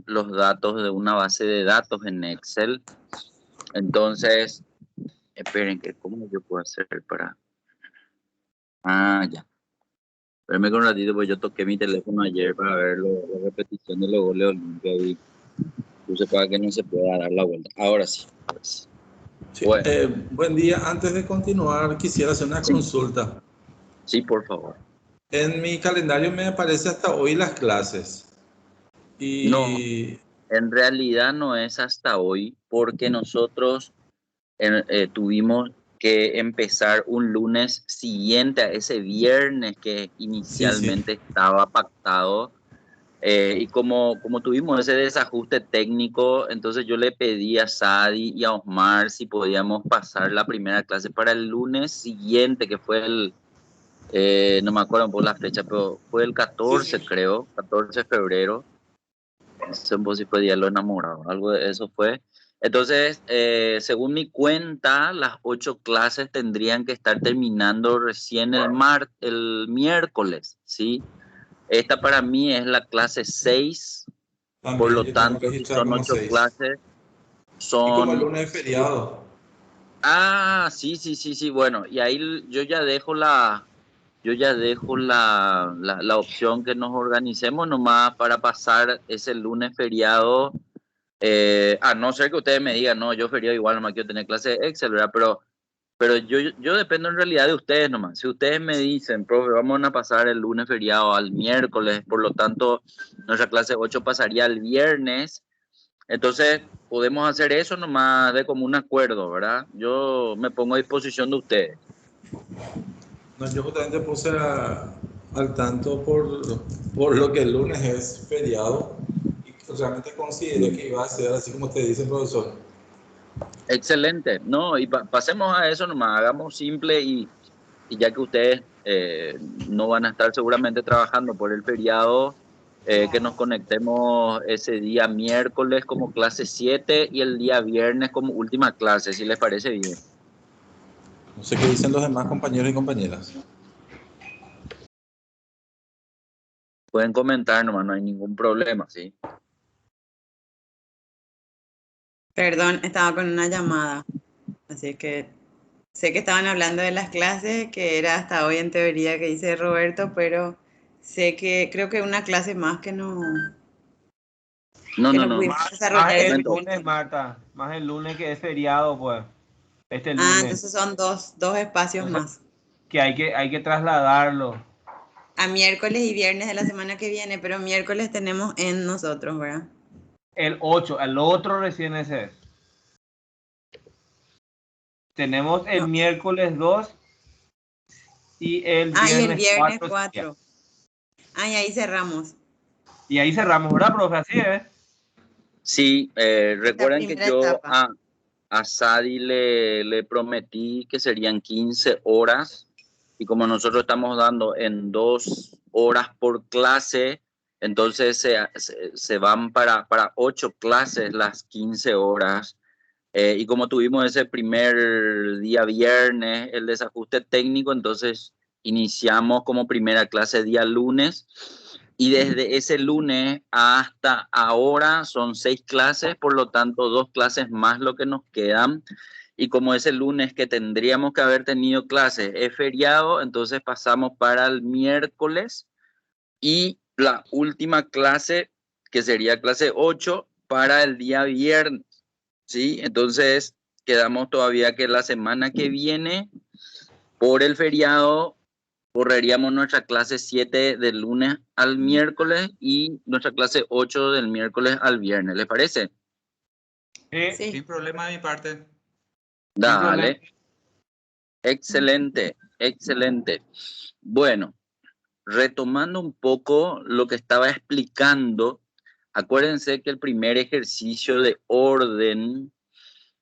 los datos de una base de datos en Excel. Entonces, esperen, que ¿cómo yo puedo hacer para...? Ah, ya. Espérenme con un ratito, pues yo toqué mi teléfono ayer para ver la repetición de los goles Olimpia y puse para que no se pueda dar la vuelta. Ahora sí, ahora sí. Sí. Bueno. Buen día. Antes de continuar, quisiera hacer una consulta. Sí, por favor. En mi calendario me aparece hasta hoy las clases. No, Y en realidad no es hasta hoy, porque nosotros tuvimos que empezar un lunes siguiente a ese viernes que sí. inicialmente estaba pactado. Y como tuvimos ese desajuste técnico, entonces yo le pedí a Sadi y a Osmar si podíamos pasar la primera clase para el lunes siguiente, que fue no me acuerdo por la fecha, pero fue el 14, Sí. creo, 14 de febrero. No sé si fue Día de los Enamorados, algo de eso fue. Entonces, según mi cuenta, las 8 clases tendrían que estar terminando recién el miércoles, ¿sí? Esta para mí es la clase 6, por También lo yo tengo tanto, si registrado son como 8 6. clases, Y como el son... lunes es feriado. Ah, sí, bueno, y ahí yo ya dejo la opción que nos organicemos nomás para pasar ese lunes feriado, a no ser que ustedes me digan, no, yo feriado igual nomás quiero tener clase de Excel, ¿verdad? Pero yo dependo en realidad de ustedes nomás. Si ustedes me dicen, profe, vamos a pasar el lunes feriado al miércoles, por lo tanto, nuestra clase 8 pasaría al viernes, entonces podemos hacer eso nomás de común acuerdo, ¿verdad? Yo me pongo a disposición de ustedes. No, yo justamente puse al tanto por lo que el lunes es feriado y realmente consideré que iba a ser así como te dice el profesor. Excelente, no, y pasemos a eso nomás, hagamos simple y ya que ustedes no van a estar seguramente trabajando por el feriado, que nos conectemos ese día miércoles como clase 7 y el día viernes como última clase, si les parece bien. No sé qué dicen los demás compañeros y compañeras. Pueden comentar nomás, no hay ningún problema, ¿sí? Perdón, estaba con una llamada, así que sé que estaban hablando de las clases, que era hasta hoy en teoría que dice Roberto, pero sé que creo que una clase más que no pudimos Más desarrollar ese el Momento. lunes, Marta. Más el lunes que es feriado, pues. Este Ah, lunes. entonces son dos espacios Entonces, más. que hay que trasladarlo. A miércoles y viernes de la semana que viene, pero miércoles tenemos en nosotros, ¿verdad? El 8, el otro recién ese es. Tenemos el No. miércoles 2 y el Ah, y el viernes viernes 4. 4. Ah, y ahí cerramos. Y ahí cerramos, ¿verdad, profe? Así es. Sí, Esta recuerden que primera yo etapa. a Sadi le prometí que serían 15 horas y como nosotros estamos dando en 2 horas por clase, entonces se van para 8 clases las 15 horas. Y como tuvimos ese primer día viernes, el desajuste técnico, entonces iniciamos como primera clase día lunes. Y desde ese lunes hasta ahora son 6 clases, por lo tanto 2 clases más lo que nos quedan. Y como ese lunes que tendríamos que haber tenido clases es feriado, entonces pasamos para el miércoles y la última clase, que sería clase 8 para el día viernes. ¿Sí? Entonces quedamos todavía que la semana que viene, por el feriado, correríamos nuestra clase 7 del lunes al miércoles y nuestra clase 8 del miércoles al viernes. ¿Les parece? Sí. Sin problema de mi parte. Sin problema. Dale. Excelente, excelente. Bueno, retomando un poco lo que estaba explicando, acuérdense que el primer ejercicio de orden,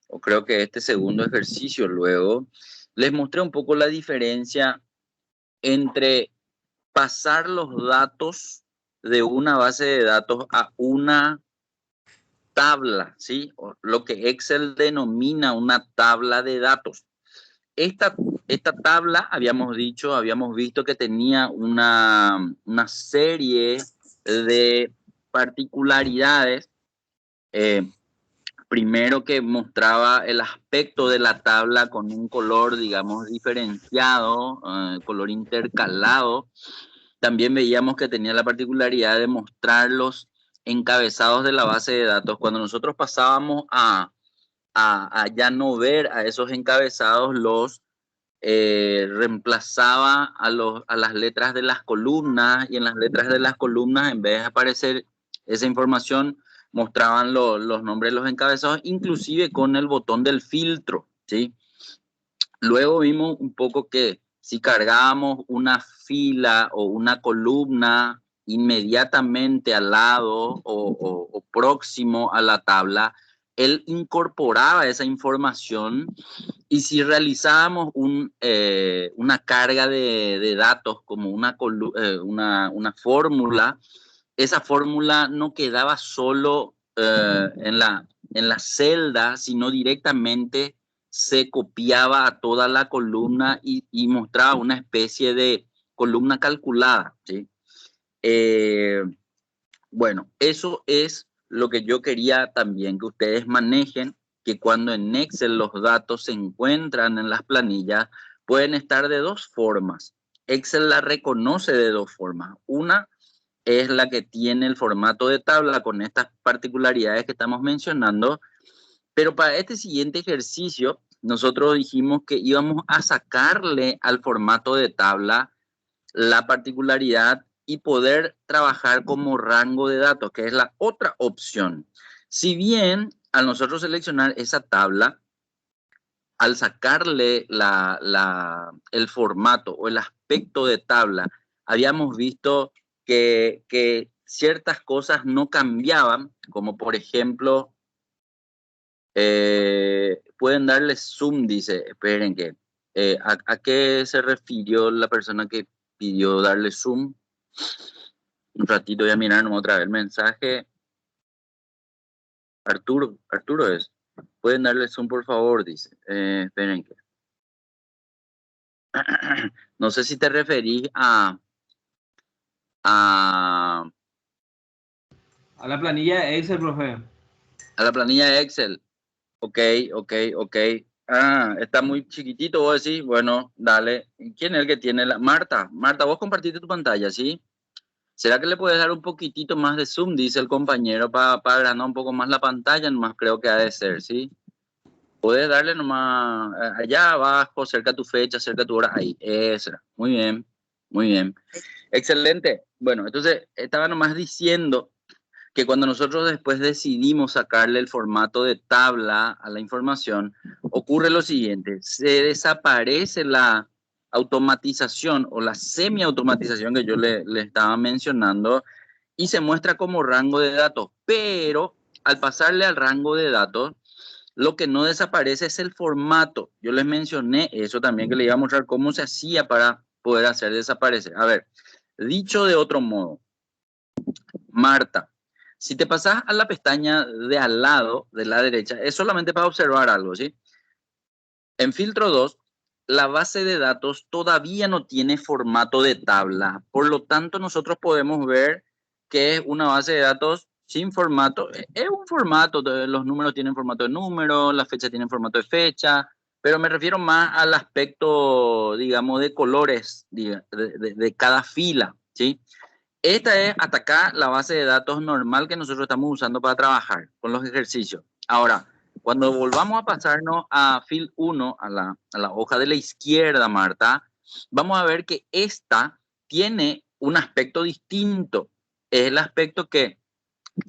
o creo que este segundo ejercicio luego, les mostré un poco la diferencia entre pasar los datos de una base de datos a una tabla, ¿sí? O lo que Excel denomina una tabla de datos. Esta tabla, habíamos visto que tenía una serie de particularidades Primero que mostraba el aspecto de la tabla con un color, digamos, diferenciado, color intercalado. También veíamos que tenía la particularidad de mostrar los encabezados de la base de datos. Cuando nosotros pasábamos a ya no ver a esos encabezados, los reemplazaba a las letras de las columnas, y en las letras de las columnas, en vez de aparecer esa información, mostraban los nombres de los encabezados, inclusive con el botón del filtro, ¿sí? Luego vimos un poco que si cargábamos una fila o una columna inmediatamente al lado o próximo a la tabla, él incorporaba esa información, y si realizábamos una carga de datos como una fórmula, esa fórmula no quedaba solo en la celda, sino directamente se copiaba a toda la columna y mostraba una especie de columna calculada, ¿sí? Bueno, eso es lo que yo quería también que ustedes manejen, que cuando en Excel los datos se encuentran en las planillas, pueden estar de dos formas. Excel la reconoce de dos formas. Una es la que tiene el formato de tabla con estas particularidades que estamos mencionando, pero para este siguiente ejercicio nosotros dijimos que íbamos a sacarle al formato de tabla la particularidad y poder trabajar como rango de datos, que es la otra opción. Si bien al nosotros seleccionar esa tabla, al sacarle el formato o el aspecto de tabla, habíamos visto que ciertas cosas no cambiaban, como por ejemplo, pueden darle zoom, dice, esperen que, ¿a qué se refirió la persona que pidió darle zoom? Un ratito voy a mirar otra vez el mensaje. Arturo es. Pueden darle zoom, por favor, dice. Esperen que. No sé si te referís a la planilla de Excel, profe. A la planilla de Excel. Ok. Está muy chiquitito, vos decís. Bueno, dale. ¿Quién es el que tiene la? Marta, vos compartiste tu pantalla, ¿sí? ¿Será que le puedes dar un poquitito más de zoom? Dice el compañero, para agrandar un poco más la pantalla, nomás creo que ha de ser, ¿sí? Puedes darle nomás allá abajo, cerca tu fecha, cerca tu hora, ahí. Eso. Muy bien, muy bien. Excelente. Bueno, entonces estaba nomás diciendo que cuando nosotros después decidimos sacarle el formato de tabla a la información, ocurre lo siguiente: se desaparece la automatización o la semi-automatización que yo le estaba mencionando, y se muestra como rango de datos. Pero al pasarle al rango de datos, lo que no desaparece es el formato. Yo les mencioné eso también, que le iba a mostrar cómo se hacía para poder hacer desaparecer. A ver, dicho de otro modo, Marta, si te pasas a la pestaña de al lado, de la derecha, es solamente para observar algo, ¿sí? En filtro 2, la base de datos todavía no tiene formato de tabla. Por lo tanto, nosotros podemos ver que es una base de datos sin formato. Es un formato, los números tienen formato de número, las fechas tienen formato de fecha, pero me refiero más al aspecto, digamos, de colores de cada fila, ¿sí? Esta es hasta acá la base de datos normal que nosotros estamos usando para trabajar con los ejercicios. Ahora, cuando volvamos a pasarnos a Field 1, a la hoja de la izquierda, Marta, vamos a ver que esta tiene un aspecto distinto. Es el aspecto que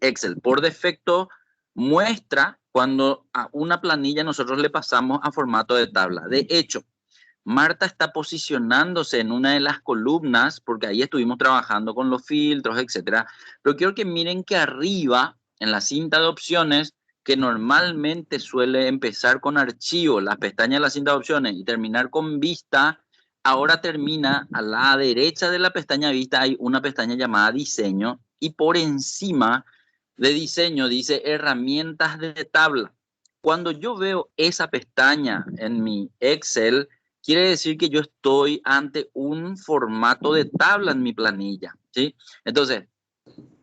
Excel por defecto muestra cuando a una planilla nosotros le pasamos a formato de tabla. De hecho, Marta está posicionándose en una de las columnas, porque ahí estuvimos trabajando con los filtros, etcétera. Pero quiero que miren que arriba, en la cinta de opciones, que normalmente suele empezar con archivo, la pestaña de la cinta de opciones, y terminar con vista, ahora termina a la derecha de la pestaña vista, hay una pestaña llamada diseño, y por encima de diseño dice herramientas de tabla. Cuando yo veo esa pestaña en mi Excel, quiere decir que yo estoy ante un formato de tabla en mi planilla, ¿sí? Entonces,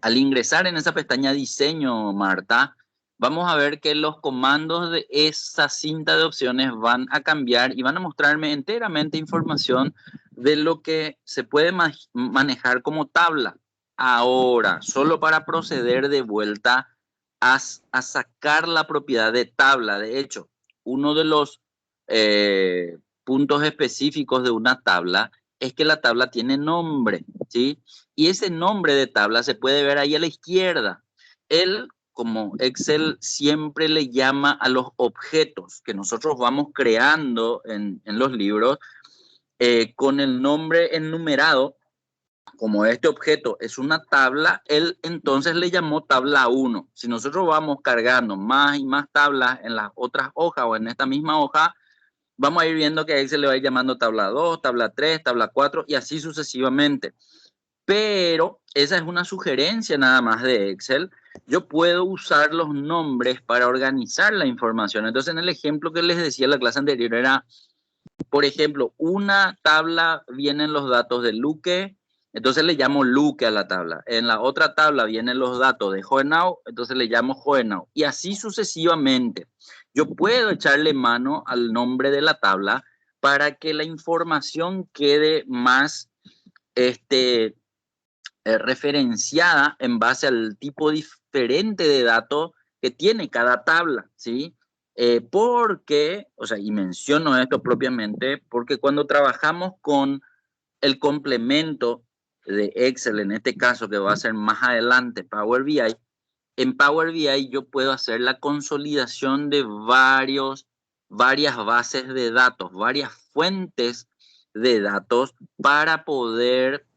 al ingresar en esa pestaña diseño, Marta, vamos a ver que los comandos de esa cinta de opciones van a cambiar y van a mostrarme enteramente información de lo que se puede manejar como tabla. Ahora, solo para proceder de vuelta a sacar la propiedad de tabla. De hecho, uno de los puntos específicos de una tabla es que la tabla tiene nombre, ¿sí? Y ese nombre de tabla se puede ver ahí a la izquierda. Como Excel siempre le llama a los objetos que nosotros vamos creando en los libros con el nombre enumerado. Como este objeto es una tabla, él entonces le llamó tabla 1. Si nosotros vamos cargando más y más tablas en las otras hojas o en esta misma hoja, vamos a ir viendo que a Excel le va a ir llamando tabla 2, tabla 3, tabla 4 y así sucesivamente. Pero esa es una sugerencia nada más de Excel. Yo puedo usar los nombres para organizar la información. Entonces, en el ejemplo que les decía en la clase anterior era, por ejemplo, una tabla vienen los datos de Luque, entonces le llamo Luque a la tabla. En la otra tabla vienen los datos de Joenau, entonces le llamo Joenau. Y así sucesivamente. Yo puedo echarle mano al nombre de la tabla para que la información quede más referenciada en base al tipo diferente de datos que tiene cada tabla, ¿sí? Porque, o sea, y menciono esto propiamente, porque cuando trabajamos con el complemento de Excel, en este caso que va a ser más adelante Power BI, en Power BI yo puedo hacer la consolidación de varias bases de datos, varias fuentes de datos para poder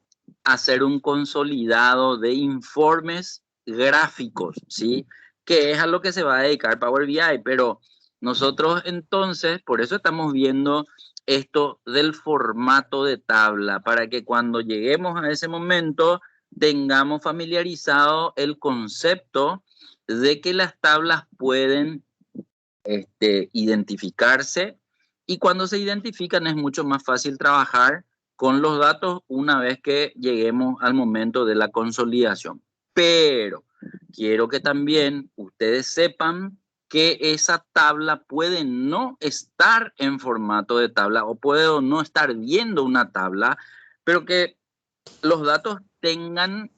hacer un consolidado de informes gráficos, ¿sí? Que es a lo que se va a dedicar Power BI, pero nosotros entonces, por eso estamos viendo esto del formato de tabla, para que cuando lleguemos a ese momento tengamos familiarizado el concepto de que las tablas pueden identificarse y cuando se identifican es mucho más fácil trabajar con los datos una vez que lleguemos al momento de la consolidación. Pero quiero que también ustedes sepan que esa tabla puede no estar en formato de tabla o puedo no estar viendo una tabla, pero que los datos tengan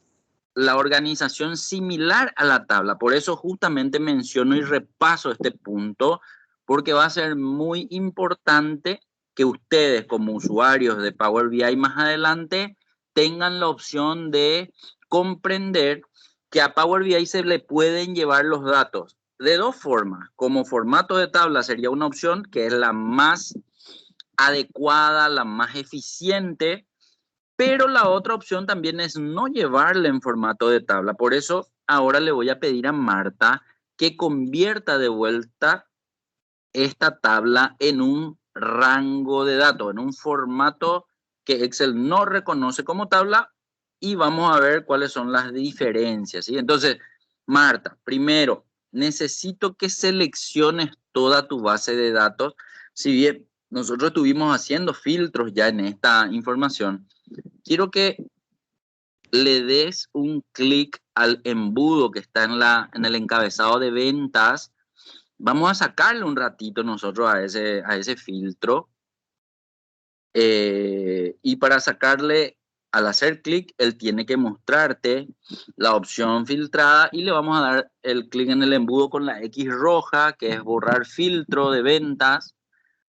la organización similar a la tabla. Por eso justamente menciono y repaso este punto, porque va a ser muy importante que ustedes como usuarios de Power BI más adelante tengan la opción de comprender que a Power BI se le pueden llevar los datos de dos formas. Como formato de tabla sería una opción que es la más adecuada, la más eficiente, pero la otra opción también es no llevarla en formato de tabla. Por eso ahora le voy a pedir a Marta que convierta de vuelta esta tabla en un rango de datos, en un formato que Excel no reconoce como tabla y vamos a ver cuáles son las diferencias, ¿sí? Entonces, Marta, primero, necesito que selecciones toda tu base de datos. Si bien nosotros estuvimos haciendo filtros ya en esta información, quiero que le des un clic al embudo que está en el encabezado de ventas. Vamos a sacarle un ratito nosotros a ese filtro. Y para sacarle, al hacer clic, él tiene que mostrarte la opción filtrada y le vamos a dar el clic en el embudo con la X roja, que es borrar filtro de ventas,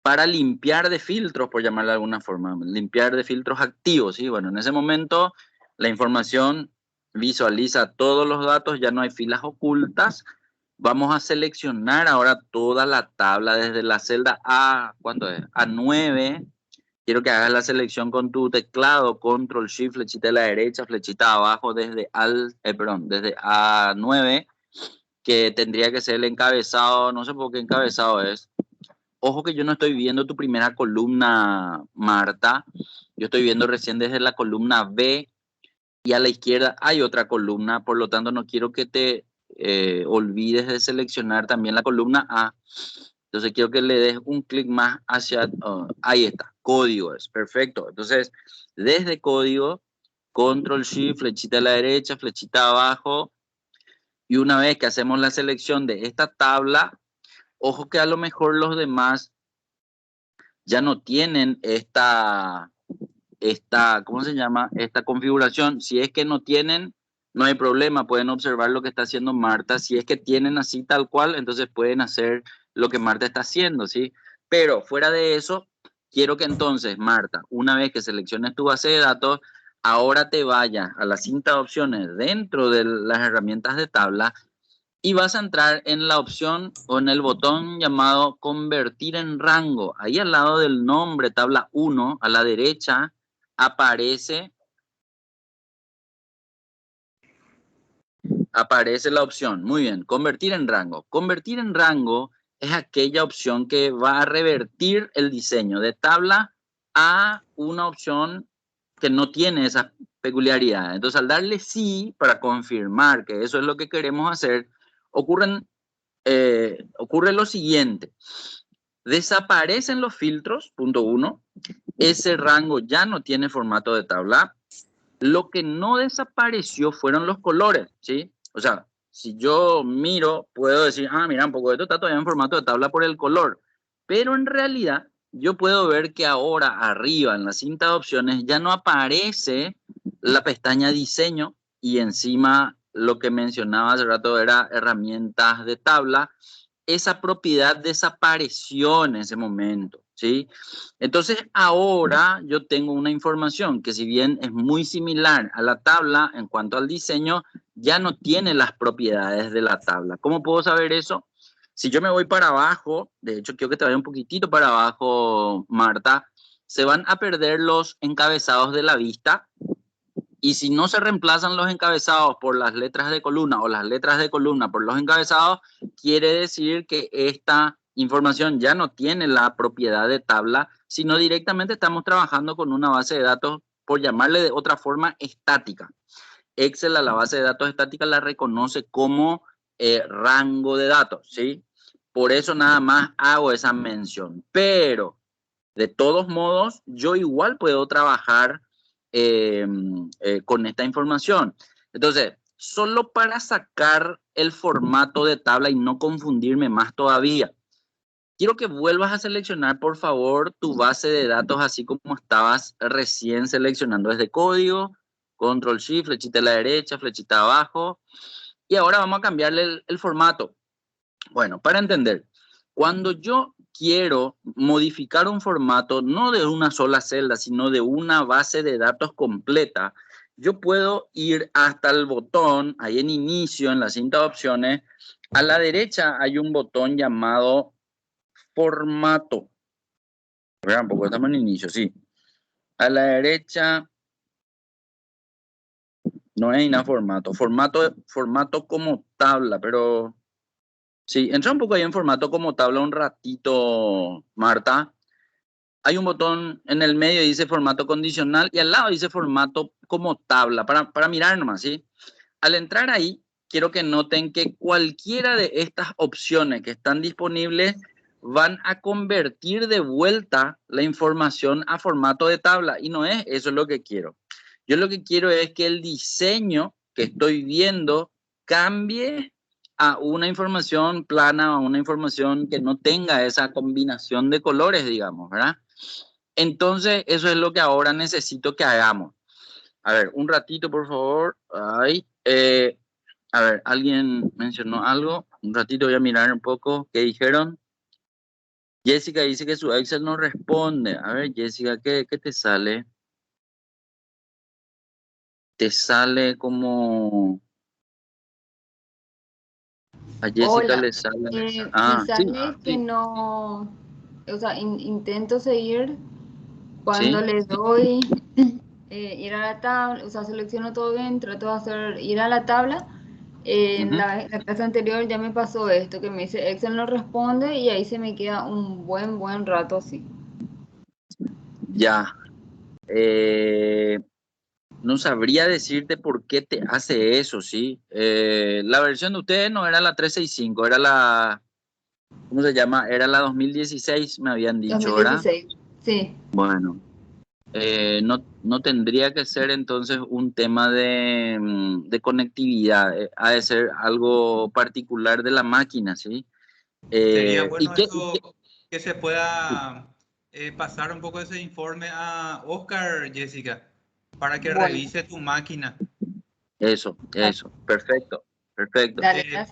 para limpiar de filtros, por llamarlo de alguna forma, limpiar de filtros activos, ¿sí? Bueno, en ese momento la información visualiza todos los datos, ya no hay filas ocultas. Vamos a seleccionar ahora toda la tabla desde la celda A, ¿cuánto es? A9. Quiero que hagas la selección con tu teclado, control shift, flechita de la derecha, flechita abajo desde desde A9, que tendría que ser el encabezado, no sé por qué encabezado es. Ojo que yo no estoy viendo tu primera columna, Marta. Yo estoy viendo recién desde la columna B y a la izquierda hay otra columna. Por lo tanto, no quiero que te olvides de seleccionar también la columna A. Entonces, quiero que le des un clic más hacia... ahí está, código es, perfecto. Entonces, desde código, control shift, flechita a la derecha, flechita abajo. Y una vez que hacemos la selección de esta tabla, ojo que a lo mejor los demás ya no tienen esta, ¿cómo se llama? Esta configuración. Si es que no tienen, no hay problema, pueden observar lo que está haciendo Marta. Si es que tienen así tal cual, entonces pueden hacer lo que Marta está haciendo, ¿sí? Pero fuera de eso, quiero que entonces, Marta, una vez que selecciones tu base de datos, ahora te vayas a la cinta de opciones dentro de las herramientas de tabla y vas a entrar en la opción o en el botón llamado convertir en rango. Ahí al lado del nombre, tabla 1, a la derecha, aparece la opción. Muy bien, convertir en rango. Convertir en rango es aquella opción que va a revertir el diseño de tabla a una opción que no tiene esa peculiaridad. Entonces, al darle sí para confirmar que eso es lo que queremos hacer, ocurre lo siguiente. Desaparecen los filtros, punto 1. Ese rango ya no tiene formato de tabla. Lo que no desapareció fueron los colores, ¿sí? O sea, si yo miro, puedo decir, mira, un poco de esto está todavía en formato de tabla por el color. Pero en realidad, yo puedo ver que ahora arriba en la cinta de opciones ya no aparece la pestaña diseño y encima lo que mencionaba hace rato era herramientas de tabla. Esa propiedad desapareció en ese momento, ¿sí? Entonces ahora yo tengo una información que si bien es muy similar a la tabla en cuanto al diseño, ya no tiene las propiedades de la tabla. ¿Cómo puedo saber eso? Si yo me voy para abajo, de hecho quiero que te vaya un poquitito para abajo, Marta, se van a perder los encabezados de la vista. Y si no se reemplazan los encabezados por las letras de columna o las letras de columna por los encabezados, quiere decir que esta información ya no tiene la propiedad de tabla, sino directamente estamos trabajando con una base de datos, por llamarle de otra forma, estática. Excel a la base de datos estática la reconoce como rango de datos, ¿sí? Por eso nada más hago esa mención. Pero, de todos modos, yo igual puedo trabajar con esta información. Entonces, solo para sacar el formato de tabla y no confundirme más todavía, quiero que vuelvas a seleccionar, por favor, tu base de datos así como estabas recién seleccionando desde código, control shift, flechita a la derecha, flechita abajo, y ahora vamos a cambiarle el formato. Bueno, para entender, cuando yo quiero modificar un formato, no de una sola celda, sino de una base de datos completa, yo puedo ir hasta el botón, ahí en inicio, en la cinta de opciones. A la derecha hay un botón llamado formato. Vean, porque estamos en inicio, sí. A la derecha no hay nada formato. Formato como tabla, pero sí, entra un poco ahí en formato como tabla un ratito, Marta. Hay un botón en el medio que dice formato condicional y al lado dice formato como tabla, para mirar nomás, ¿sí? Al entrar ahí, quiero que noten que cualquiera de estas opciones que están disponibles van a convertir de vuelta la información a formato de tabla y no es eso lo que quiero. Yo lo que quiero es que el diseño que estoy viendo cambie a una información plana, a una información que no tenga esa combinación de colores, digamos, ¿verdad? Entonces, eso es lo que ahora necesito que hagamos. A ver, un ratito, por favor. Ay, a ver, ¿alguien mencionó algo? Un ratito voy a mirar un poco qué dijeron. Jessica dice que su Excel no responde. A ver, Jessica, ¿qué te sale? Te sale como... A Jessica Hola, le sale... me Sí, sale que sí, no, o sea, intento seguir cuando sí. le doy ir a la tabla, o sea, selecciono todo bien, trato de hacer ir a la tabla. En Uh-huh. la clase anterior ya me pasó esto, que me dice Excel no responde y ahí se me queda un buen rato así. Ya. No sabría decirte por qué te hace eso, ¿sí? La versión de ustedes no era la 365, era la... ¿Cómo se llama? Era la 2016, me habían dicho, ¿verdad? 2016, sí. Bueno, No tendría que ser entonces un tema de conectividad, ha de ser algo particular de la máquina, ¿sí? Sería ¿Y bueno qué? eso, que se pueda pasar un poco ese informe a Oscar, Jessica, para que Bueno, revise tu máquina. dale, Eso, perfecto, perfecto. dale, gracias.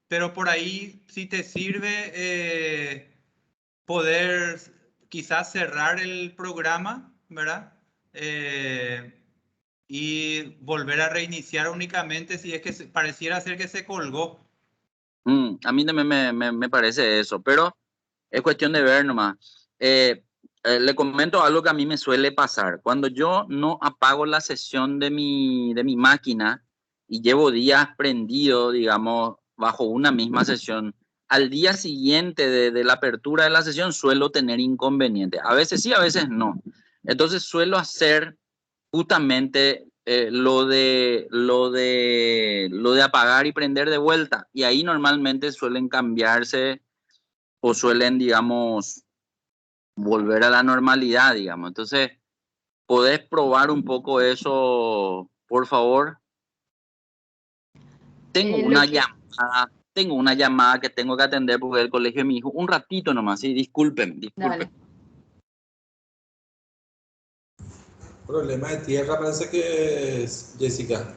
Pero por ahí, si te sirve poder quizás cerrar el programa, ¿verdad? Y volver a reiniciar únicamente si es que pareciera ser que se colgó. A mí también me parece eso, pero es cuestión de ver nomás. Le comento algo que a mí me suele pasar. Cuando yo no apago la sesión de mi máquina y llevo días prendido, digamos, bajo una misma sesión, al día siguiente de la apertura de la sesión suelo tener inconvenientes. A veces sí, a veces no. Entonces suelo hacer justamente lo de apagar y prender de vuelta. Y ahí normalmente suelen cambiarse o suelen, digamos, volver a la normalidad, digamos. Entonces, ¿podés probar un poco eso, por favor? Lo que, Tengo una llamada que tengo que atender porque es el colegio de mi hijo. Un ratito nomás, sí, disculpen, disculpen. dale. Problema de tierra parece que es, Jessica.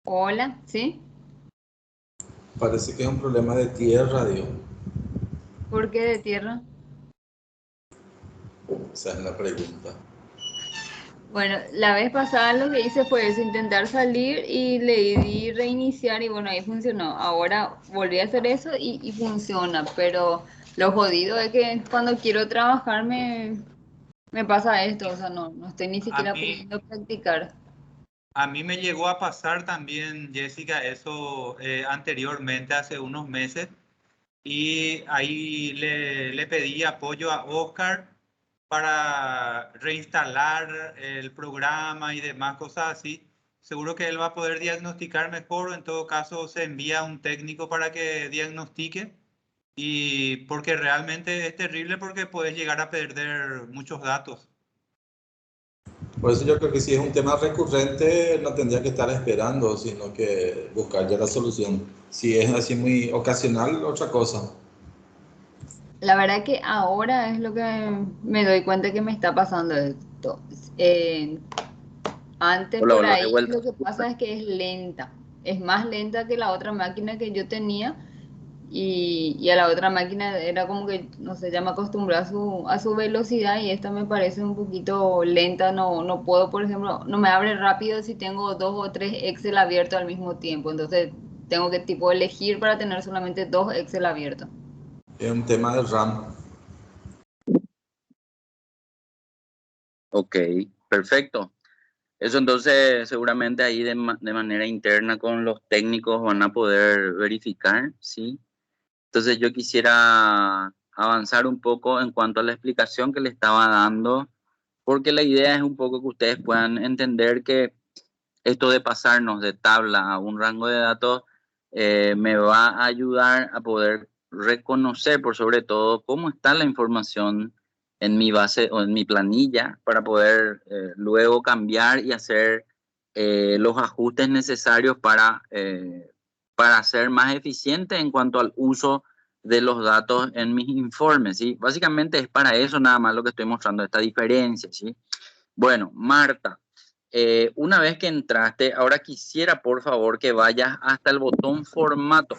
Hola, ¿sí? Parece que es un problema de tierra, Dios. ¿Por qué de tierra? Esa es la pregunta. Bueno, la vez pasada lo que hice fue eso, intentar salir y le di reiniciar y bueno, ahí funcionó. Ahora volví a hacer eso y funciona, pero lo jodido es que cuando quiero trabajar me pasa esto, o sea, no estoy ni A siquiera mí, pudiendo practicar. a mí me llegó a pasar también, Jessica, eso anteriormente, hace unos meses, y ahí le pedí apoyo a Oscar para reinstalar el programa y demás cosas así. Seguro que él va a poder diagnosticar mejor, o en todo caso se envía un técnico para que diagnostique, y porque realmente es terrible porque puedes llegar a perder muchos datos. Por eso yo creo que si es un tema recurrente, no tendría que estar esperando, sino que buscar ya la solución. Si es así muy ocasional, otra cosa. La verdad que ahora es lo que me doy cuenta que me está pasando esto. Eh, Antes Hola, por hola, de ahí vuelta. lo que pasa es que es lenta, es más lenta que la otra máquina que yo tenía y a la otra máquina era como que, no sé, ya me acostumbré a su velocidad y esta me parece un poquito lenta, no puedo, por ejemplo, no me abre rápido si tengo dos o tres Excel abiertos al mismo tiempo, entonces tengo que tipo elegir para tener solamente dos Excel abiertos. Es un tema de RAM. Ok, perfecto. Eso entonces seguramente ahí de manera interna con los técnicos van a poder verificar, ¿sí? Entonces yo quisiera avanzar un poco en cuanto a la explicación que le estaba dando, porque la idea es un poco que ustedes puedan entender que esto de pasarnos de tabla a un rango de datos me va a ayudar a poder reconocer por sobre todo cómo está la información en mi base o en mi planilla para poder luego cambiar y hacer los ajustes necesarios para ser más eficiente en cuanto al uso de los datos en mis informes, ¿sí? Básicamente es para eso nada más lo que estoy mostrando, esta diferencia, ¿sí? Bueno, Marta, una vez que entraste, ahora quisiera por favor que vayas hasta el botón formato.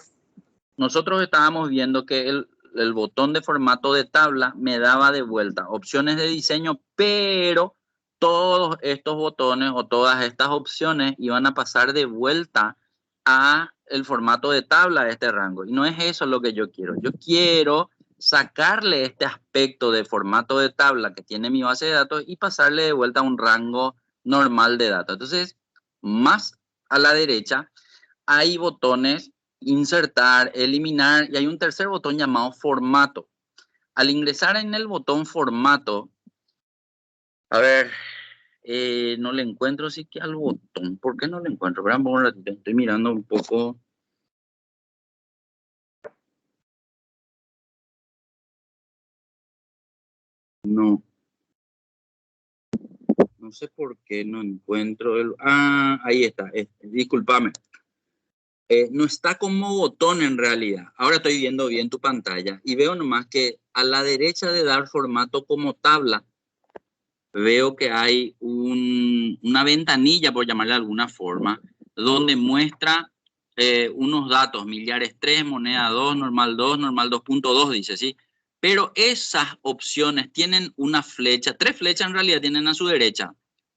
Nosotros estábamos viendo que el botón de formato de tabla me daba de vuelta opciones de diseño, pero todos estos botones o todas estas opciones iban a pasar de vuelta a el formato de tabla de este rango. Y no es eso lo que yo quiero. Yo quiero sacarle este aspecto de formato de tabla que tiene mi base de datos y pasarle de vuelta a un rango normal de datos. Entonces, más a la derecha hay botones insertar, eliminar y hay un tercer botón llamado formato. Al ingresar en el botón formato, a ver, no le encuentro sí que al botón. ¿Por qué no le encuentro? Espera un ratito, estoy mirando un poco. No, no sé por qué no encuentro el... ahí está, discúlpame. No está como botón en realidad. Ahora estoy viendo bien tu pantalla y veo nomás que a la derecha de dar formato como tabla, veo que hay una ventanilla, por llamarle de alguna forma, donde muestra unos datos, millares 3, moneda 2, normal 2, normal 2.2, dice, ¿sí? Pero esas opciones tienen una flecha, 3 flechas en realidad tienen a su derecha.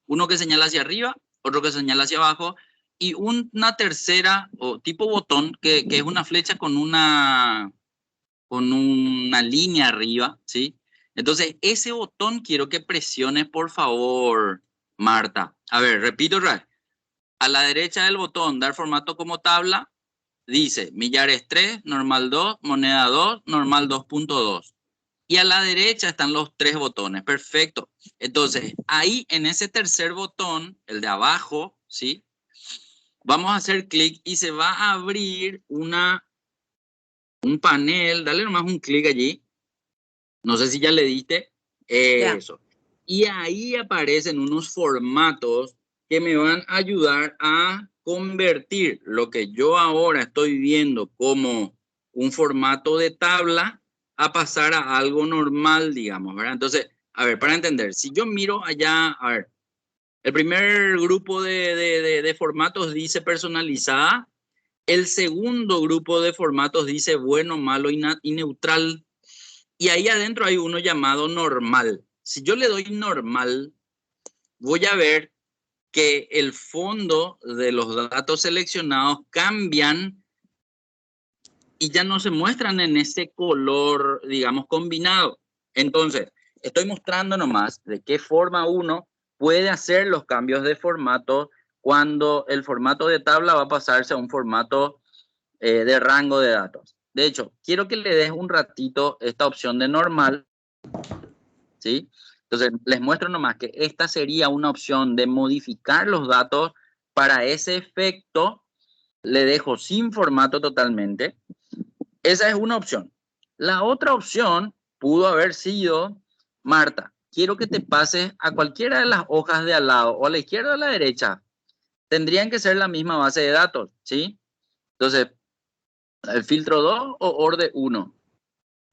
Uno que señala hacia arriba, otro que señala hacia abajo, y una tercera, o tipo botón, que es una flecha con una línea arriba, ¿sí? Entonces, ese botón quiero que presione, por favor, Marta. A ver, repito, a la derecha del botón, dar formato como tabla, dice millares 3, normal 2, moneda 2, normal 2.2. Y a la derecha están los 3 botones. Perfecto. Entonces, ahí en ese tercer botón, el de abajo, ¿sí? Vamos a hacer clic y se va a abrir un panel. Dale nomás un clic allí. No sé si ya le diste eso. Y ahí aparecen unos formatos que me van a ayudar a convertir lo que yo ahora estoy viendo como un formato de tabla a pasar a algo normal, digamos, ¿verdad? Entonces, a ver, para entender, si yo miro allá, a ver, el primer grupo de formatos dice personalizada, el segundo grupo de formatos dice bueno, malo y neutral. Y ahí adentro hay uno llamado normal. Si yo le doy normal, voy a ver que el fondo de los datos seleccionados cambian y ya no se muestran en ese color, digamos, combinado. Entonces, estoy mostrando nomás de qué forma uno puede hacer los cambios de formato cuando el formato de tabla va a pasarse a un formato de rango de datos. De hecho, quiero que le des un ratito esta opción de normal, ¿sí? Entonces, les muestro nomás que esta sería una opción de modificar los datos. Para ese efecto, le dejo sin formato totalmente. Esa es una opción. La otra opción pudo haber sido, Marta, quiero que te pases a cualquiera de las hojas de al lado, o a la izquierda o a la derecha. Tendrían que ser la misma base de datos, ¿sí? Entonces, el filtro 2 o orden 1.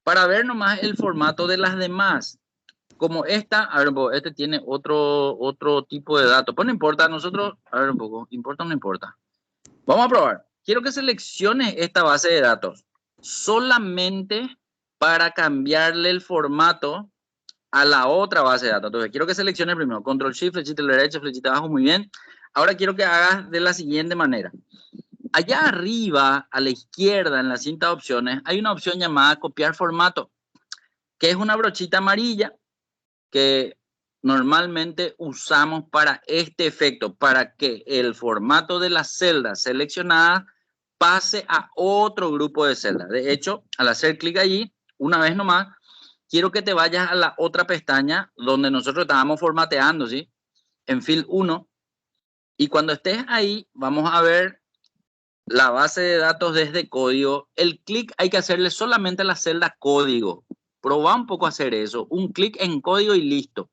Para ver nomás el formato de las demás. Como esta, a ver un poco, este tiene otro tipo de datos. Pues no importa, nosotros, a ver un poco, ¿importa o no importa? Vamos a probar. Quiero que selecciones esta base de datos solamente para cambiarle el formato a la otra base de datos. Entonces, quiero que selecciones primero Control Shift, flechita a la derecha, flechita abajo, muy bien. Ahora quiero que hagas de la siguiente manera. Allá arriba, a la izquierda, en la cinta de opciones, hay una opción llamada copiar formato, que es una brochita amarilla que normalmente usamos para este efecto, para que el formato de las celdas seleccionadas pase a otro grupo de celdas. De hecho, al hacer clic allí, una vez nomás, quiero que te vayas a la otra pestaña donde nosotros estábamos formateando, ¿sí? En Field 1. Y cuando estés ahí, vamos a ver la base de datos desde código. El clic hay que hacerle solamente a la celda código. Probá un poco a hacer eso. Un clic en código y listo.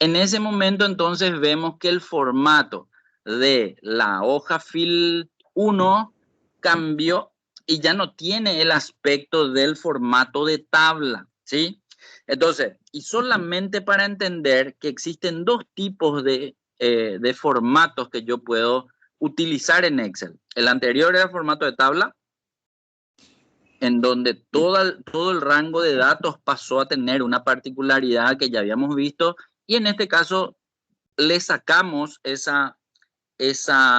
En ese momento entonces vemos que el formato de la hoja Fill 1 cambió y ya no tiene el aspecto del formato de tabla, ¿sí? Entonces, y solamente para entender que existen dos tipos de formatos que yo puedo utilizar en Excel. El anterior era el formato de tabla, en donde todo el rango de datos pasó a tener una particularidad que ya habíamos visto, y en este caso le sacamos esa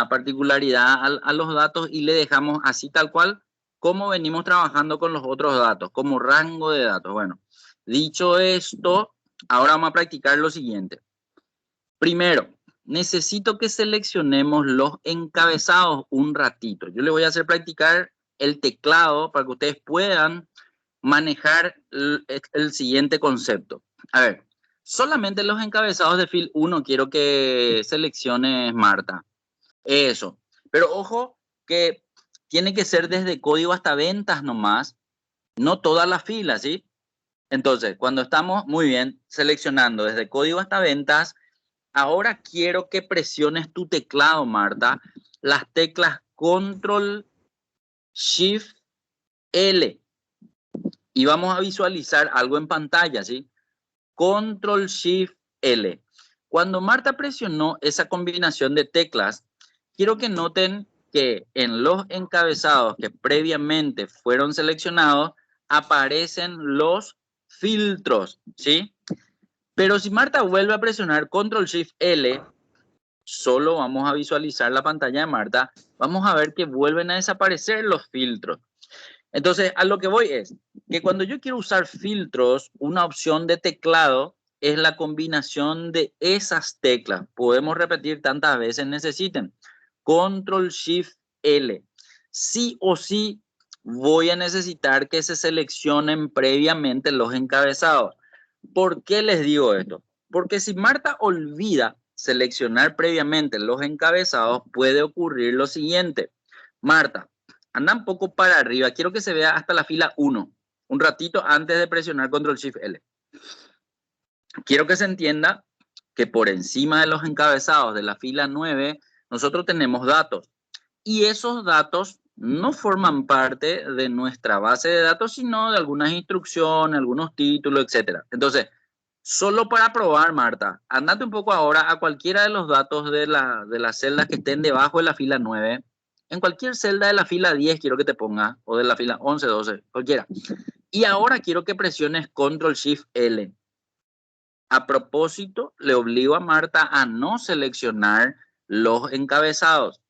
particularidad a los datos y le dejamos así tal cual como venimos trabajando con los otros datos, como rango de datos. Bueno, dicho esto, ahora vamos a practicar lo siguiente. Primero, necesito que seleccionemos los encabezados un ratito. Yo le voy a hacer practicar el teclado para que ustedes puedan manejar el siguiente concepto. A ver, solamente los encabezados de Field 1 quiero que selecciones, Marta. Eso. Pero ojo que tiene que ser desde código hasta ventas nomás, no toda la fila, ¿sí? Entonces, cuando estamos muy bien seleccionando desde código hasta ventas, ahora quiero que presiones tu teclado, Marta, las teclas Control Shift L. Y vamos a visualizar algo en pantalla, ¿sí? Control Shift L. Cuando Marta presionó esa combinación de teclas, quiero que noten que en los encabezados que previamente fueron seleccionados, aparecen los filtros, ¿sí? Pero si Marta vuelve a presionar Control Shift L, solo vamos a visualizar la pantalla de Marta, vamos a ver que vuelven a desaparecer los filtros. Entonces, a lo que voy es que cuando yo quiero usar filtros, una opción de teclado es la combinación de esas teclas. Podemos repetir tantas veces necesiten. Control Shift L. Sí o sí voy a necesitar que se seleccionen previamente los encabezados. ¿Por qué les digo esto? Porque si Marta olvida seleccionar previamente los encabezados, puede ocurrir lo siguiente. Marta, anda un poco para arriba. Quiero que se vea hasta la fila 1. Un ratito antes de presionar Control Shift L. Quiero que se entienda que por encima de los encabezados de la fila 9, nosotros tenemos datos. Y esos datos no forman parte de nuestra base de datos, sino de algunas instrucciones, algunos títulos, etc. Entonces, solo para probar, Marta, andate un poco ahora a cualquiera de los datos de las celdas que estén debajo de la fila 9. En cualquier celda de la fila 10 quiero que te ponga, o de la fila 11, 12, cualquiera. Y ahora quiero que presiones Control Shift L. A propósito, le obligo a Marta a no seleccionar los encabezados.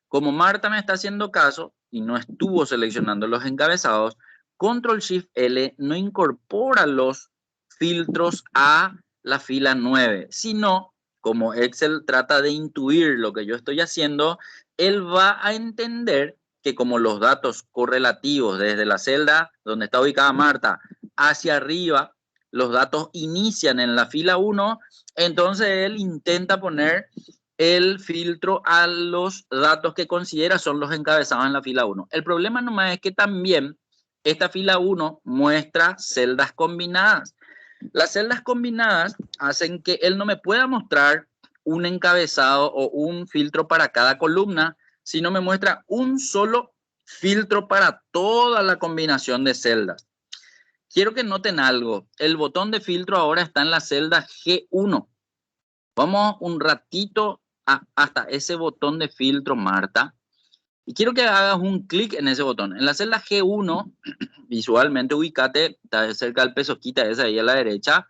Como Marta me está haciendo caso y no estuvo seleccionando los encabezados, Control Shift L no incorpora los filtros a la fila 9, sino como Excel trata de intuir lo que yo estoy haciendo, él va a entender que como los datos correlativos desde la celda donde está ubicada Marta hacia arriba, los datos inician en la fila 1, entonces él intenta poner el filtro a los datos que considera son los encabezados en la fila 1. El problema nomás es que también esta fila 1 muestra celdas combinadas. Las celdas combinadas hacen que él no me pueda mostrar un encabezado o un filtro para cada columna, sino me muestra un solo filtro para toda la combinación de celdas. Quiero que noten algo. El botón de filtro ahora está en la celda G1. Vamos un ratito hasta ese botón de filtro, Marta. Y quiero que hagas un clic en ese botón. En la celda G1, visualmente ubícate, está cerca del pesoquita esa ahí a la derecha,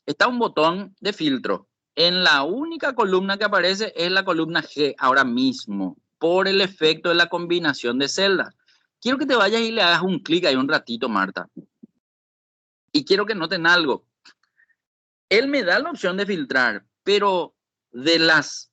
está un botón de filtro. En la única columna que aparece es la columna G ahora mismo, por el efecto de la combinación de celdas. Quiero que te vayas y le hagas un clic ahí un ratito, Marta. Y quiero que noten algo. Él me da la opción de filtrar, pero de las,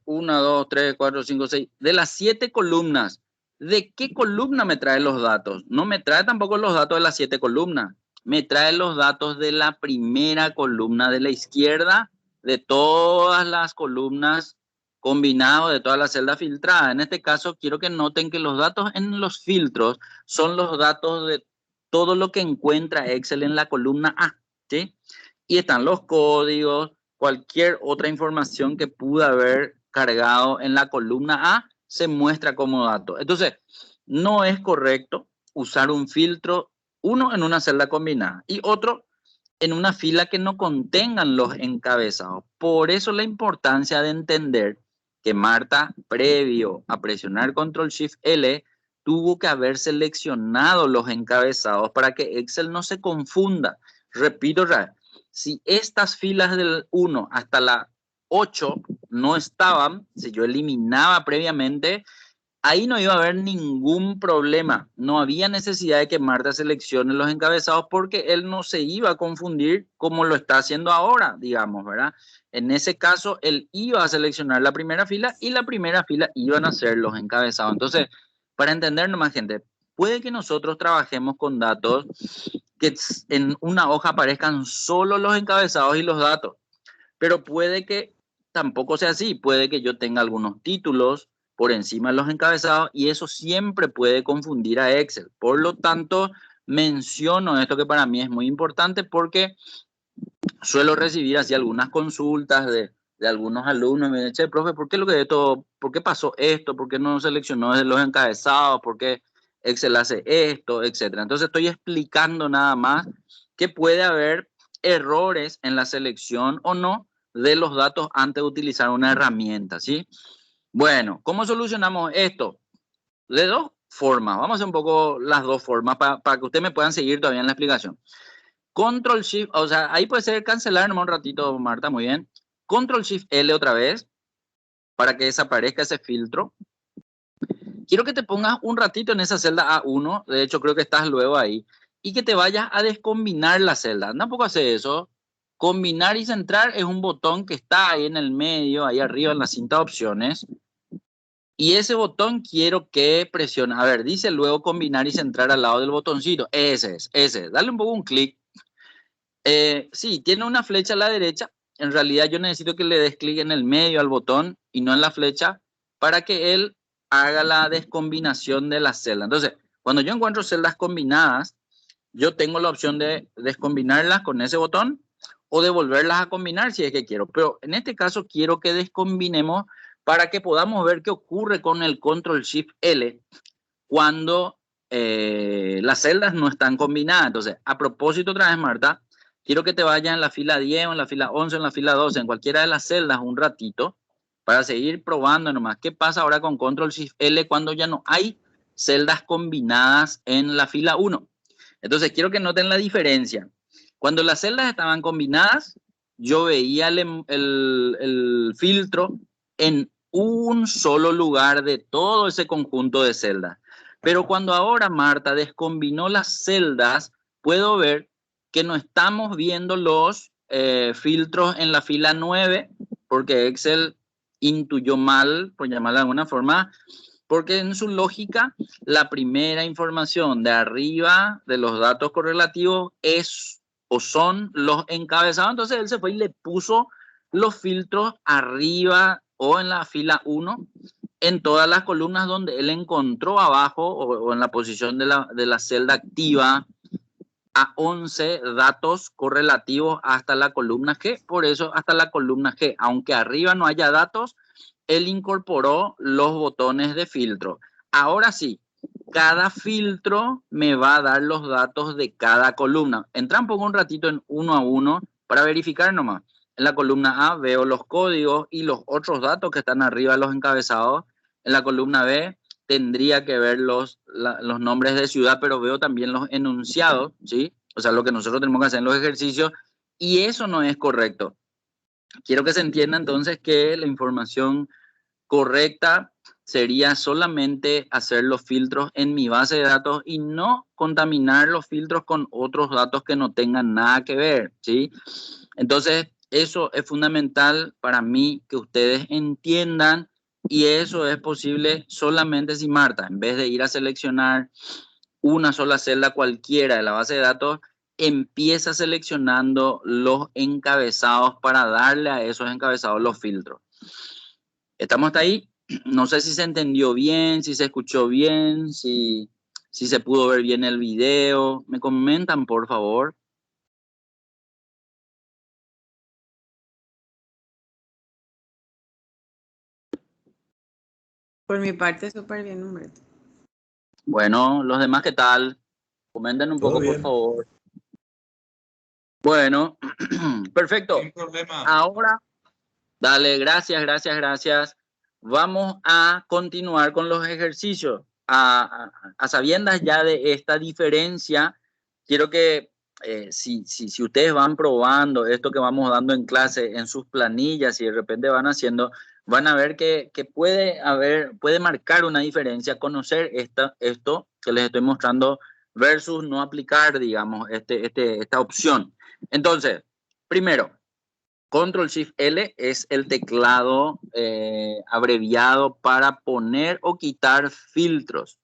1, 2, 3, 4, 5, 6, de las 7 columnas, ¿de qué columna me trae los datos? No me trae tampoco los datos de las 7 columnas, me trae los datos de la primera columna de la izquierda, de todas las columnas combinadas, de todas las celdas filtradas. En este caso, quiero que noten que los datos en los filtros son los datos de todo lo que encuentra Excel en la columna A, ¿sí? Y están los códigos, cualquier otra información que pudo haber cargado en la columna A se muestra como dato. Entonces, no es correcto usar un filtro, uno en una celda combinada y otro en una fila que no contengan los encabezados. Por eso la importancia de entender que Marta, previo a presionar Control Shift L, tuvo que haber seleccionado los encabezados para que Excel no se confunda. Repito, si estas filas del 1 hasta la 8 no estaban, si yo eliminaba previamente, ahí no iba a haber ningún problema. No había necesidad de que Marta seleccione los encabezados porque él no se iba a confundir como lo está haciendo ahora, digamos, ¿verdad? En ese caso, él iba a seleccionar la primera fila y la primera fila iban a ser los encabezados. Entonces, para entender nomás, gente, puede que nosotros trabajemos con datos que en una hoja aparezcan solo los encabezados y los datos, pero puede que tampoco sea así. Puede que yo tenga algunos títulos por encima de los encabezados y eso siempre puede confundir a Excel. Por lo tanto, menciono esto que para mí es muy importante porque suelo recibir así algunas consultas de algunos alumnos. Me dicen, che, profe, ¿por qué por qué pasó esto? ¿Por qué no seleccionó desde los encabezados? ¿Por qué Excel hace esto? Etcétera. Entonces estoy explicando nada más que puede haber errores en la selección o no de los datos antes de utilizar una herramienta, ¿sí? Bueno, ¿cómo solucionamos esto? De dos formas. Vamos a hacer un poco las dos formas para que ustedes me puedan seguir todavía en la explicación. Control Shift, o sea, ahí puede ser cancelar nomás un ratito, Marta, muy bien. Control Shift L otra vez para que desaparezca ese filtro. Quiero que te pongas un ratito en esa celda A1, de hecho creo que estás luego ahí, y que te vayas a descombinar la celda. Tampoco hace eso. Combinar y centrar es un botón que está ahí en el medio, ahí arriba en la cinta de opciones. Y ese botón quiero que presione. A ver, dice luego combinar y centrar al lado del botoncito. Ese es. Dale un poco un clic. Sí, tiene una flecha a la derecha. En realidad yo necesito que le des clic en el medio al botón y no en la flecha para que él haga la descombinación de las celdas. Entonces, cuando yo encuentro celdas combinadas, yo tengo la opción de descombinarlas con ese botón o de volverlas a combinar si es que quiero. Pero en este caso quiero que descombinemos para que podamos ver qué ocurre con el Control Shift L cuando las celdas no están combinadas. Entonces, a propósito otra vez, Marta, quiero que te vayas en la fila 10 o en la fila 11 o en la fila 12, en cualquiera de las celdas un ratito para seguir probando nomás. ¿Qué pasa ahora con Control Shift L cuando ya no hay celdas combinadas en la fila 1? Entonces, quiero que noten la diferencia. Cuando las celdas estaban combinadas, yo veía el filtro en un solo lugar de todo ese conjunto de celdas. Pero cuando ahora Marta descombinó las celdas, puedo ver que no estamos viendo los filtros en la fila 9, porque Excel intuyó mal, por llamarlo de alguna forma, porque en su lógica la primera información de arriba de los datos correlativos es o son los encabezados. Entonces él se fue y le puso los filtros arriba o en la fila 1 en todas las columnas donde él encontró abajo o en la posición de la celda activa a 11 datos correlativos hasta la columna G. Por eso hasta la columna G, aunque arriba no haya datos, él incorporó los botones de filtro. Ahora sí, cada filtro me va a dar los datos de cada columna. Entra un poco un ratito en uno a uno para verificar nomás. En la columna A veo los códigos y los otros datos que están arriba de los encabezados. En la columna B tendría que ver los nombres de ciudad, pero veo también los enunciados, ¿sí? O sea, lo que nosotros tenemos que hacer en los ejercicios, y eso no es correcto. Quiero que se entienda entonces que la información correcta sería solamente hacer los filtros en mi base de datos y no contaminar los filtros con otros datos que no tengan nada que ver, ¿sí? Entonces, eso es fundamental para mí que ustedes entiendan, y eso es posible solamente si Marta, en vez de ir a seleccionar una sola celda cualquiera de la base de datos, empieza seleccionando los encabezados para darle a esos encabezados los filtros. ¿Estamos hasta ahí? No sé si se entendió bien, si se escuchó bien, si se pudo ver bien el video. ¿Me comentan, por favor? Por mi parte, súper bien, Humberto. Bueno, los demás, ¿qué tal? Comenten un poco, por favor. Bueno, perfecto. Sin problema. Ahora, dale, gracias. Vamos a continuar con los ejercicios. A sabiendas ya de esta diferencia, quiero que si ustedes van probando esto que vamos dando en clase en sus planillas y de repente van haciendo, van a ver que puede marcar una diferencia conocer esto que les estoy mostrando versus no aplicar, digamos, esta opción. Entonces, primero, Control Shift L es el teclado abreviado para poner o quitar filtros.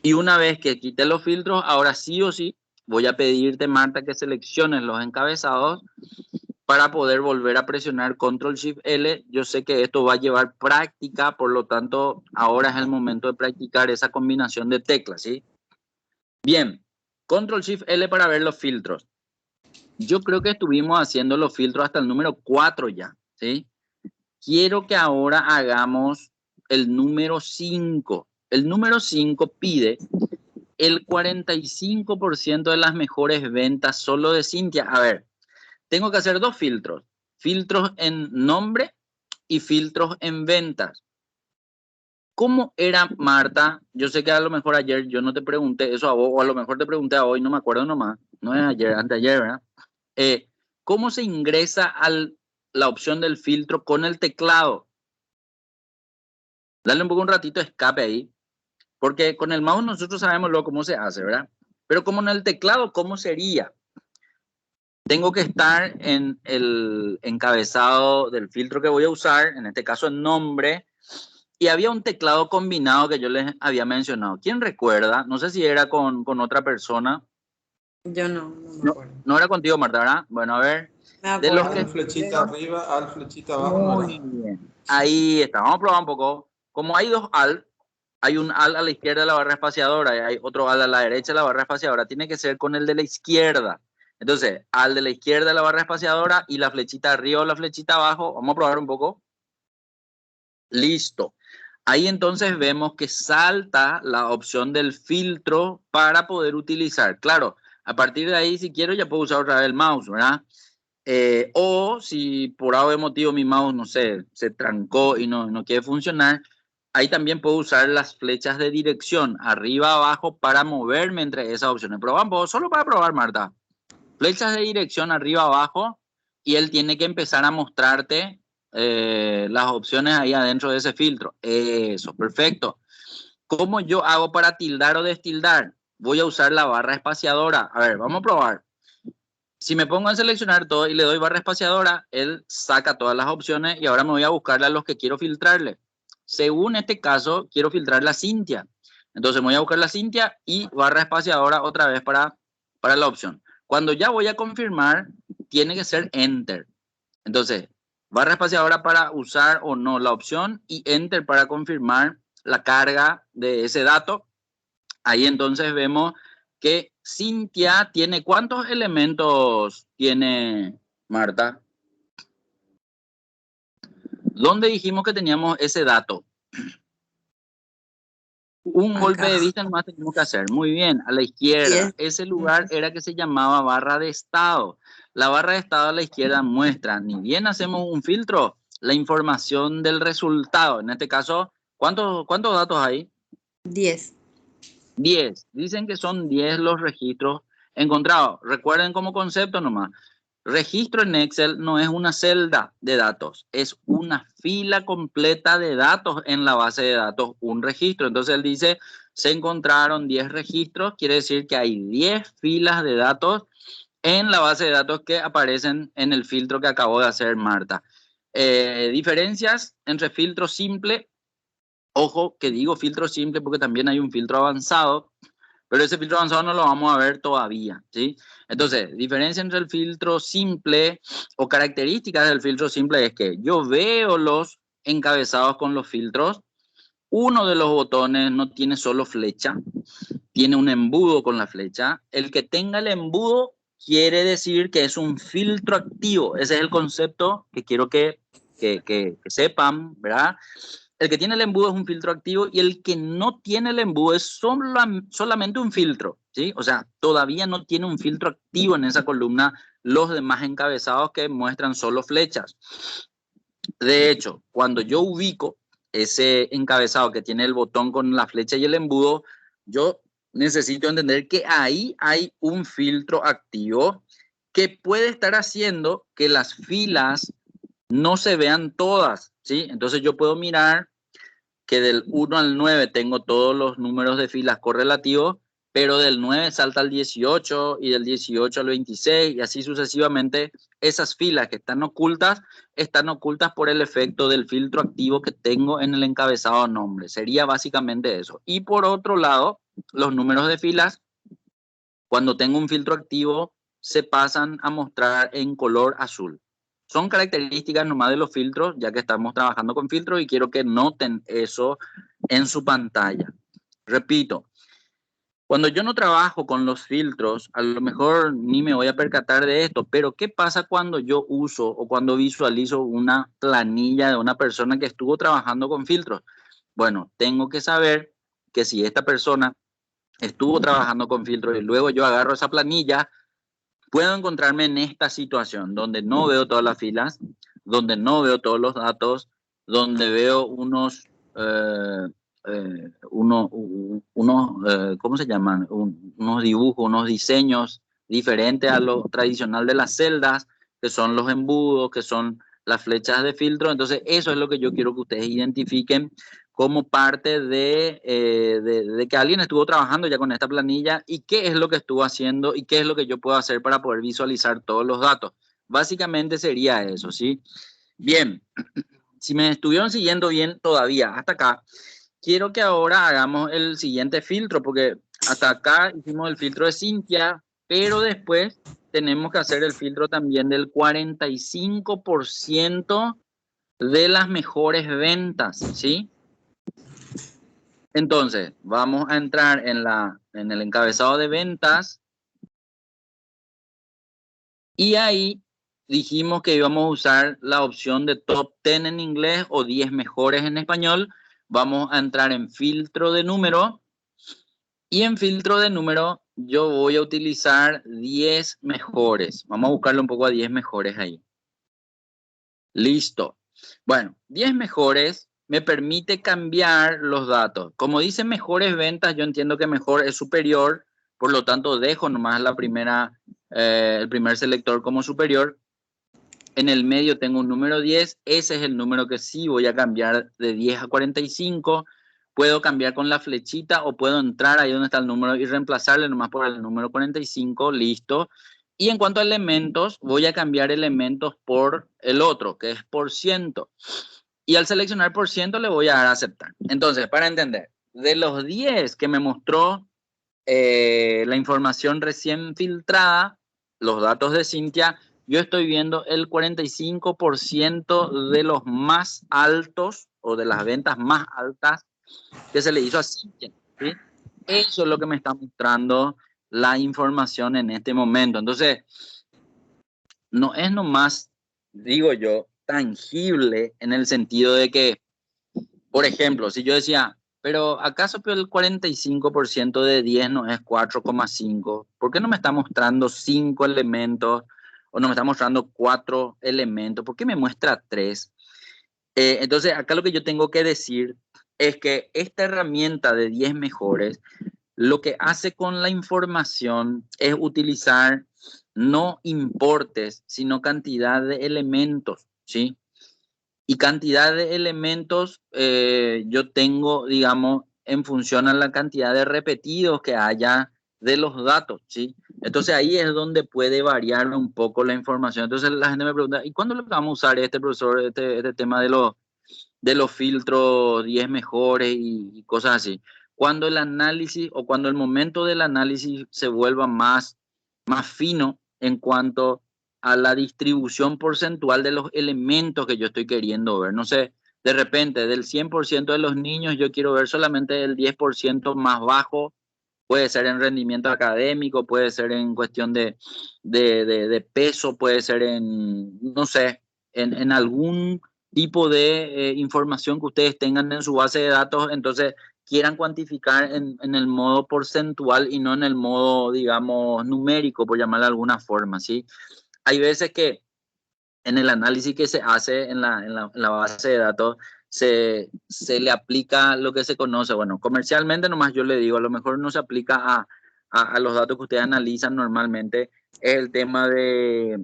Y una vez que quite los filtros, ahora sí o sí voy a pedirte, Marta, que selecciones los encabezados para poder volver a presionar Control Shift L. Yo sé que esto va a llevar práctica, por lo tanto, ahora es el momento de practicar esa combinación de teclas, ¿sí? Bien, Control Shift L para ver los filtros. Yo creo que estuvimos haciendo los filtros hasta el número 4 ya, ¿sí? Quiero que ahora hagamos el número 5. El número 5 pide el 45% de las mejores ventas solo de Cintia. A ver, tengo que hacer dos filtros. Filtros en nombre y filtros en ventas. ¿Cómo era, Marta? Yo sé que a lo mejor ayer yo no te pregunté eso a vos, o a lo mejor te pregunté a hoy, no me acuerdo nomás. No es ayer, anteayer, ¿verdad? ¿Cómo se ingresa a la opción del filtro con el teclado? Dale un poco un ratito de escape ahí, porque con el mouse nosotros sabemos luego cómo se hace, ¿verdad? Pero como en el teclado, ¿cómo sería? Tengo que estar en el encabezado del filtro que voy a usar, en este caso el nombre, y había un teclado combinado que yo les había mencionado. ¿Quién recuerda? No sé si era con otra persona. Yo no me acuerdo. No era contigo, Marta, ¿verdad? Bueno, a ver. Me De los acuerdo. Al flechita arriba, al flechita abajo, Muy ¿no? bien. Ahí está. Vamos a probar un poco. Como hay dos alt, hay un alt a la izquierda de la barra espaciadora y hay otro alt a la derecha de la barra espaciadora. Tiene que ser con el de la izquierda. Entonces, al de la izquierda de la barra espaciadora y la flechita arriba o la flechita abajo. Vamos a probar un poco. Listo. Ahí entonces vemos que salta la opción del filtro para poder utilizar. Claro, a partir de ahí, si quiero, ya puedo usar otra vez el mouse, ¿verdad? O si por algún motivo mi mouse, no sé, se trancó y no quiere funcionar, ahí también puedo usar las flechas de dirección, arriba, abajo, para moverme entre esas opciones. Probamos, solo para probar, Marta. Flechas de dirección, arriba, abajo, y él tiene que empezar a mostrarte las opciones ahí adentro de ese filtro. Eso, perfecto. ¿Cómo yo hago para tildar o destildar? Voy a usar la barra espaciadora. A ver, vamos a probar. Si me pongo a seleccionar todo y le doy barra espaciadora, él saca todas las opciones y ahora me voy a buscarle a los que quiero filtrarle. Según este caso, quiero filtrar la Cintia. Entonces me voy a buscar la Cintia y barra espaciadora otra vez para la opción. Cuando ya voy a confirmar, tiene que ser Enter. Entonces, barra espaciadora para usar o no la opción y Enter para confirmar la carga de ese dato. Ahí entonces vemos que Cintia tiene, ¿cuántos elementos tiene, Marta? ¿Dónde dijimos que teníamos ese dato? Un golpe de vista nomás tenemos que hacer. Muy bien, a la izquierda. Ese lugar era que se llamaba barra de estado. La barra de estado a la izquierda muestra, ni bien hacemos un filtro, la información del resultado. En este caso, ¿cuántos datos hay? 10. 10. Dicen que son 10 los registros encontrados. Recuerden como concepto nomás. Registro en Excel no es una celda de datos, es una fila completa de datos en la base de datos, un registro. Entonces él dice, se encontraron 10 registros, quiere decir que hay 10 filas de datos en la base de datos que aparecen en el filtro que acabó de hacer Marta. Diferencias entre filtro simple. Ojo que digo filtro simple porque también hay un filtro avanzado, pero ese filtro avanzado no lo vamos a ver todavía, ¿sí? Entonces, diferencia entre el filtro simple o características del filtro simple es que yo veo los encabezados con los filtros. Uno de los botones no tiene solo flecha, tiene un embudo con la flecha. El que tenga el embudo quiere decir que es un filtro activo. Ese es el concepto que quiero que sepan, ¿verdad? El que tiene el embudo es un filtro activo y el que no tiene el embudo es solamente un filtro, ¿sí? O sea, todavía no tiene un filtro activo en esa columna los demás encabezados que muestran solo flechas. De hecho, cuando yo ubico ese encabezado que tiene el botón con la flecha y el embudo, yo necesito entender que ahí hay un filtro activo que puede estar haciendo que las filas no se vean todas, ¿sí? Entonces yo puedo mirar que del 1 al 9 tengo todos los números de filas correlativos, pero del 9 salta al 18 y del 18 al 26 y así sucesivamente. Esas filas que están ocultas por el efecto del filtro activo que tengo en el encabezado nombre. Sería básicamente eso. Y por otro lado, los números de filas, cuando tengo un filtro activo, se pasan a mostrar en color azul. Son características nomás de los filtros, ya que estamos trabajando con filtros y quiero que noten eso en su pantalla. Repito, Cuando yo no trabajo con los filtros, a lo mejor ni me voy a percatar de esto, pero ¿qué pasa cuando yo uso o cuando visualizo una planilla de una persona que estuvo trabajando con filtros? Bueno, tengo que saber que si esta persona estuvo trabajando con filtros y luego yo agarro esa planilla, puedo encontrarme en esta situación donde no veo todas las filas, donde no veo todos los datos, donde veo ¿cómo se llaman? Unos dibujos, unos diseños diferentes a lo tradicional de las celdas, que son los embudos, que son las flechas de filtro. Entonces, eso es lo que yo quiero que ustedes identifiquen como parte de que alguien estuvo trabajando ya con esta planilla y qué es lo que estuvo haciendo y qué es lo que yo puedo hacer para poder visualizar todos los datos. Básicamente sería eso, ¿sí? Bien, si me estuvieron siguiendo bien todavía hasta acá, quiero que ahora hagamos el siguiente filtro, porque hasta acá hicimos el filtro de Cintia, pero después tenemos que hacer el filtro también del 45% de las mejores ventas, ¿sí? Entonces, vamos a entrar en el encabezado de ventas y ahí dijimos que íbamos a usar la opción de top 10 en inglés o 10 mejores en español. Vamos a entrar en filtro de número y en filtro de número yo voy a utilizar 10 mejores. Vamos a buscarle un poco a 10 mejores ahí. Listo. Bueno, 10 mejores me permite cambiar los datos. Como dice mejores ventas, yo entiendo que mejor es superior, por lo tanto dejo nomás el primer selector como superior. En el medio tengo un número 10, ese es el número que sí voy a cambiar de 10 a 45. Puedo cambiar con la flechita o puedo entrar ahí donde está el número y reemplazarle nomás por el número 45, listo. Y en cuanto a elementos, voy a cambiar elementos por el otro, que es por ciento. Y al seleccionar por ciento le voy a dar a aceptar. Entonces, para entender, de los 10 que me mostró la información recién filtrada, los datos de Cintia, yo estoy viendo el 45% de los más altos o de las ventas más altas que se le hizo a Cintia, ¿sí? Eso es lo que me está mostrando la información en este momento. Entonces, no es nomás, digo yo, tangible en el sentido de que, por ejemplo, si yo decía, pero ¿acaso el 45% de 10 no es 4,5? ¿Por qué no me está mostrando 5 elementos o no me está mostrando 4 elementos? ¿Por qué me muestra 3? Entonces, acá lo que yo tengo que decir es que esta herramienta de 10 mejores lo que hace con la información es utilizar no importes, sino cantidad de elementos, ¿sí? Y cantidad de elementos yo tengo, digamos, en función a la cantidad de repetidos que haya de los datos, ¿sí? Entonces ahí es donde puede variar un poco la información. Entonces la gente me pregunta, ¿y cuándo lo vamos a usar profesor, este tema de los filtros 10 mejores y cosas así? Cuando el análisis o cuando el momento del análisis se vuelva más fino en cuanto a la distribución porcentual de los elementos que yo estoy queriendo ver. No sé, de repente del 100% de los niños yo quiero ver solamente el 10% más bajo. Puede ser en rendimiento académico, puede ser en cuestión de peso, puede ser en, no sé, en algún tipo de información que ustedes tengan en su base de datos. Entonces quieran cuantificar en el modo porcentual y no en el modo, digamos, numérico, por llamarlo de alguna forma, ¿sí? Hay veces que en el análisis que se hace en la base de datos se le aplica lo que se conoce, bueno, comercialmente nomás yo le digo, a lo mejor no se aplica a los datos que ustedes analizan normalmente, es el tema de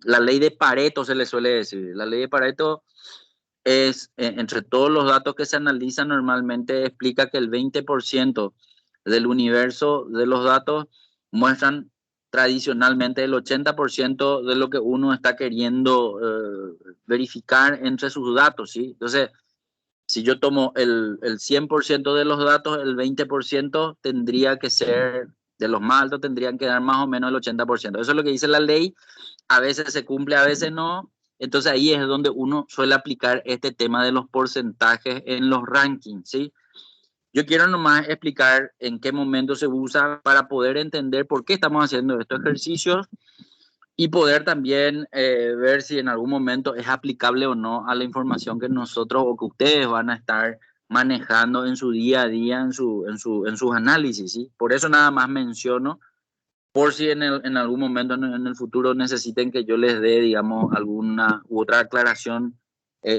la ley de Pareto, se le suele decir. La ley de Pareto es, entre todos los datos que se analizan normalmente, explica que el 20% del universo de los datos muestran tradicionalmente el 80% de lo que uno está queriendo verificar entre sus datos, ¿sí? Entonces, si yo tomo el 100% de los datos, el 20% tendría que ser, de los más altos tendrían que dar más o menos el 80%. Eso es lo que dice la ley. A veces se cumple, a veces no. Entonces ahí es donde uno suele aplicar este tema de los porcentajes en los rankings, ¿sí? Yo quiero nomás explicar en qué momento se usa para poder entender por qué estamos haciendo estos ejercicios y poder también ver si en algún momento es aplicable o no a la información que nosotros o que ustedes van a estar manejando en su día a día, en sus análisis, ¿sí? Por eso nada más menciono, por si en algún momento en el futuro necesiten que yo les dé, digamos, alguna u otra aclaración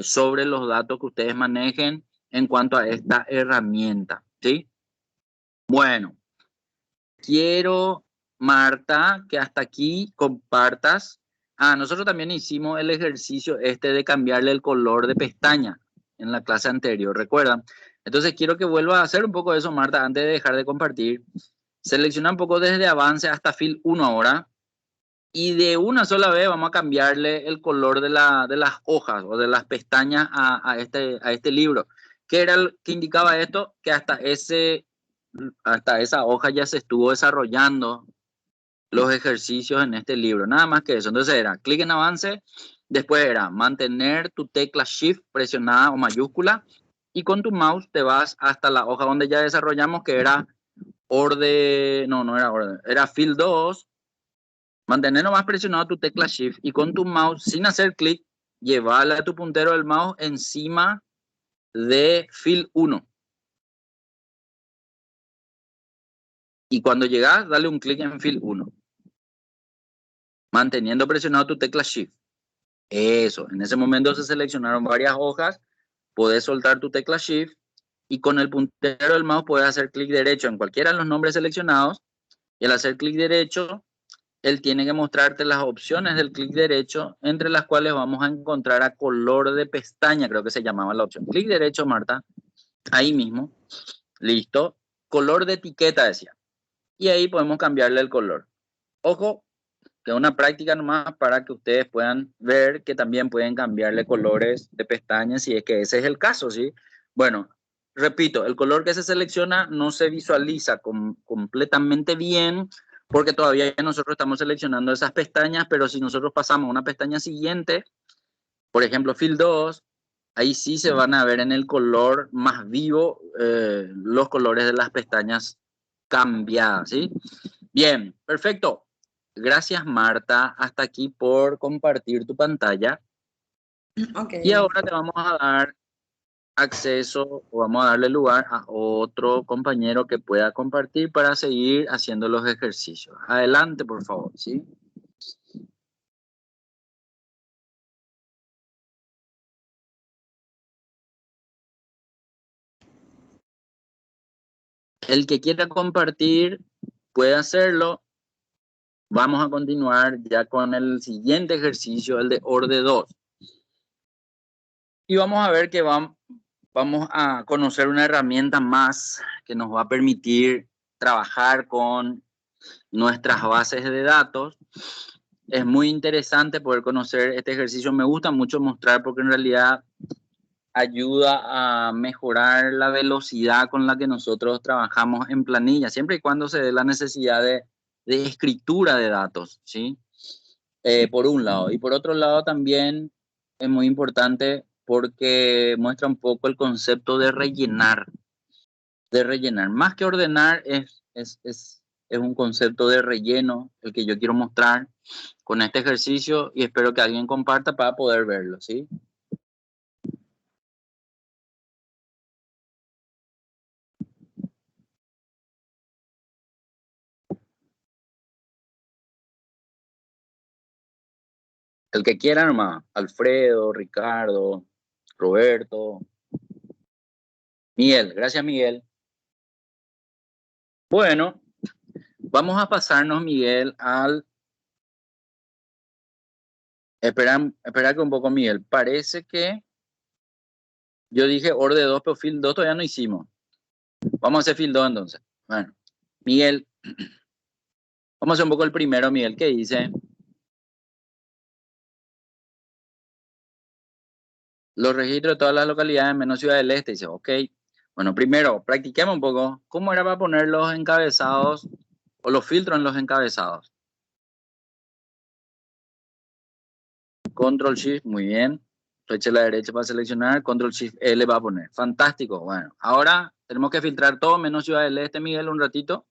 sobre los datos que ustedes manejen en cuanto a esta herramienta, ¿sí? Bueno, quiero, Marta, que hasta aquí compartas. Nosotros también hicimos el ejercicio este de cambiarle el color de pestaña en la clase anterior, ¿recuerdan? Entonces quiero que vuelva a hacer un poco de eso, Marta, antes de dejar de compartir. Selecciona un poco desde avance hasta fill 1 ahora. Y de una sola vez vamos a cambiarle el color de las hojas o de las pestañas a este libro. ¿Qué era el que indicaba esto? Que hasta esa hoja ya se estuvo desarrollando los ejercicios en este libro. Nada más que eso. Entonces era clic en avance, después era mantener tu tecla Shift presionada o mayúscula y con tu mouse te vas hasta la hoja donde ya desarrollamos, que era orden, no era orden, era fill 2. Mantener nomás presionado tu tecla Shift y con tu mouse, sin hacer clic, llevarle a tu puntero del mouse encima de fill 1. Y cuando llegas, dale un clic en fill 1. Manteniendo presionado tu tecla Shift. Eso, en ese momento se seleccionaron varias hojas, puedes soltar tu tecla Shift y con el puntero del mouse puedes hacer clic derecho en cualquiera de los nombres seleccionados y al hacer clic derecho él tiene que mostrarte las opciones del clic derecho, entre las cuales vamos a encontrar a color de pestaña, creo que se llamaba la opción. Clic derecho, Marta, ahí mismo, listo. Color de etiqueta, decía. Y ahí podemos cambiarle el color. Ojo, que es una práctica nomás para que ustedes puedan ver que también pueden cambiarle colores de pestañas si es que ese es el caso, ¿sí? Bueno, repito, el color que se selecciona no se visualiza completamente bien, porque todavía nosotros estamos seleccionando esas pestañas, pero si nosotros pasamos a una pestaña siguiente, por ejemplo, fill 2, ahí sí se van a ver en el color más vivo los colores de las pestañas cambiadas, ¿sí? Bien, perfecto. Gracias, Marta, hasta aquí por compartir tu pantalla. Okay. Y ahora te vamos a dar acceso o vamos a darle lugar a otro compañero que pueda compartir para seguir haciendo los ejercicios. Adelante, por favor, ¿sí? El que quiera compartir puede hacerlo. Vamos a continuar ya con el siguiente ejercicio, el de orden 2. Y vamos a ver que vamos a conocer una herramienta más que nos va a permitir trabajar con nuestras bases de datos. Es muy interesante poder conocer este ejercicio. Me gusta mucho mostrar porque en realidad ayuda a mejorar la velocidad con la que nosotros trabajamos en planilla, siempre y cuando se dé la necesidad de escritura de datos, ¿sí? Por un lado. Y por otro lado también es muy importante porque muestra un poco el concepto de rellenar. De rellenar. Más que ordenar, es un concepto de relleno el que yo quiero mostrar con este ejercicio y espero que alguien comparta para poder verlo, ¿sí? El que quiera nomás. Alfredo, Ricardo, Roberto, Miguel. Gracias, Miguel. Bueno, vamos a pasarnos, Miguel, al... Espera que un poco, Miguel. Parece que yo dije orden 2, pero fill 2 todavía no hicimos. Vamos a hacer fill 2 entonces. Bueno, Miguel, vamos a hacer un poco el primero, Miguel, que dice... Los registros de todas las localidades menos Ciudad del Este. Dice, ok. Bueno, primero, practiquemos un poco. ¿Cómo era para poner los encabezados o los filtros en los encabezados? Control Shift, muy bien. Flecha a la derecha para seleccionar. Control Shift L va a poner. Fantástico. Bueno, ahora Tenemos que filtrar todo menos Ciudad del Este, Miguel, un ratito.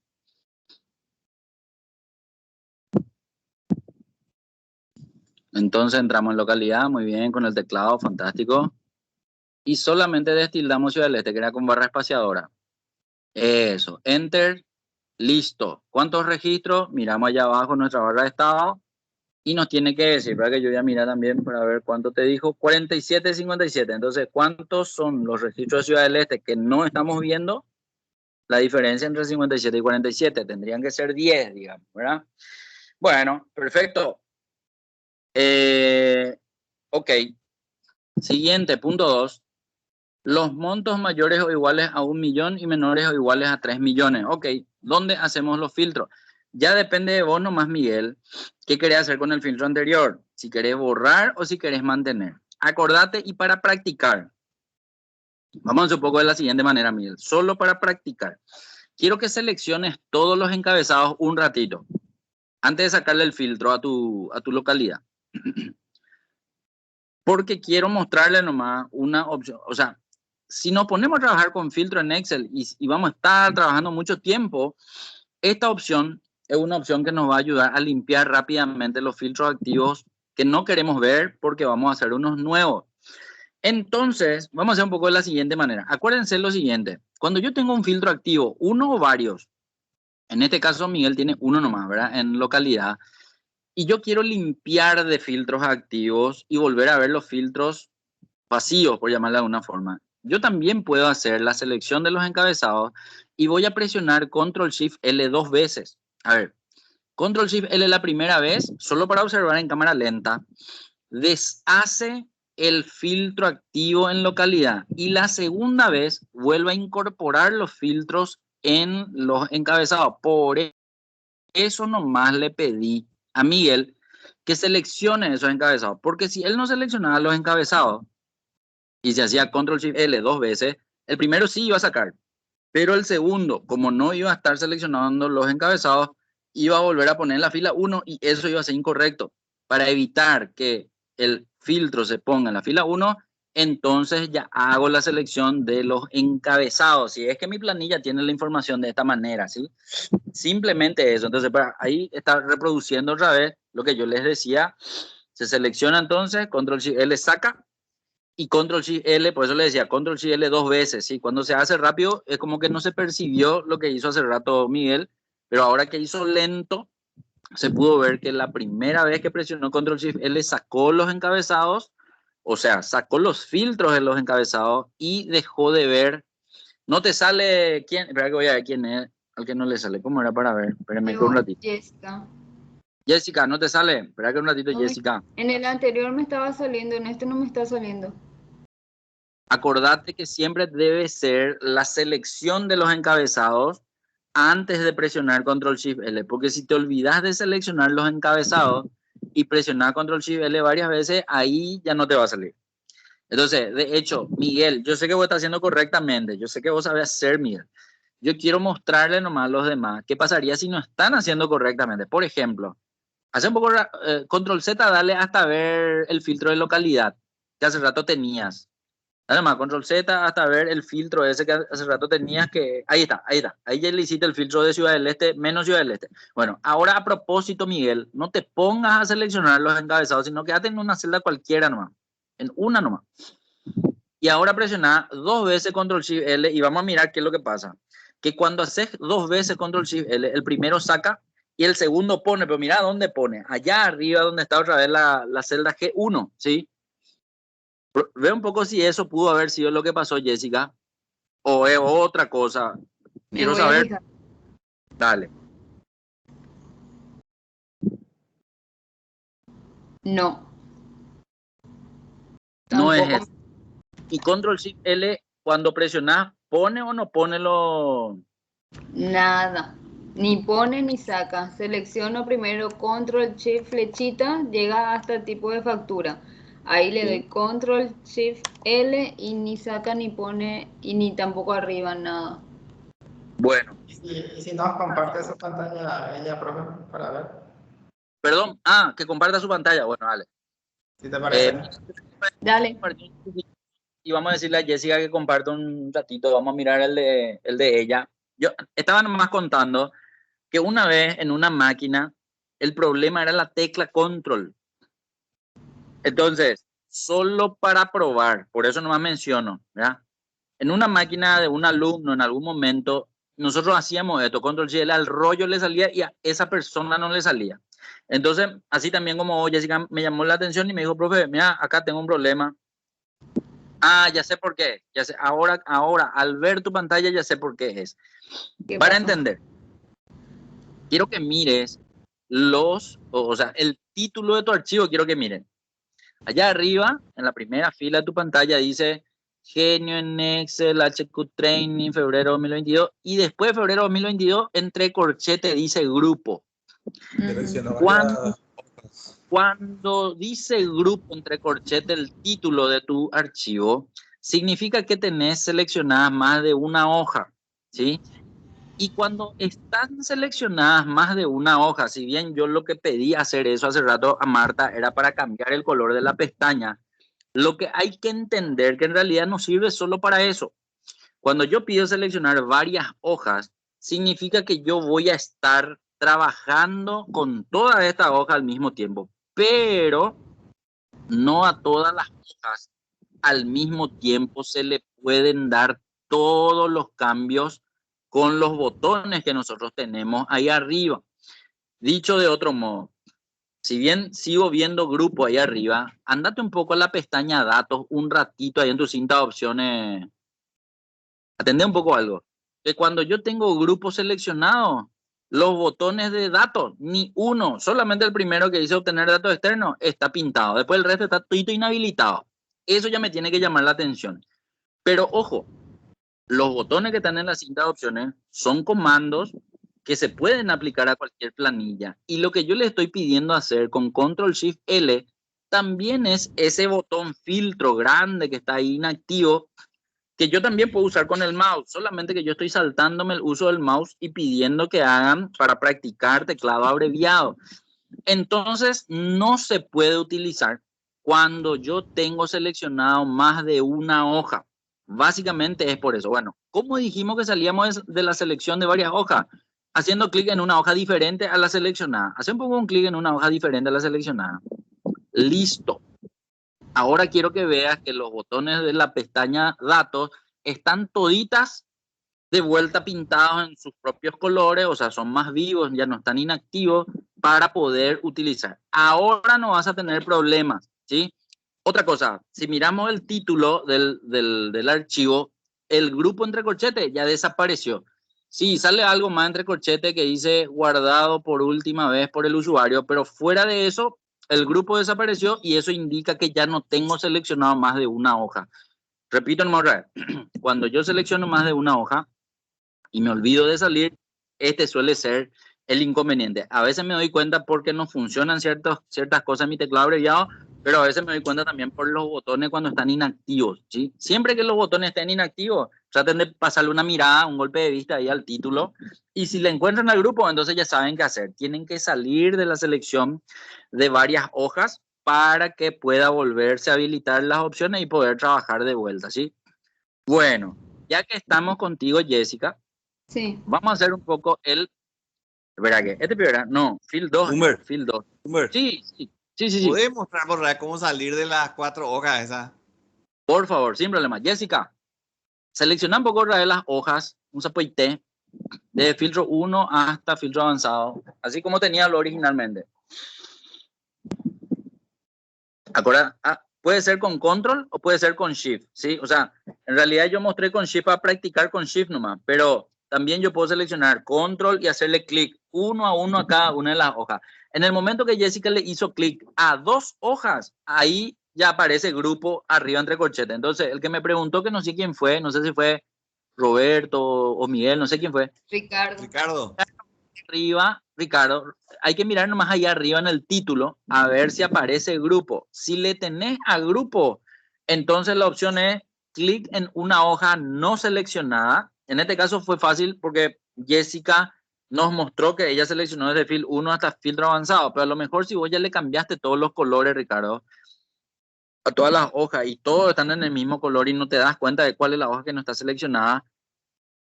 Entonces entramos en localidad, muy bien, con el teclado, fantástico. Y solamente destildamos Ciudad del Este, que era con barra espaciadora. Eso, Enter, listo. ¿Cuántos registros? Miramos allá abajo nuestra barra de estado. Y nos tiene que decir, para que yo voy a mirar también para ver cuánto te dijo, 47.57. Entonces, ¿cuántos son los registros de Ciudad del Este que no estamos viendo? La diferencia entre 57 y 47. Tendrían que ser 10, digamos, ¿verdad? Bueno, perfecto. Ok. Siguiente, punto 2. Los montos mayores o iguales a 1 millón y menores o iguales a 3 millones. Ok, ¿dónde hacemos los filtros? Ya depende de vos nomás, Miguel, qué querés hacer con el filtro anterior. Si querés borrar o si querés mantener. Acordate y para practicar. Vamos a hacer un poco de la siguiente manera, Miguel. Solo para practicar. Quiero que selecciones todos los encabezados un ratito. Antes de sacarle el filtro a tu localidad. Porque quiero mostrarle nomás una opción. O sea, si nos ponemos a trabajar con filtro en Excel y vamos a estar trabajando mucho tiempo, esta opción es una opción que nos va a ayudar a limpiar rápidamente los filtros activos que no queremos ver porque vamos a hacer unos nuevos. Entonces, vamos a hacer un poco de la siguiente manera. Acuérdense lo siguiente. Cuando yo tengo un filtro activo, uno o varios, en este caso Miguel tiene uno nomás, ¿verdad? En localidad. Y yo quiero limpiar de filtros activos y volver a ver los filtros vacíos, por llamarlo de alguna forma. Yo también puedo hacer la selección de los encabezados y voy a presionar Control Shift L 2 veces. A ver, Control Shift L la primera vez, solo para observar en cámara lenta, deshace el filtro activo en localidad. Y la segunda vez, vuelve a incorporar los filtros en los encabezados. Por eso nomás le pedí a Miguel que seleccione esos encabezados. Porque si él no seleccionaba los encabezados, y se hacía Control Shift L 2 veces, el primero sí iba a sacar, pero el segundo, como no iba a estar seleccionando los encabezados, iba a volver a poner en la fila 1 y eso iba a ser incorrecto. Para evitar que el filtro se ponga en la fila 1, entonces ya hago la selección de los encabezados. Si es que mi planilla tiene la información de esta manera, ¿sí? Simplemente eso. Entonces, ahí está reproduciendo otra vez lo que yo les decía. Se selecciona entonces, Control Shift L saca, y Control Shift L, por eso le decía Control Shift L 2 veces, ¿sí? Cuando se hace rápido es como que no se percibió lo que hizo hace rato Miguel, pero ahora que hizo lento, se pudo ver que la primera vez que presionó Control Shift L sacó los encabezados, o sea, sacó los filtros de los encabezados y dejó de ver. No te sale quién, espera que voy a ver quién es, al que no le sale, ¿cómo era para ver? Espérame un ratito. Jessica. Jessica, ¿no te sale? Espera que un ratito, No, Jessica. en el anterior me estaba saliendo, en este no me está saliendo. Acordate que siempre debe ser la selección de los encabezados antes de presionar Control Shift L, porque si te olvidas de seleccionar los encabezados y presionar Control Shift L varias veces, ahí ya no te va a salir. Entonces, de hecho, Miguel, yo sé que vos estás haciendo correctamente, yo sé que vos sabés hacer, Miguel. Yo quiero mostrarle nomás a los demás qué pasaría si no están haciendo correctamente. Por ejemplo, hace un poco Control Z, dale hasta ver el filtro de localidad que hace rato tenías. Además, Control Z hasta ver el filtro ese que hace rato tenías que... Ahí está. Ahí ya le hiciste el filtro de Ciudad del Este, menos Ciudad del Este. Bueno, ahora a propósito, Miguel, no te pongas a seleccionar los encabezados, sino quédate en una celda cualquiera nomás. En una nomás. Y ahora presiona 2 veces Control Shift L y vamos a mirar qué es lo que pasa. Que cuando haces 2 veces Control Shift L, el primero saca y el segundo pone, pero mira dónde pone. Allá arriba donde está otra vez la celda G1, ¿sí? Ve un poco si eso pudo haber sido lo que pasó, Jessica, o es otra cosa. Quiero saber. Dale. No. No es Tampoco. eso. Y Control Shift L, cuando presionas, ¿pone o no pone lo...? Nada. Ni pone ni saca. Selecciono primero Control Shift flechita, llega hasta el tipo de factura. Ahí le doy Control Shift L y ni saca ni pone y ni tampoco arriba nada. Bueno. Y si nos comparte su pantalla ella, profe, para ver. Perdón, que comparta su pantalla. Bueno, dale. ¿Sí te parece? Dale. y vamos a decirle a Jessica que comparta un ratito, vamos a mirar el de ella. Yo estaba nomás contando que una vez en una máquina el problema era la tecla control. Entonces, solo para probar, por eso nomás menciono, ¿verdad? En una máquina de un alumno en algún momento, nosotros hacíamos esto, control C, al rollo le salía y a esa persona no le salía. Entonces, así también como Jessica me llamó la atención y me dijo, profe, mira, acá tengo un problema. Ah, ya sé por qué. Ya sé, ahora, al ver tu pantalla ya sé por qué es. ¿Qué Para pasó? entender, quiero que mires o sea, el título de tu archivo, quiero que miren. Allá arriba, en la primera fila de tu pantalla, dice Genio en Excel, HQ Training, febrero 2022. Y después de febrero 2022, entre corchete dice grupo. Selecciona Cuando, varias hojas. cuando dice grupo entre corchete el título de tu archivo, significa que tenés seleccionadas más de una hoja, ¿sí? Y cuando están seleccionadas más de una hoja, si bien yo lo que pedí hacer eso hace rato a Marta era para cambiar el color de la pestaña, lo que hay que entender que en realidad no sirve solo para eso. Cuando yo pido seleccionar varias hojas, significa que yo voy a estar trabajando con todas estas hojas al mismo tiempo, pero no a todas las hojas al mismo tiempo se le pueden dar todos los cambios con los botones que nosotros tenemos ahí arriba. Dicho de otro modo, si bien sigo viendo grupo ahí arriba, andate un poco a la pestaña datos un ratito ahí en tu cinta de opciones. Atendé un poco algo. Que cuando yo tengo grupo seleccionado, los botones de datos, ni uno, solamente el primero que dice obtener datos externos está pintado. Después el resto está todo inhabilitado. Eso ya me tiene que llamar la atención. Pero ojo, los botones que están en la cinta de opciones son comandos que se pueden aplicar a cualquier planilla. Y lo que yo le estoy pidiendo hacer con Control Shift L también es ese botón filtro grande que está ahí inactivo, que yo también puedo usar con el mouse, solamente que yo estoy saltándome el uso del mouse y pidiendo que hagan para practicar teclado abreviado. Entonces, no se puede utilizar cuando yo tengo seleccionado más de una hoja. Básicamente es por eso. Bueno, ¿cómo dijimos que salíamos de la selección de varias hojas? Haciendo clic en una hoja diferente a la seleccionada. Hace un poco un clic en una hoja diferente a la seleccionada. Listo. Ahora quiero que veas que los botones de la pestaña datos están toditas de vuelta pintados en sus propios colores, o sea, son más vivos, ya no están inactivos para poder utilizar. Ahora no vas a tener problemas, ¿sí? Otra cosa, si miramos el título del archivo, el grupo entre corchetes ya desapareció. Sí, sale algo más entre corchetes que dice guardado por última vez por el usuario, pero fuera de eso, el grupo desapareció y eso indica que ya no tengo seleccionado más de una hoja. Repito, cuando yo selecciono más de una hoja y me olvido de salir, este suele ser el inconveniente. A veces me doy cuenta porque no funcionan ciertas cosas en mi teclado abreviado, pero a veces me doy cuenta también por los botones cuando están inactivos, ¿sí? Siempre que los botones estén inactivos, traten de pasarle una mirada, un golpe de vista ahí al título, y si le encuentran al grupo, entonces ya saben qué hacer. Tienen que salir de la selección de varias hojas para que pueda volverse a habilitar las opciones y poder trabajar de vuelta, ¿sí? Bueno, ya que estamos contigo, Jessica, Sí. vamos a hacer un poco Espera, ¿qué? ¿Este primero? No, Field 2. Humer. Field 2. Humer, Sí. ¿podés mostrar por ahí cómo salir de las 4 hojas esas? Por favor, sin problema. Jessica, selecciona un poco de las hojas, un zapoite, de filtro 1 hasta filtro avanzado, así como tenía lo originalmente. Acuerda, puede ser con control o puede ser con shift, ¿sí? O sea, en realidad yo mostré con shift para practicar con shift nomás, pero también yo puedo seleccionar control y hacerle clic uno a uno a cada una de las hojas. En el momento que Jessica le hizo clic a 2 hojas, ahí ya aparece grupo arriba entre corchetes. Entonces, el que me preguntó, que no sé quién fue, no sé si fue Roberto o Miguel, no sé quién fue. Ricardo. Arriba, Ricardo, hay que mirar nomás allá arriba en el título a ver si aparece grupo. Si le tenés a grupo, entonces la opción es clic en una hoja no seleccionada. En este caso fue fácil porque Jessica nos mostró que ella seleccionó desde filtro 1 hasta filtro avanzado, pero a lo mejor si vos ya le cambiaste todos los colores, Ricardo, a todas las hojas y todos están en el mismo color y no te das cuenta de cuál es la hoja que no está seleccionada.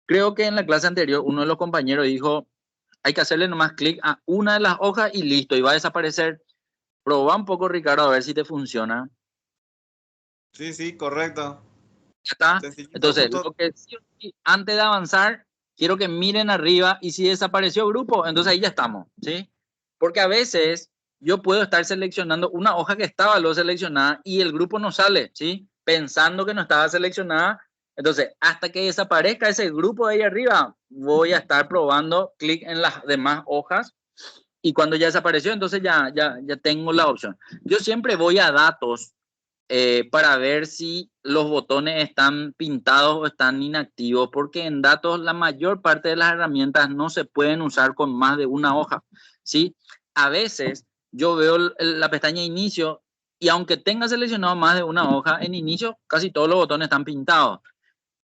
Creo que en la clase anterior uno de los compañeros dijo, hay que hacerle nomás clic a una de las hojas y listo, y va a desaparecer. Proba un poco, Ricardo, a ver si te funciona. Sí, sí, correcto. Ya está. Sencillito, Entonces, justo. lo que sí, antes de avanzar, quiero que miren arriba y si desapareció grupo, entonces ahí ya estamos, ¿sí? Porque a veces yo puedo estar seleccionando una hoja que estaba luego seleccionada y el grupo no sale, ¿sí? Pensando que no estaba seleccionada. Entonces, hasta que desaparezca ese grupo de ahí arriba, voy a estar probando clic en las demás hojas y cuando ya desapareció, entonces ya tengo la opción. Yo siempre voy a datos para ver si los botones están pintados o están inactivos, porque en datos la mayor parte de las herramientas no se pueden usar con más de una hoja, ¿sí? A veces yo veo la pestaña inicio y aunque tenga seleccionado más de una hoja, en inicio casi todos los botones están pintados.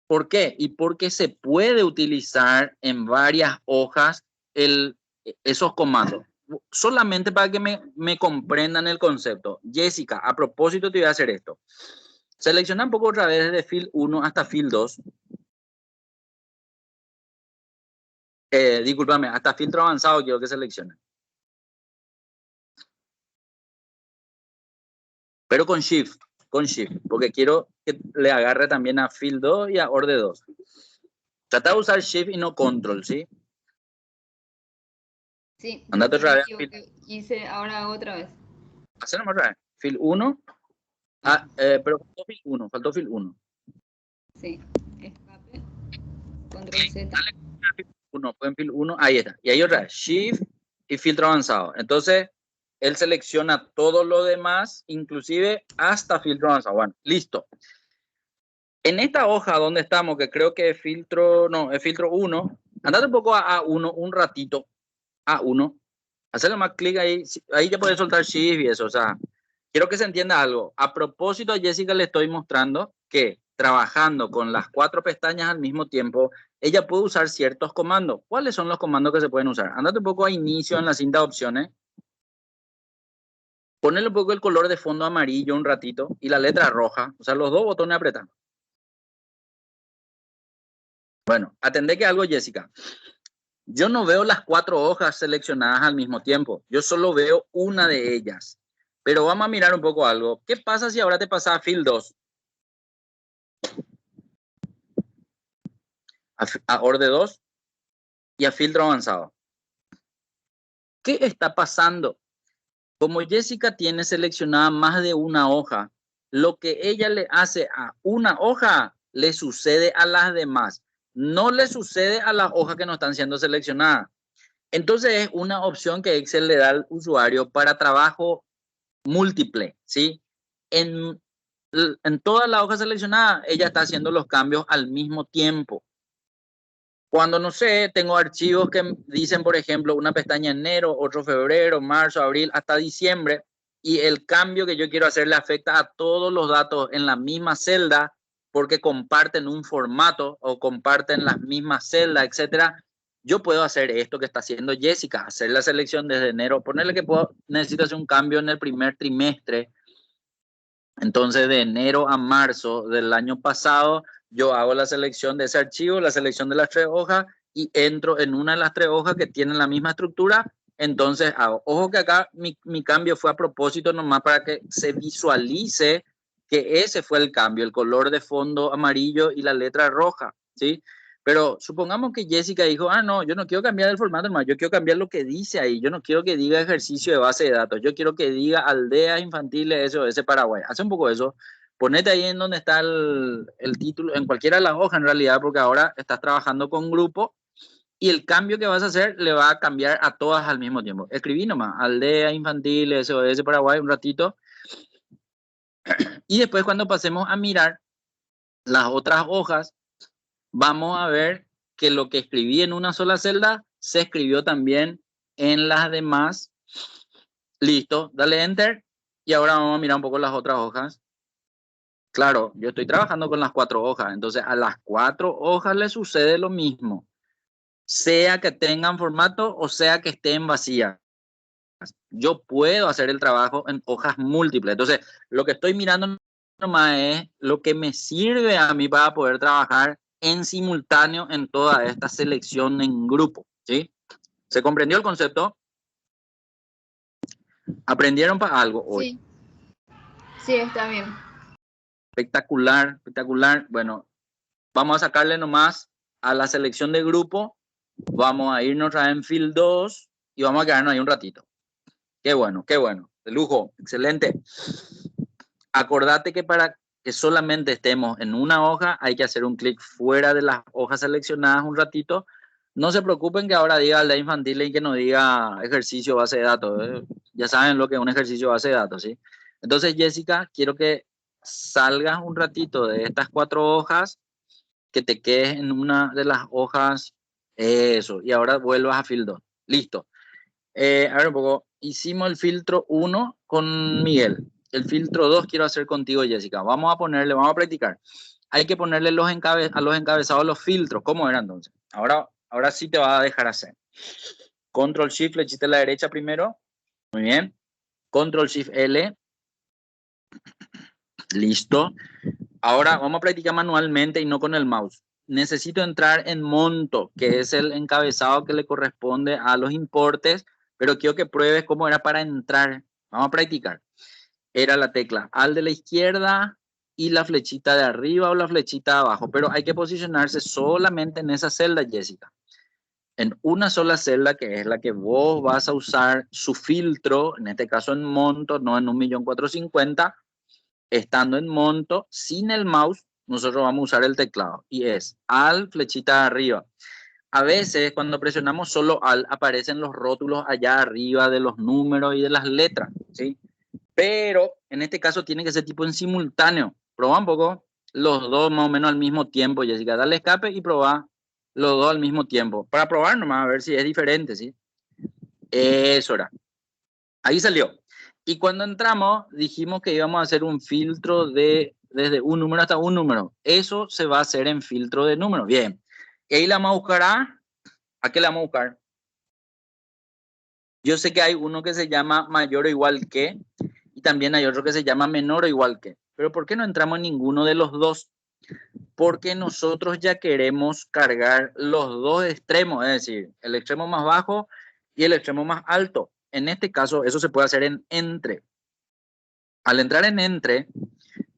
¿Por qué? Y porque se puede utilizar en varias hojas esos comandos. Solamente para que me comprendan el concepto. Jessica, a propósito te voy a hacer esto. Selecciona un poco otra vez desde fill 1 hasta fill 2. Discúlpame, hasta filtro avanzado quiero que seleccione. Pero con shift, porque quiero que le agarre también a fill 2 y a orde 2. Trata de usar shift y no control, ¿sí? Sí, Andate yo otra me vez. equivoqué. Hice ahora otra vez. Hacemos otra vez. Fill 1. Pero faltó fill 1. Sí, escape, control Z. Pueden fill 1, ahí está. Y ahí otra vez, shift y filtro avanzado. Entonces, él selecciona todo lo demás, inclusive hasta filtro avanzado. Bueno, listo. En esta hoja donde estamos, que creo que es filtro 1, andate un poco a A1 un ratito. A1. Hacerle más clic ahí. Ahí ya puedes soltar shift y eso. O sea, quiero que se entienda algo. A propósito, a Jessica le estoy mostrando que trabajando con las 4 pestañas al mismo tiempo, ella puede usar ciertos comandos. ¿Cuáles son los comandos que se pueden usar? Andate un poco a inicio en la cinta de opciones. Ponle un poco el color de fondo amarillo un ratito y la letra roja. O sea, los dos botones apretados. Bueno, atendé que algo, Jessica. Yo no veo las 4 hojas seleccionadas al mismo tiempo. Yo solo veo una de ellas. Pero vamos a mirar un poco algo. ¿Qué pasa si ahora te pasas a fill 2? A orde 2 y a filtro avanzado. ¿Qué está pasando? Como Jessica tiene seleccionada más de una hoja, lo que ella le hace a una hoja le sucede a las demás. No le sucede a las hojas que no están siendo seleccionadas. Entonces es una opción que Excel le da al usuario para trabajo múltiple, ¿sí? En todas las hojas seleccionadas, ella está haciendo los cambios al mismo tiempo. Cuando no sé, tengo archivos que dicen, por ejemplo, una pestaña enero, otro febrero, marzo, abril, hasta diciembre, y el cambio que yo quiero hacer le afecta a todos los datos en la misma celda porque comparten un formato o comparten las mismas celdas, etcétera. Yo puedo hacer esto que está haciendo Jessica, hacer la selección desde enero, ponerle que necesito hacer un cambio en el primer trimestre. Entonces, de enero a marzo del año pasado, yo hago la selección de ese archivo, la selección de las 3 hojas y entro en una de las 3 hojas que tienen la misma estructura. Entonces hago, ojo que acá mi cambio fue a propósito nomás para que se visualice que ese fue el cambio, el color de fondo amarillo y la letra roja, ¿sí? Pero supongamos que Jessica dijo, no, yo no quiero cambiar el formato nomás, yo quiero cambiar lo que dice ahí, yo no quiero que diga ejercicio de base de datos, yo quiero que diga aldeas infantiles SOS Paraguay. Hace un poco eso, ponete ahí en donde está el título, en cualquiera de las hojas en realidad, porque ahora estás trabajando con grupo y el cambio que vas a hacer le va a cambiar a todas al mismo tiempo. Escribí nomás, aldea infantil SOS Paraguay un ratito y después cuando pasemos a mirar las otras hojas, vamos a ver que lo que escribí en una sola celda se escribió también en las demás. Listo, dale enter y ahora vamos a mirar un poco las otras hojas. Claro, yo estoy trabajando con las 4 hojas, entonces a las 4 hojas le sucede lo mismo, sea que tengan formato o sea que estén vacías. Yo puedo hacer el trabajo en hojas múltiples. Entonces, lo que estoy mirando nomás es lo que me sirve a mí para poder trabajar en simultáneo en toda esta selección en grupo, ¿sí? ¿Se comprendió el concepto? ¿Aprendieron para algo hoy? Sí, sí, está bien. Espectacular, espectacular. Bueno, vamos a sacarle nomás a la selección de grupo. Vamos a irnos otra vez en Field 2 y vamos a quedarnos ahí un ratito. Qué bueno, de lujo, excelente. Acordate que para que solamente estemos en una hoja hay que hacer un clic fuera de las hojas seleccionadas un ratito. No se preocupen que ahora diga la infantil y que no diga ejercicio base de datos. Ya saben lo que es un ejercicio base de datos, ¿sí? Entonces, Jessica, quiero que salgas un ratito de estas 4 hojas, que te quedes en una de las hojas, eso, y ahora vuelvas a Field 2. Listo. A ver un poco, hicimos el filtro 1 con Miguel. El filtro 2 quiero hacer contigo, Jessica. Vamos a practicar. Hay que ponerle a los encabezados los filtros. ¿Cómo era entonces? Ahora sí te va a dejar hacer. Control Shift, flechita a la derecha primero. Muy bien. Control Shift L. Listo. Ahora vamos a practicar manualmente y no con el mouse. Necesito entrar en monto, que es el encabezado que le corresponde a los importes, pero quiero que pruebes cómo era para entrar. Vamos a practicar. Era la tecla Alt de la izquierda y la flechita de arriba o la flechita de abajo, pero hay que posicionarse solamente en esa celda, Jessica. En una sola celda, que es la que vos vas a usar su filtro, en este caso en monto, no en 1.450.000. Estando en monto, sin el mouse, nosotros vamos a usar el teclado y es Alt, flechita de arriba. A veces cuando presionamos solo Alt aparecen los rótulos allá arriba de los números y de las letras, ¿sí? Pero en este caso tiene que ser tipo en simultáneo. Probá un poco los dos más o menos al mismo tiempo, Jessica. Dale escape y probá los dos al mismo tiempo. Para probar nomás a ver si es diferente, ¿sí? Eso era. Ahí salió. Y cuando entramos, dijimos que íbamos a hacer un filtro desde un número hasta un número. Eso se va a hacer en filtro de números. Bien. Y ahí la vamos a buscar ¿a qué la vamos a buscar? Yo sé que hay uno que se llama mayor o igual que, y también hay otro que se llama menor o igual que. Pero ¿por qué no entramos en ninguno de los dos? Porque nosotros ya queremos cargar los dos extremos, es decir, el extremo más bajo y el extremo más alto. En este caso, eso se puede hacer en entre. Al entrar en entre,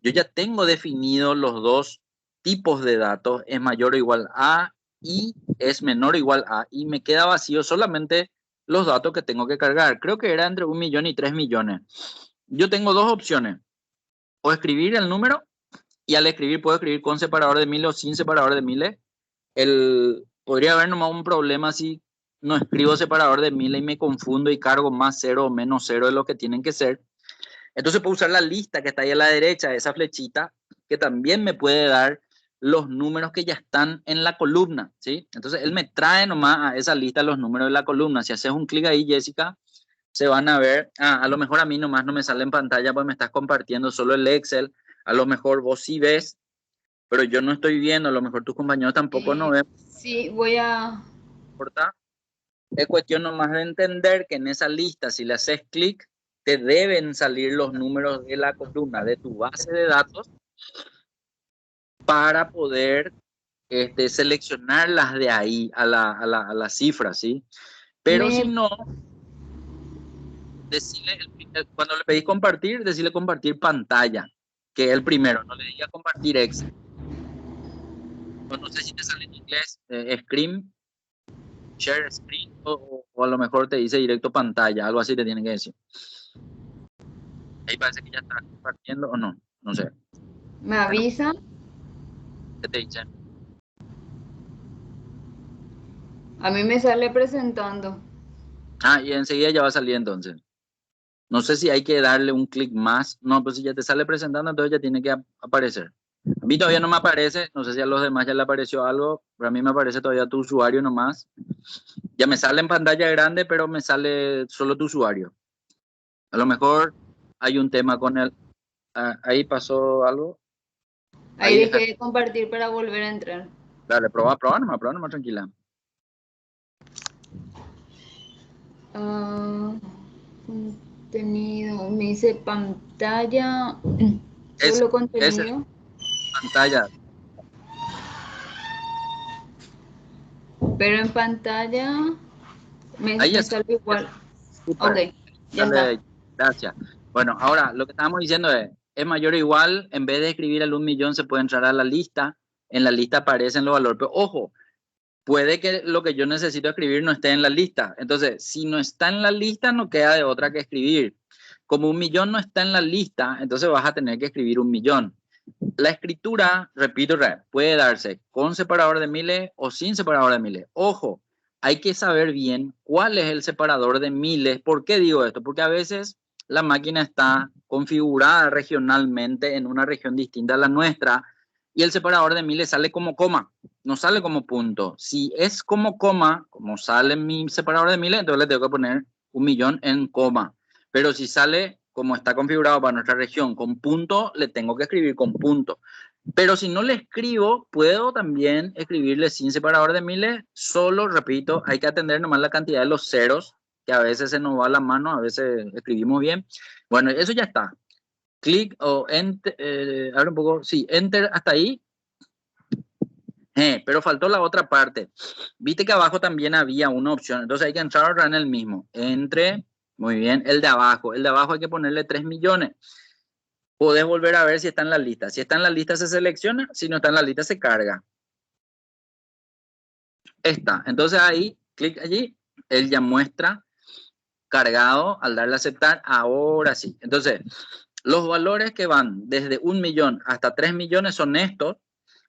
yo ya tengo definido los dos tipos de datos, es mayor o igual a y es menor o igual a, y me queda vacío solamente los datos que tengo que cargar. Creo que era entre 1 millón y 3 millones. Yo tengo dos opciones, o escribir el número, y al escribir puedo escribir con separador de miles o sin separador de miles. Podría haber nomás un problema si no escribo separador de miles y me confundo y cargo más 0 o menos 0 de lo que tienen que ser. Entonces puedo usar la lista que está ahí a la derecha, esa flechita, que también me puede dar los números que ya están en la columna, ¿sí? Entonces él me trae nomás a esa lista los números de la columna. Si haces un clic ahí, Jessica, se van a ver. A lo mejor a mí nomás no me sale en pantalla porque me estás compartiendo solo el Excel. A lo mejor vos sí ves, pero yo no estoy viendo. A lo mejor tus compañeros tampoco no ven. Sí, voy a... No importa. Es cuestión nomás de entender que en esa lista, si le haces clic, te deben salir los números de la columna de tu base de datos para poder seleccionarlas de ahí a la cifra, ¿sí? Pero si no, cuando le pedís compartir, decirle compartir pantalla, que es el primero, no le diga compartir Excel. No sé si te sale en inglés, screen, share screen, o a lo mejor te dice directo pantalla, algo así te tienen que decir. Ahí parece que ya está compartiendo o no, no sé. ¿Me avisa? ¿Qué te dice? A mí me sale presentando. Y enseguida ya va a salir entonces. No sé si hay que darle un clic más. No, pues si ya te sale presentando, entonces ya tiene que aparecer. A mí todavía no me aparece, no sé si a los demás ya le apareció algo, pero a mí me aparece todavía tu usuario nomás. Ya me sale en pantalla grande, pero me sale solo tu usuario. A lo mejor hay un tema con él. Ahí pasó algo. Ahí dejé de compartir para volver a entrar. Dale, probá nomás, tranquila. Contenido, me dice pantalla, Es, solo es contenido, pantalla. pero en pantalla Ahí me es sale igual. Ok, súper. ya está. Dale, gracias. Bueno, ahora lo que estábamos diciendo es mayor o igual, en vez de escribir el 1.000.000 se puede entrar a la lista, en la lista aparecen los valores, pero ojo, puede que lo que yo necesito escribir no esté en la lista. Entonces, si no está en la lista, no queda de otra que escribir. Como 1.000.000 no está en la lista, entonces vas a tener que escribir 1.000.000. La escritura, repito, puede darse con separador de miles o sin separador de miles. Ojo, hay que saber bien cuál es el separador de miles. ¿Por qué digo esto? Porque a veces la máquina está configurada regionalmente en una región distinta a la nuestra y el separador de miles sale como coma, no sale como punto. Si es como coma, como sale mi separador de miles, entonces le tengo que poner 1.000.000 en coma. Pero si sale como está configurado para nuestra región con punto, le tengo que escribir con punto. Pero si no le escribo, puedo también escribirle sin separador de miles. Solo, repito, hay que atender nomás la cantidad de los ceros, que a veces se nos va la mano, a veces escribimos bien. Bueno, eso ya está. Clic o enter, abre un poco, sí, enter hasta ahí. Pero faltó la otra parte. Viste que abajo también había una opción, entonces hay que entrar ahora en el mismo. Entre, muy bien, el de abajo. El de abajo hay que ponerle 3.000.000. Podés volver a ver si está en la lista. Si está en la lista se selecciona, si no está en la lista se carga. Está. Entonces ahí, clic allí, él ya muestra cargado al darle a aceptar. Ahora sí. Entonces, los valores que van desde 1.000.000 hasta 3.000.000 son estos.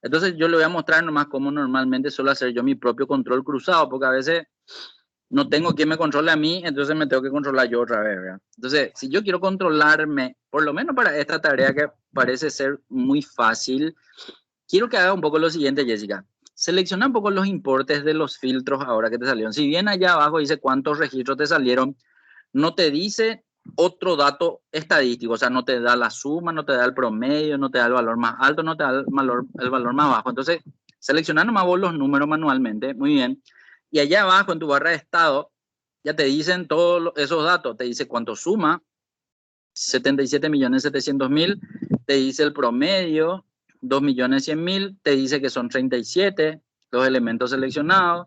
Entonces yo le voy a mostrar nomás cómo normalmente suelo hacer yo mi propio control cruzado, porque a veces no tengo quien me controle a mí, entonces me tengo que controlar yo otra vez, ¿verdad? Entonces, si yo quiero controlarme, por lo menos para esta tarea que parece ser muy fácil, quiero que haga un poco lo siguiente, Jessica. Selecciona un poco los importes de los filtros ahora que te salieron. Si bien allá abajo dice cuántos registros te salieron, no te dice otro dato estadístico, o sea, no te da la suma, no te da el promedio, no te da el valor más alto, no te da el valor más bajo. Entonces, selecciona nomás vos los números manualmente, muy bien. Y allá abajo en tu barra de estado, ya te dicen todos esos datos, te dice cuánto suma, 77.700.000, te dice el promedio, 2.100.000, te dice que son 37 los elementos seleccionados,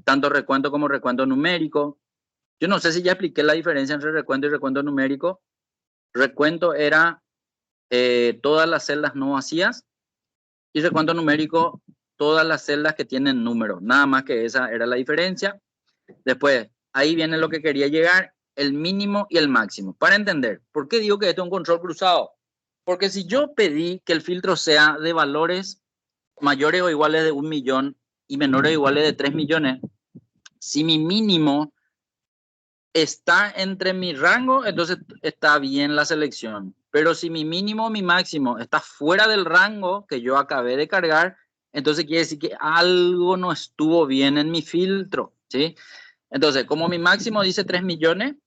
tanto recuento como recuento numérico. Yo no sé si ya expliqué la diferencia entre recuento y recuento numérico. Recuento era todas las celdas no vacías y recuento numérico todas las celdas que tienen números. Nada más que esa era la diferencia. Después, ahí viene lo que quería llegar, el mínimo y el máximo. Para entender, ¿por qué digo que esto es un control cruzado? Porque si yo pedí que el filtro sea de valores mayores o iguales de 1.000.000 y menores o iguales de 3.000.000, si mi mínimo está entre mi rango, entonces está bien la selección. Pero si mi mínimo o mi máximo está fuera del rango que yo acabé de cargar, entonces quiere decir que algo no estuvo bien en mi filtro, ¿sí? Entonces, como mi máximo dice 3.000.000,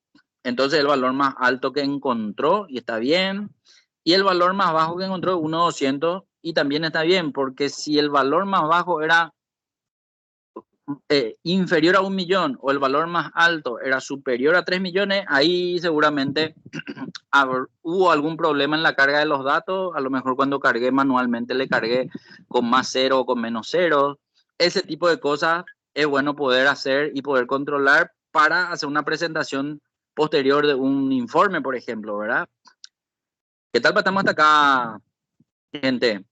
entonces el valor más alto que encontró y está bien. Y el valor más bajo que encontró es 1.200 y también está bien, porque si el valor más bajo era inferior a 1.000.000 o el valor más alto era superior a 3.000.000, ahí seguramente hubo algún problema en la carga de los datos. A lo mejor cuando cargué manualmente le cargué con más cero o con menos cero. Ese tipo de cosas es bueno poder hacer y poder controlar para hacer una presentación posterior de un informe, por ejemplo, ¿verdad? ¿Qué tal estamos hasta acá, gente?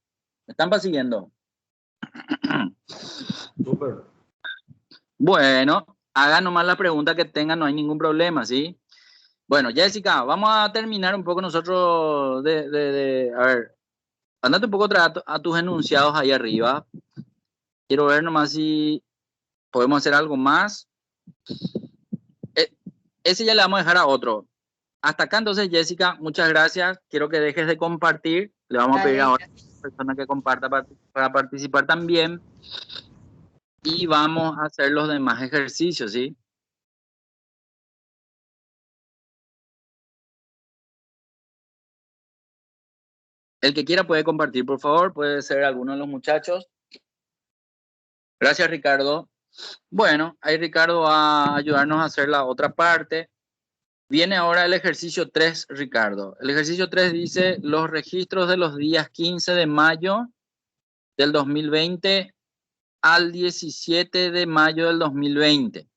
¿Me están siguiendo? Súper. Bueno, hagan nomás la pregunta que tengan, no hay ningún problema, ¿sí? Bueno, Jessica, vamos a terminar un poco nosotros a ver, andate un poco a tus enunciados ahí arriba. Quiero ver nomás si podemos hacer algo más. Ese ya le vamos a dejar a otro. Hasta acá entonces, Jessica, muchas gracias. Quiero que dejes de compartir. Le vamos a pedir Dale, ahora a la persona que comparta para participar también. Y vamos a hacer los demás ejercicios, ¿sí? El que quiera puede compartir, por favor. Puede ser alguno de los muchachos. Gracias, Ricardo. Bueno, ahí Ricardo va a ayudarnos a hacer la otra parte. Viene ahora el ejercicio 3, Ricardo. El ejercicio 3 dice los registros de los días 15 de mayo del 2020 al 17 de mayo del 2020.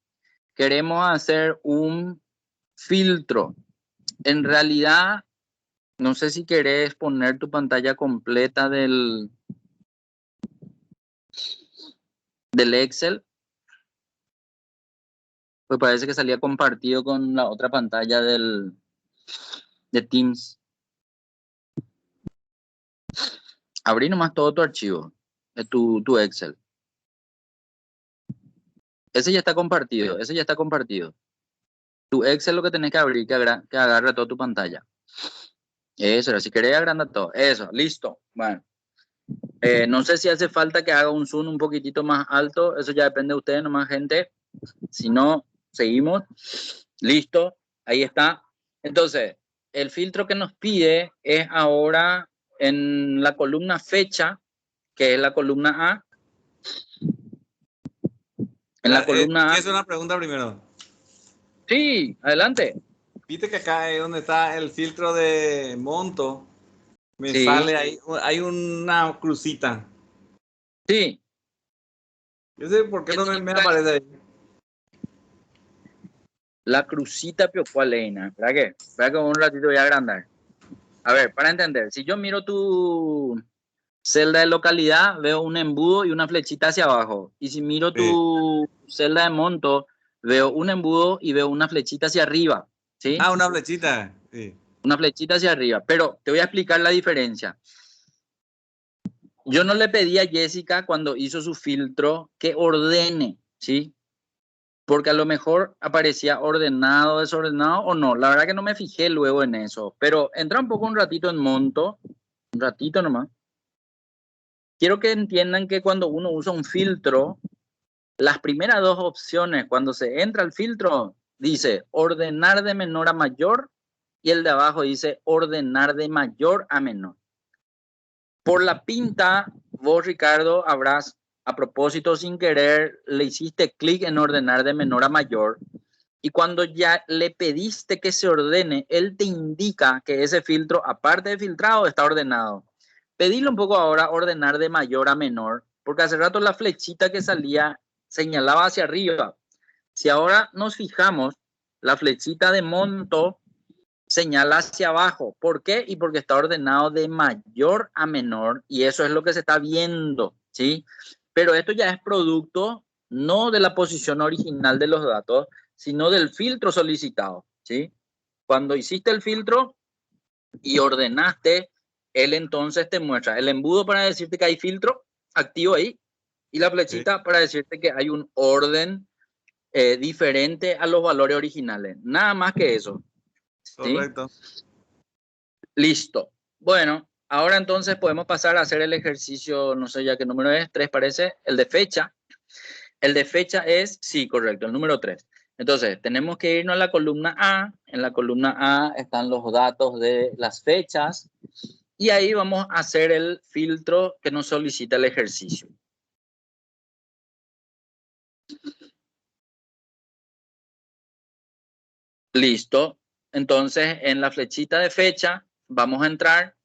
Queremos hacer un filtro. En realidad, no sé si querés poner tu pantalla completa del Excel. Pues parece que salía compartido con la otra pantalla de Teams. Abrí nomás todo tu archivo, tu Excel. Ese ya está compartido, Tu Excel lo que tenés que abrir, que agarre toda tu pantalla. Eso, si querés agranda todo. Eso, listo. Bueno. No sé si hace falta que haga un zoom un poquitito más alto. Eso ya depende de ustedes nomás, gente. Si no, seguimos. Listo. Ahí está. Entonces, el filtro que nos pide es ahora en la columna fecha, que es la columna A. En la columna A. ¿Quieres una pregunta primero? Sí, adelante. Viste que acá es donde está el filtro de monto. Me Sí. sale ahí, hay una crucita. Sí. Yo sé por qué no me aparece ahí. La crucita piocualena. ¿Espera qué? Espera que un ratito voy a agrandar. A ver, para entender, si yo miro tu celda de localidad, veo un embudo y una flechita hacia abajo. Y si miro tu celda de monto, veo un embudo y veo una flechita hacia arriba. ¿Sí? Ah, una flechita. Sí. Una flechita hacia arriba. Pero te voy a explicar la diferencia. Yo no le pedí a Jessica cuando hizo su filtro que ordene, ¿sí? Porque a lo mejor aparecía ordenado, desordenado o no. La verdad que no me fijé luego en eso. Pero entra un ratito en monto. Un ratito nomás. Quiero que entiendan que cuando uno usa un filtro, las primeras dos opciones, cuando se entra al filtro, dice ordenar de menor a mayor y el de abajo dice ordenar de mayor a menor. Por la pinta, vos, Ricardo, habrás, a propósito, sin querer, le hiciste clic en ordenar de menor a mayor y cuando ya le pediste que se ordene, él te indica que ese filtro, aparte de filtrado, está ordenado. Pedile un poco ahora ordenar de mayor a menor, porque hace rato la flechita que salía señalaba hacia arriba. Si ahora nos fijamos, la flechita de monto señala hacia abajo. ¿Por qué? Y porque está ordenado de mayor a menor y eso es lo que se está viendo, ¿sí? Pero esto ya es producto no de la posición original de los datos, sino del filtro solicitado, ¿sí? Cuando hiciste el filtro y ordenaste, él entonces te muestra el embudo para decirte que hay filtro activo ahí y la flechita para decirte que hay un orden diferente a los valores originales. Nada más que eso. ¿Sí? Correcto. Listo. Bueno, ahora entonces podemos pasar a hacer el ejercicio, no sé ya qué número es, 3 parece, el de fecha. El de fecha es, sí, correcto, el número 3. Entonces, tenemos que irnos a la columna A. En la columna A están los datos de las fechas. Y ahí vamos a hacer el filtro que nos solicita el ejercicio. Listo. Entonces, en la flechita de fecha, vamos a entrar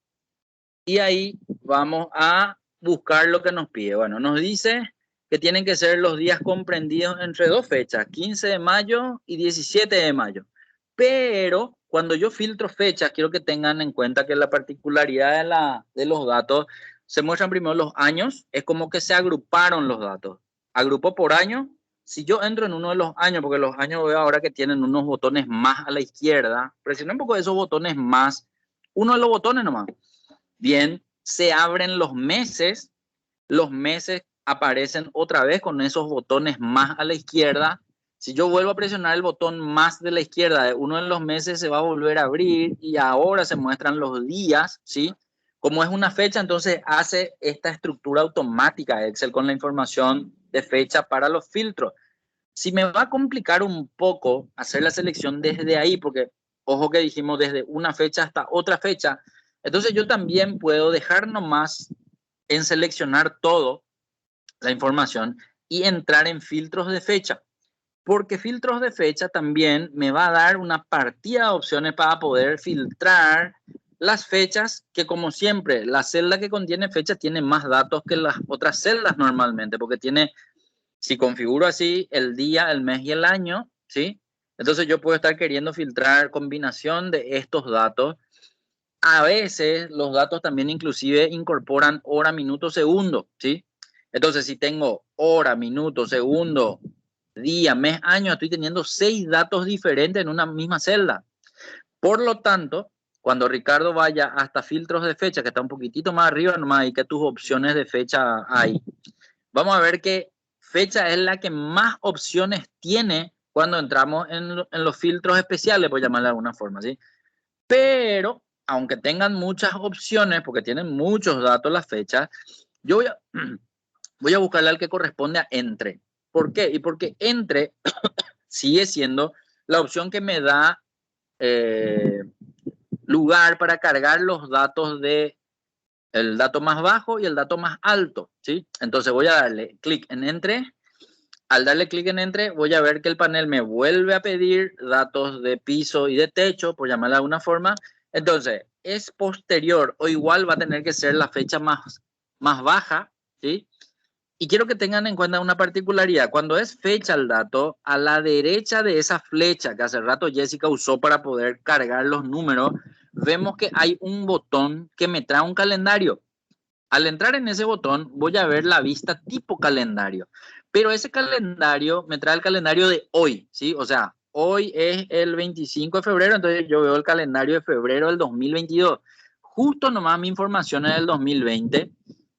y ahí vamos a buscar lo que nos pide. Bueno, nos dice que tienen que ser los días comprendidos entre dos fechas, 15 de mayo y 17 de mayo. Pero cuando yo filtro fechas, quiero que tengan en cuenta que la particularidad de los datos, se muestran primero los años, es como que se agruparon los datos. Agrupó por año. Si yo entro en uno de los años, porque los años veo ahora que tienen unos botones más a la izquierda, presioné un poco de esos botones más, uno de los botones nomás. Bien, se abren los meses aparecen otra vez con esos botones más a la izquierda. Si yo vuelvo a presionar el botón más de la izquierda de uno de los meses, se va a volver a abrir y ahora se muestran los días, ¿sí? Como es una fecha, entonces hace esta estructura automática Excel con la información de fecha para los filtros. Si me va a complicar un poco hacer la selección desde ahí, porque ojo que dijimos desde una fecha hasta otra fecha, entonces yo también puedo dejar nomás en seleccionar todo la información y entrar en filtros de fecha. Porque filtros de fecha también me va a dar una partida de opciones para poder filtrar las fechas, que como siempre, la celda que contiene fecha tiene más datos que las otras celdas normalmente, porque tiene, si configuro así, el día, el mes y el año, ¿sí? Entonces yo puedo estar queriendo filtrar combinación de estos datos. A veces los datos también inclusive incorporan hora, minuto, segundo, ¿sí? Entonces si tengo hora, minuto, segundo, día, mes, año, estoy teniendo 6 datos diferentes en una misma celda. Por lo tanto, cuando Ricardo vaya hasta filtros de fecha, que está un poquitito más arriba nomás, y que tus opciones de fecha hay, vamos a ver que fecha es la que más opciones tiene cuando entramos en los filtros especiales, por llamarle de alguna forma, ¿sí? Pero, aunque tengan muchas opciones, porque tienen muchos datos las fechas, yo voy a buscarle al que corresponde a entre. ¿Por qué? Y porque entre sigue siendo la opción que me da lugar para cargar los datos de el dato más bajo y el dato más alto, ¿sí? Entonces voy a darle clic en entre. Al darle clic en entre, voy a ver que el panel me vuelve a pedir datos de piso y de techo, por llamarla de alguna forma. Entonces, es posterior o igual va a tener que ser la fecha más baja, ¿sí? Y quiero que tengan en cuenta una particularidad. Cuando es fecha el dato, a la derecha de esa flecha que hace rato Jessica usó para poder cargar los números, vemos que hay un botón que me trae un calendario. Al entrar en ese botón, voy a ver la vista tipo calendario. Pero ese calendario me trae el calendario de hoy, ¿sí? O sea, hoy es el 25 de febrero, entonces yo veo el calendario de febrero del 2022. Justo nomás mi información es del 2020.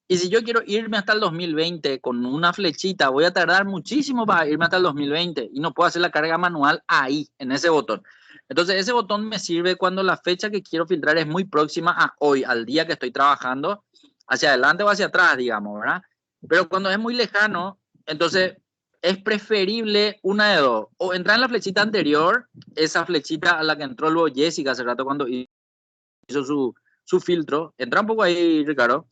Y si yo quiero irme hasta el 2020 con una flechita, voy a tardar muchísimo para irme hasta el 2020 y no puedo hacer la carga manual ahí, en ese botón. Entonces, ese botón me sirve cuando la fecha que quiero filtrar es muy próxima a hoy, al día que estoy trabajando, hacia adelante o hacia atrás, digamos, ¿verdad? Pero cuando es muy lejano, entonces es preferible una de dos. O entrar en la flechita anterior, esa flechita a la que entró luego Jessica hace rato cuando hizo su filtro. Entra un poco ahí, Ricardo.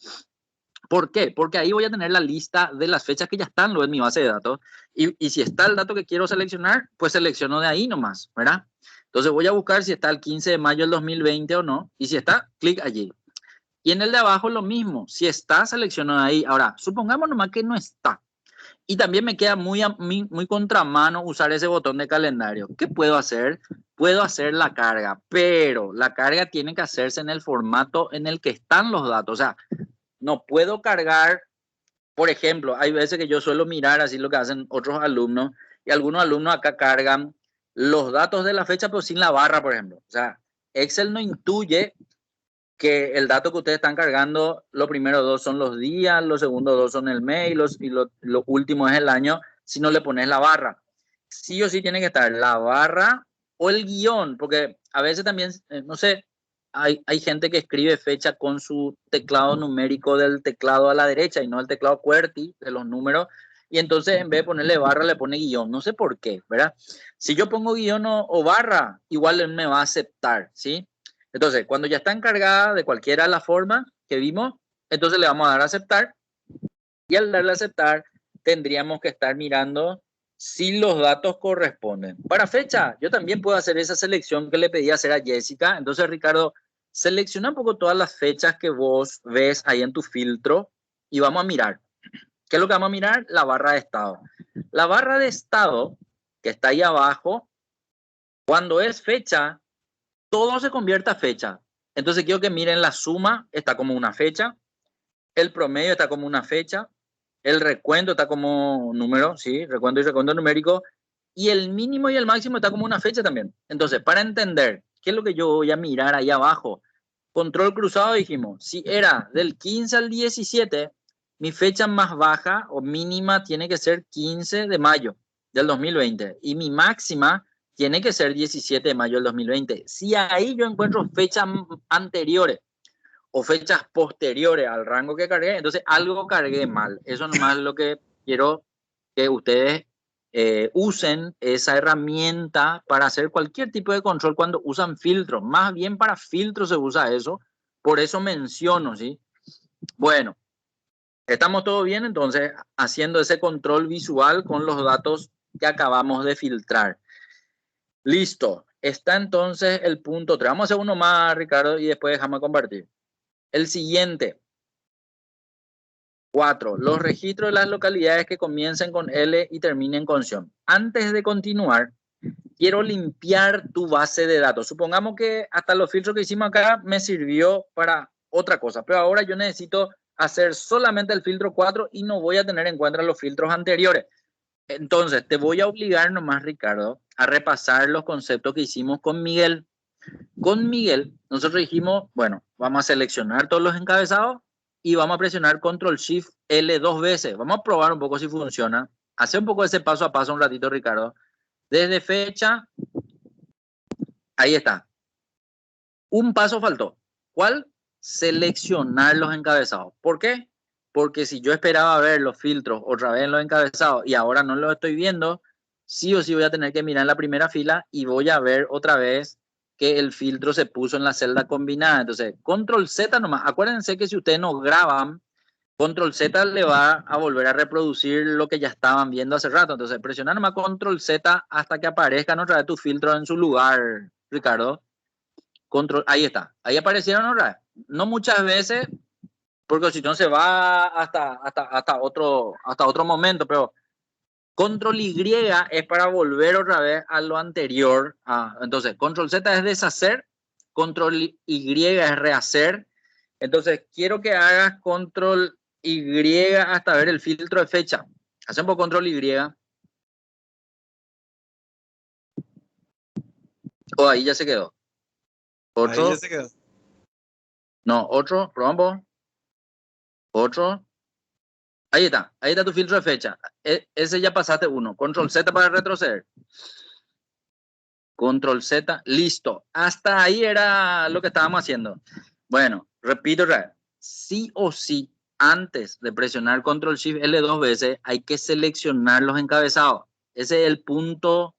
¿Por qué? Porque ahí voy a tener la lista de las fechas que ya están en mi base de datos. Y si está el dato que quiero seleccionar, pues selecciono de ahí nomás, ¿verdad? Entonces voy a buscar si está el 15 de mayo del 2020 o no. Y si está, clic allí. Y en el de abajo lo mismo. Si está, selecciono de ahí. Ahora, supongamos nomás que no está. Y también me queda muy contramano usar ese botón de calendario. ¿Qué puedo hacer? Puedo hacer la carga, pero la carga tiene que hacerse en el formato en el que están los datos. O sea, no puedo cargar, por ejemplo, hay veces que yo suelo mirar así lo que hacen otros alumnos y algunos alumnos acá cargan los datos de la fecha pero sin la barra, por ejemplo. O sea, Excel no intuye que el dato que ustedes están cargando, los primeros dos son los días, los segundos dos son el mes y lo último es el año, si no le pones la barra. Sí o sí tiene que estar la barra o el guión, porque a veces también, no sé, hay gente que escribe fecha con su teclado numérico del teclado a la derecha y no el teclado QWERTY de los números, y entonces en vez de ponerle barra le pone guión, no sé por qué, ¿verdad? Si yo pongo guión o barra, igual él me va a aceptar, ¿sí? Entonces, cuando ya está encargada de cualquiera de las formas que vimos, entonces le vamos a dar a aceptar, y al darle a aceptar tendríamos que estar mirando si los datos corresponden. Para fecha, yo también puedo hacer esa selección que le pedí hacer a Jessica. Entonces, Ricardo, selecciona un poco todas las fechas que vos ves ahí en tu filtro y vamos a mirar. ¿Qué es lo que vamos a mirar? La barra de estado. La barra de estado, que está ahí abajo, cuando es fecha, todo se convierte a fecha. Entonces quiero que miren la suma, está como una fecha, el promedio está como una fecha, el recuento está como número, sí, recuento y recuento numérico, y el mínimo y el máximo está como una fecha también. Entonces, para entender qué es lo que yo voy a mirar ahí abajo, control cruzado dijimos, si era del 15 al 17, mi fecha más baja o mínima tiene que ser 15 de mayo del 2020 y mi máxima tiene que ser 17 de mayo del 2020. Si ahí yo encuentro fechas anteriores o fechas posteriores al rango que cargué, entonces algo cargué mal. Eso nomás es lo que quiero que ustedes usen esa herramienta para hacer cualquier tipo de control cuando usan filtros. Más bien para filtros se usa eso. Por eso menciono, ¿sí? Bueno, estamos todo bien entonces haciendo ese control visual con los datos que acabamos de filtrar. Listo. Está entonces el punto 3. Vamos a hacer uno más, Ricardo, y después dejamos de compartir. El siguiente. 4. Los registros de las localidades que comiencen con L y terminen con Sion. Antes de continuar, quiero limpiar tu base de datos. Supongamos que hasta los filtros que hicimos acá me sirvió para otra cosa, pero ahora yo necesito hacer solamente el filtro 4 y no voy a tener en cuenta los filtros anteriores. Entonces, te voy a obligar nomás, Ricardo, a repasar los conceptos que hicimos con Miguel. Con Miguel, nosotros dijimos, bueno, vamos a seleccionar todos los encabezados y vamos a presionar Control Shift L 2 veces. Vamos a probar un poco si funciona. Hace un poco ese paso a paso un ratito, Ricardo. Desde fecha, ahí está. Un paso faltó. ¿Cuál? Seleccionar los encabezados. ¿Por qué? Porque si yo esperaba ver los filtros otra vez en los encabezados y ahora no los estoy viendo, sí o sí voy a tener que mirar en la primera fila y voy a ver otra vez que el filtro se puso en la celda combinada. Entonces, Control Z nomás. Acuérdense que si ustedes no graban, Control Z le va a volver a reproducir lo que ya estaban viendo hace rato. Entonces, presionar nomás Control Z hasta que aparezcan otra vez tus filtros en su lugar, Ricardo. Control, ahí está. Ahí aparecieron otra vez. No muchas veces, porque si no se va hasta otro momento, pero Control Y es para volver otra vez a lo anterior. Entonces, Control Z es deshacer, Control Y es rehacer. Entonces, quiero que hagas Control Y hasta ver el filtro de fecha. Hacemos Control Y. Oh, ahí ya se quedó. ¿Otro? Ahí ya se quedó. No, otro, probamos. Otro. Ahí está tu filtro de fecha. Ese ya pasaste uno. Control Z para retroceder. Control Z, listo. Hasta ahí era lo que estábamos haciendo. Bueno, repito, sí o sí, antes de presionar Control Shift L 2 veces, hay que seleccionar los encabezados. Ese es el punto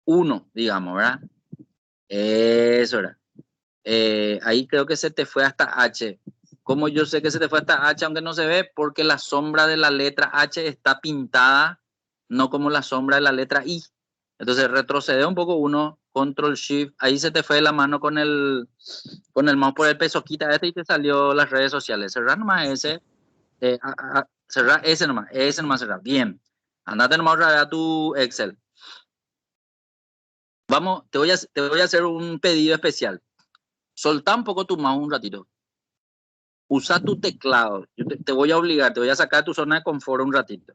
1, digamos, ¿verdad? Eso era. Ahí creo que se te fue hasta H. Como yo sé que se te fue hasta H, aunque no se ve, porque la sombra de la letra H está pintada, no como la sombra de la letra I. Entonces retrocede un poco uno, Control Shift, ahí se te fue la mano con el mouse por el peso, quita este y te salió las redes sociales. Cerrar nomás ese, cerrar ese nomás cerrar. Bien, andate nomás a tu Excel. Vamos, te voy a hacer un pedido especial. Soltá un poco tu mouse un ratito. Usa tu teclado. Yo te voy a obligar, te voy a sacar de tu zona de confort un ratito.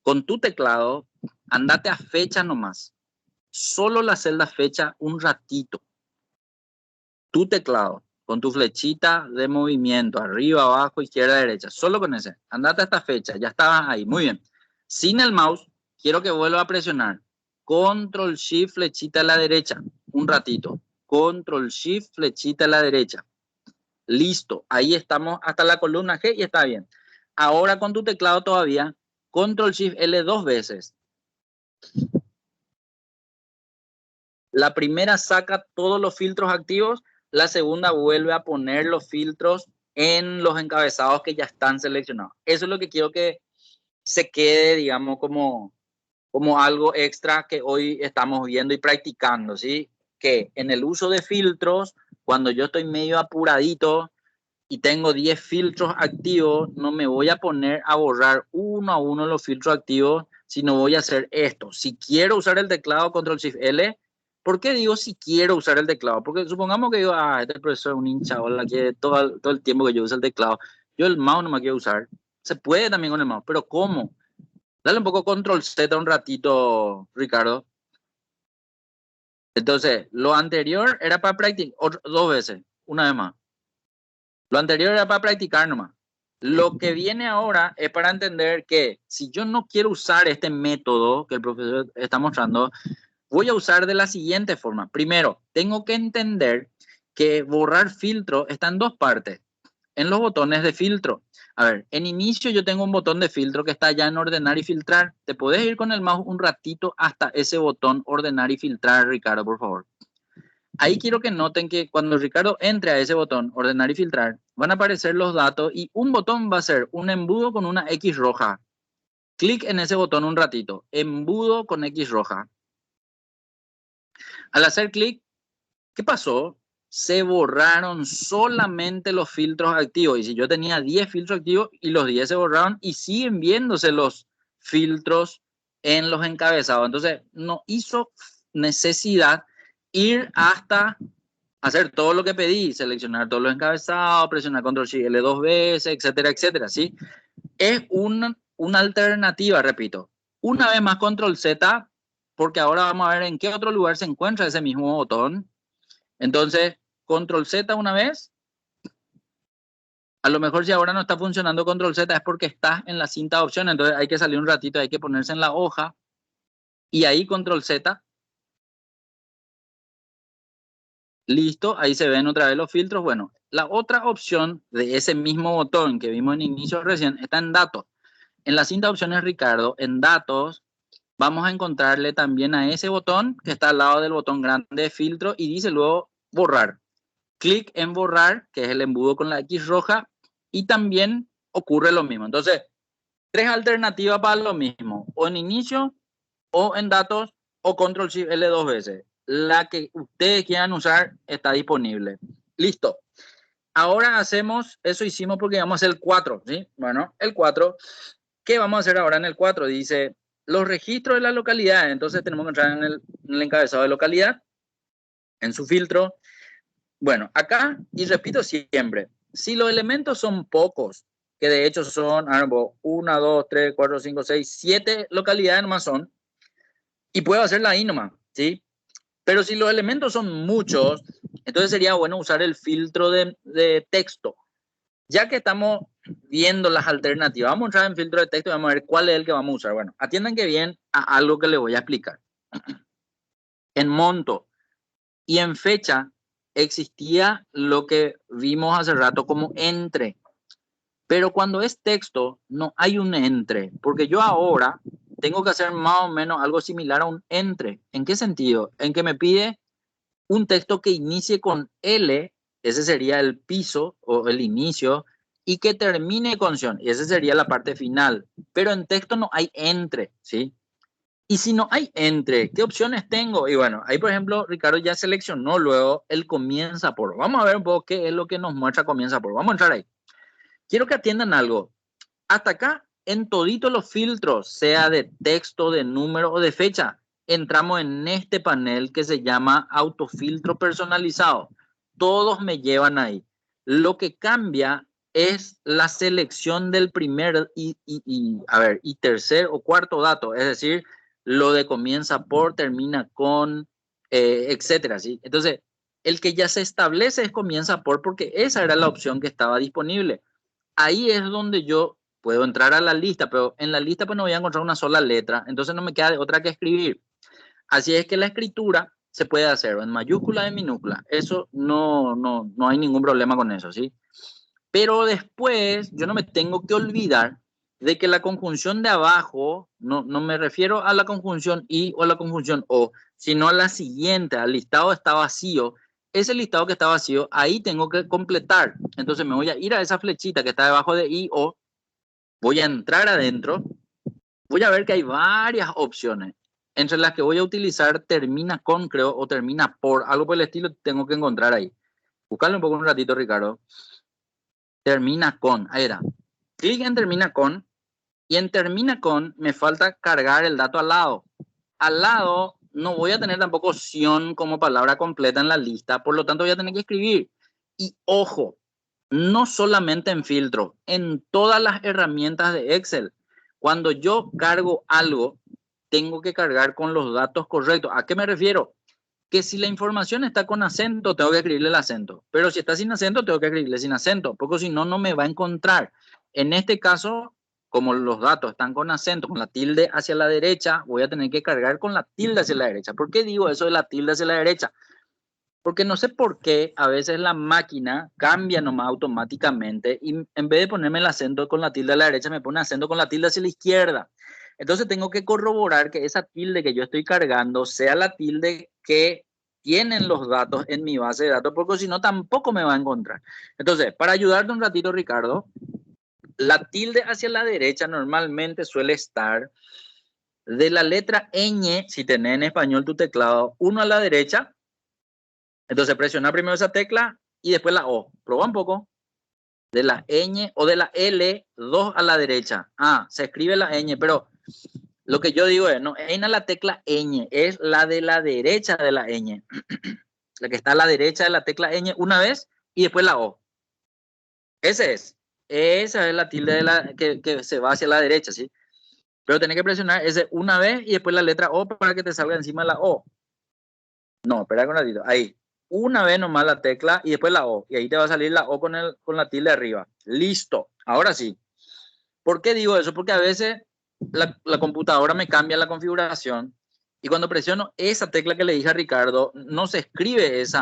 Con tu teclado, andate a fecha nomás. Solo la celda fecha un ratito. Tu teclado, con tu flechita de movimiento, arriba, abajo, izquierda, derecha. Solo con ese. Andate a esta fecha. Ya estabas ahí. Muy bien. Sin el mouse, quiero que vuelva a presionar. Control Shift, flechita a la derecha. Un ratito. Control Shift, flechita a la derecha. Listo. Ahí estamos hasta la columna G y está bien. Ahora con tu teclado todavía, Control Shift L 2 veces. La primera saca todos los filtros activos, la segunda vuelve a poner los filtros en los encabezados que ya están seleccionados. Eso es lo que quiero que se quede, digamos, como algo extra que hoy estamos viendo y practicando, ¿sí? Que en el uso de filtros, cuando yo estoy medio apuradito y tengo 10 filtros activos, no me voy a poner a borrar uno a uno los filtros activos, sino voy a hacer esto. Si quiero usar el teclado Control Shift L, ¿por qué digo si quiero usar el teclado? Porque supongamos que digo, este profesor es un hincha, o la que todo el tiempo que yo uso el teclado, yo el mouse no me quiero usar. Se puede también con el mouse, pero ¿cómo? Dale un poco Control Z un ratito, Ricardo. Entonces, lo anterior era para practicar 2 veces, una vez más. Lo anterior era para practicar nomás. Lo que viene ahora es para entender que si yo no quiero usar este método que el profesor está mostrando, voy a usar de la siguiente forma. Primero, tengo que entender que borrar filtro está en 2 partes. En los botones de filtro. A ver, en inicio yo tengo un botón de filtro que está ya en ordenar y filtrar. Te puedes ir con el mouse un ratito hasta ese botón ordenar y filtrar, Ricardo, por favor. Ahí quiero que noten que cuando Ricardo entre a ese botón ordenar y filtrar, van a aparecer los datos y un botón va a ser un embudo con una X roja. Clic en ese botón un ratito. Embudo con X roja. Al hacer clic, ¿qué pasó? Se borraron solamente los filtros activos. Y si yo tenía 10 filtros activos y los 10 se borraron y siguen viéndose los filtros en los encabezados. Entonces, no hizo necesidad ir hasta hacer todo lo que pedí, seleccionar todos los encabezados, presionar Ctrl+Shift+L 2 veces, etcétera, etcétera, ¿sí? Es una alternativa, repito. Una vez más Ctrl+Z, porque ahora vamos a ver en qué otro lugar se encuentra ese mismo botón. Entonces, Ctrl+Z una vez. A lo mejor si ahora no está funcionando Ctrl+Z es porque está en la cinta de opciones. Entonces hay que salir un ratito, hay que ponerse en la hoja. Y ahí Ctrl+Z. Listo, ahí se ven otra vez los filtros. Bueno, la otra opción de ese mismo botón que vimos en inicio recién está en datos. En la cinta de opciones, Ricardo, en datos, vamos a encontrarle también a ese botón que está al lado del botón grande de filtro y dice luego borrar. Clic en borrar, que es el embudo con la X roja, y también ocurre lo mismo. Entonces, 3 alternativas para lo mismo, o en inicio, o en datos, o Ctrl+Shift+L 2 veces. La que ustedes quieran usar está disponible. Listo. Ahora hacemos, eso hicimos porque vamos a hacer el 4, ¿sí? Bueno, el 4, ¿qué vamos a hacer ahora en el 4? Dice, los registros de la localidad. Entonces tenemos que entrar en el encabezado de localidad, en su filtro. Bueno, acá, y repito siempre, si los elementos son pocos, que de hecho son 1, 2, 3, 4, 5, 6, 7 localidades nomás son, y puedo hacerla ahí nomás, ¿sí? Pero si los elementos son muchos, entonces sería bueno usar el filtro de texto. Ya que estamos viendo las alternativas, vamos a entrar en filtro de texto y vamos a ver cuál es el que vamos a usar. Bueno, atiendan que bien a algo que les voy a explicar. En monto y en fecha existía lo que vimos hace rato como entre. Pero cuando es texto, no hay un entre, porque yo ahora tengo que hacer más o menos algo similar a un entre. ¿En qué sentido? En que me pide un texto que inicie con L, ese sería el piso o el inicio, y que termine con Sion, y esa sería la parte final. Pero en texto no hay entre, ¿sí? Y si no hay entre, ¿qué opciones tengo? Y bueno, ahí por ejemplo, Ricardo ya seleccionó luego el comienza por. Vamos a ver un poco qué es lo que nos muestra comienza por. Vamos a entrar ahí. Quiero que atiendan algo. Hasta acá, en toditos los filtros, sea de texto, de número o de fecha, entramos en este panel que se llama autofiltro personalizado. Todos me llevan ahí. Lo que cambia es la selección del primer y tercer o cuarto dato, es decir, lo de comienza por, termina con, etcétera, ¿sí? Entonces, el que ya se establece es comienza por porque esa era la opción que estaba disponible. Ahí es donde yo puedo entrar a la lista, pero en la lista pues no voy a encontrar una sola letra, entonces no me queda otra que escribir. Así es que la escritura se puede hacer en mayúscula, en minúscula. Eso no hay ningún problema con eso, ¿sí? Pero después yo no me tengo que olvidar de que la conjunción de abajo, no me refiero a la conjunción y o a la conjunción o, sino a la siguiente, al listado está vacío. Ese listado que está vacío, ahí tengo que completar. Entonces me voy a ir a esa flechita que está debajo de I o, voy a entrar adentro, voy a ver que hay varias opciones, entre las que voy a utilizar termina con, creo, o termina por, algo por el estilo tengo que encontrar ahí. Buscarlo un poco un ratito, Ricardo. Termina con, ahí era. Clic en termina con, y en termina con me falta cargar el dato al lado. Al lado no voy a tener tampoco Sion como palabra completa en la lista, por lo tanto voy a tener que escribir. Y ojo, no solamente en filtro, en todas las herramientas de Excel. Cuando yo cargo algo, tengo que cargar con los datos correctos. ¿A qué me refiero? Que si la información está con acento, tengo que escribirle el acento. Pero si está sin acento, tengo que escribirle sin acento, porque si no, no me va a encontrar. En este caso, como los datos están con acento, con la tilde hacia la derecha, voy a tener que cargar con la tilde hacia la derecha. ¿Por qué digo eso de la tilde hacia la derecha? Porque no sé por qué a veces la máquina cambia nomás automáticamente y en vez de ponerme el acento con la tilde a la derecha, me pone acento con la tilde hacia la izquierda. Entonces tengo que corroborar que esa tilde que yo estoy cargando sea la tilde que tienen los datos en mi base de datos, porque si no tampoco me va a encontrar. Entonces, para ayudarte un ratito, Ricardo, La tilde hacia la derecha normalmente suele estar de la letra ñ, si tenés en español tu teclado, 1 a la derecha. Entonces presiona primero esa tecla y después la O. Proba un poco. De la ñ o de la L, 2 a la derecha. Ah, se escribe la ñ, pero lo que yo digo es, no es la tecla ñ, es la de la derecha de la ñ. La que está a la derecha de la tecla ñ una vez y después la O. Esa es la tilde de que se va hacia la derecha, ¿sí? Pero tenés que presionar ese una vez y después la letra O para que te salga encima la O. No, espera un ratito. Ahí. Una vez nomás la tecla y después la O. Y ahí te va a salir la O con la tilde arriba. Listo. Ahora sí. ¿Por qué digo eso? Porque a veces la computadora me cambia la configuración y cuando presiono esa tecla que le dije a Ricardo, no se escribe ese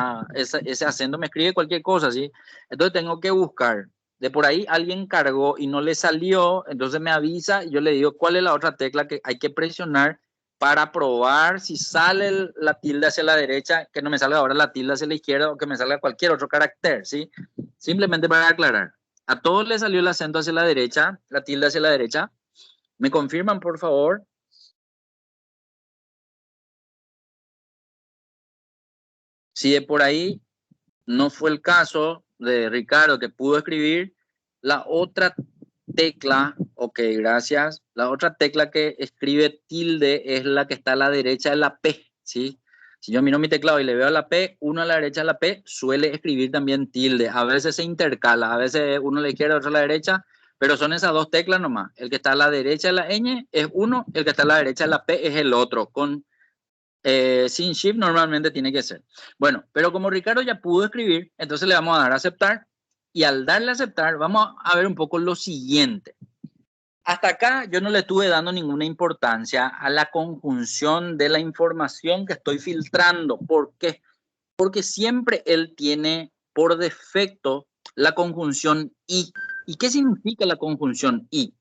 acento, me escribe cualquier cosa, ¿sí? Entonces tengo que buscar. De por ahí alguien cargó y no le salió, entonces me avisa y yo le digo cuál es la otra tecla que hay que presionar para probar si sale la tilde hacia la derecha, que no me salga ahora la tilde hacia la izquierda o que me salga cualquier otro carácter, ¿sí? Simplemente para aclarar. A todos les salió el acento hacia la derecha, la tilde hacia la derecha. ¿Me confirman, por favor? Si de por ahí no fue el caso de Ricardo que pudo escribir, la otra tecla, ok, gracias. La otra tecla que escribe tilde es la que está a la derecha de la P, ¿sí? Si yo miro mi teclado y le veo la P, uno a la derecha de la P suele escribir también tilde. A veces se intercala, a veces uno a la izquierda, otro a la derecha, pero son esas dos teclas nomás. El que está a la derecha de la ñ es uno, el que está a la derecha de la P es el otro. Sin shift normalmente tiene que ser. Bueno, pero como Ricardo ya pudo escribir, entonces le vamos a dar a aceptar. Y al darle a aceptar, vamos a ver un poco lo siguiente. Hasta acá yo no le estuve dando ninguna importancia a la conjunción de la información que estoy filtrando. ¿Por qué? Porque siempre él tiene por defecto la conjunción y. ¿Y qué significa la conjunción y?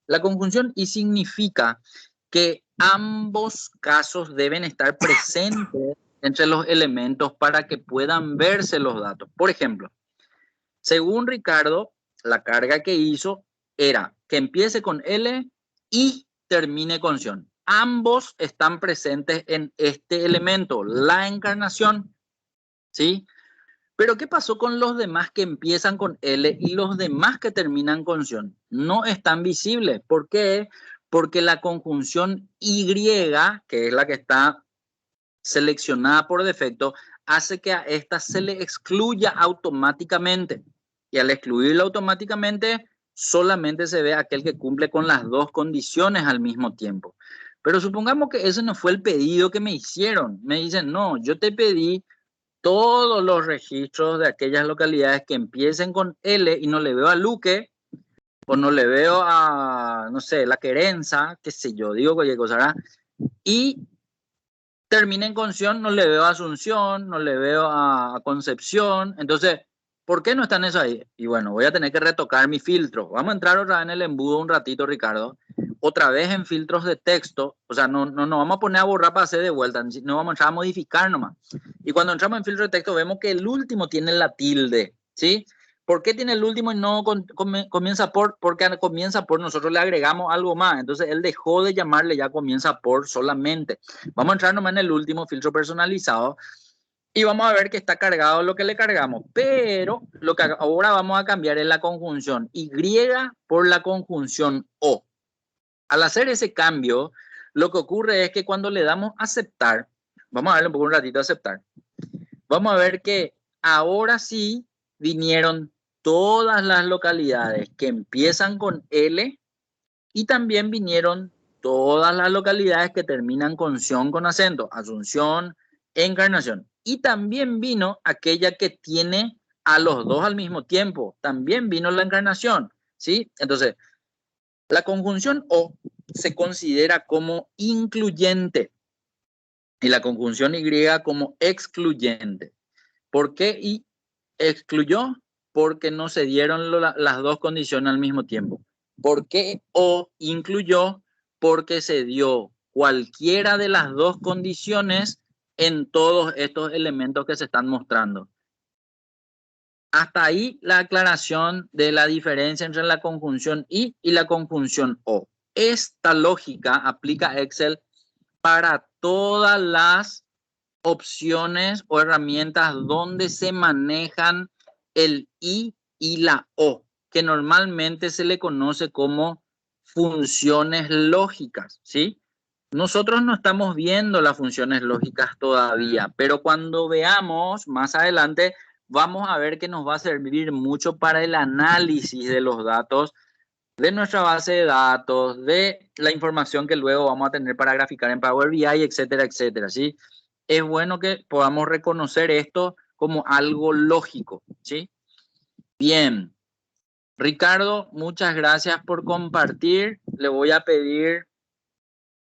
La conjunción y significa que ambos casos deben estar presentes entre los elementos para que puedan verse los datos. Por ejemplo, según Ricardo, la carga que hizo era que empiece con L y termine con Sion. Ambos están presentes en este elemento, la encarnación, ¿sí? Pero ¿qué pasó con los demás que empiezan con L y los demás que terminan con Sion? No están visibles. ¿Por qué? Porque la conjunción Y, que es la que está seleccionada por defecto, hace que a esta se le excluya automáticamente. Y al excluirla automáticamente, solamente se ve aquel que cumple con las dos condiciones al mismo tiempo. Pero supongamos que ese no fue el pedido que me hicieron. Me dicen, no, yo te pedí todos los registros de aquellas localidades que empiecen con L y no le veo a Luque o no le veo a, no sé, La Querenza, qué sé yo, digo cualquier cosa, ¿verdad? Y terminen con Sion, no le veo a Asunción, no le veo a Concepción, entonces, ¿por qué no están eso ahí? Y bueno, voy a tener que retocar mi filtro. Vamos a entrar otra vez en el embudo un ratito, Ricardo. Otra vez en filtros de texto, o sea, no vamos a poner a borrar para hacer de vuelta, no vamos a entrar a modificar nomás. Y cuando entramos en filtro de texto vemos que el último tiene la tilde, ¿sí? ¿Por qué tiene el último y no comienza por? Porque comienza por, nosotros le agregamos algo más, entonces él dejó de llamarle ya comienza por solamente. Vamos a entrar nomás en el último filtro personalizado y vamos a ver que está cargado lo que le cargamos, pero lo que ahora vamos a cambiar es la conjunción Y por la conjunción O. Al hacer ese cambio, lo que ocurre es que cuando le damos aceptar, vamos a darle un poco un ratito a aceptar, vamos a ver que ahora sí vinieron todas las localidades que empiezan con L y también vinieron todas las localidades que terminan con Sion con acento, Asunción, Encarnación. Y también vino aquella que tiene a los dos al mismo tiempo, también vino la Encarnación, ¿sí? Entonces, la conjunción O se considera como incluyente y la conjunción Y como excluyente. ¿Por qué Y excluyó? Porque no se dieron las dos condiciones al mismo tiempo. ¿Por qué O incluyó? Porque se dio cualquiera de las dos condiciones en todos estos elementos que se están mostrando. Hasta ahí la aclaración de la diferencia entre la conjunción y la conjunción o. Esta lógica aplica Excel para todas las opciones o herramientas donde se manejan el y la o, que normalmente se le conoce como funciones lógicas, ¿sí? Nosotros no estamos viendo las funciones lógicas todavía, pero cuando veamos más adelante, vamos a ver que nos va a servir mucho para el análisis de los datos de nuestra base de datos, de la información que luego vamos a tener para graficar en Power BI, etcétera, etcétera, ¿sí? Es bueno que podamos reconocer esto como algo lógico, ¿sí? Bien. Ricardo, muchas gracias por compartir. Le voy a pedir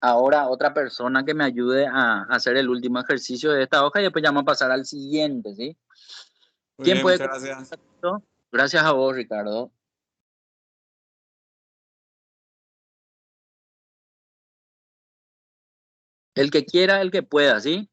ahora a otra persona que me ayude a hacer el último ejercicio de esta hoja y después ya vamos a pasar al siguiente, ¿sí? Muy ¿Quién bien, puede? muchas gracias. Gracias a vos, Ricardo. El que quiera, el que pueda, ¿sí?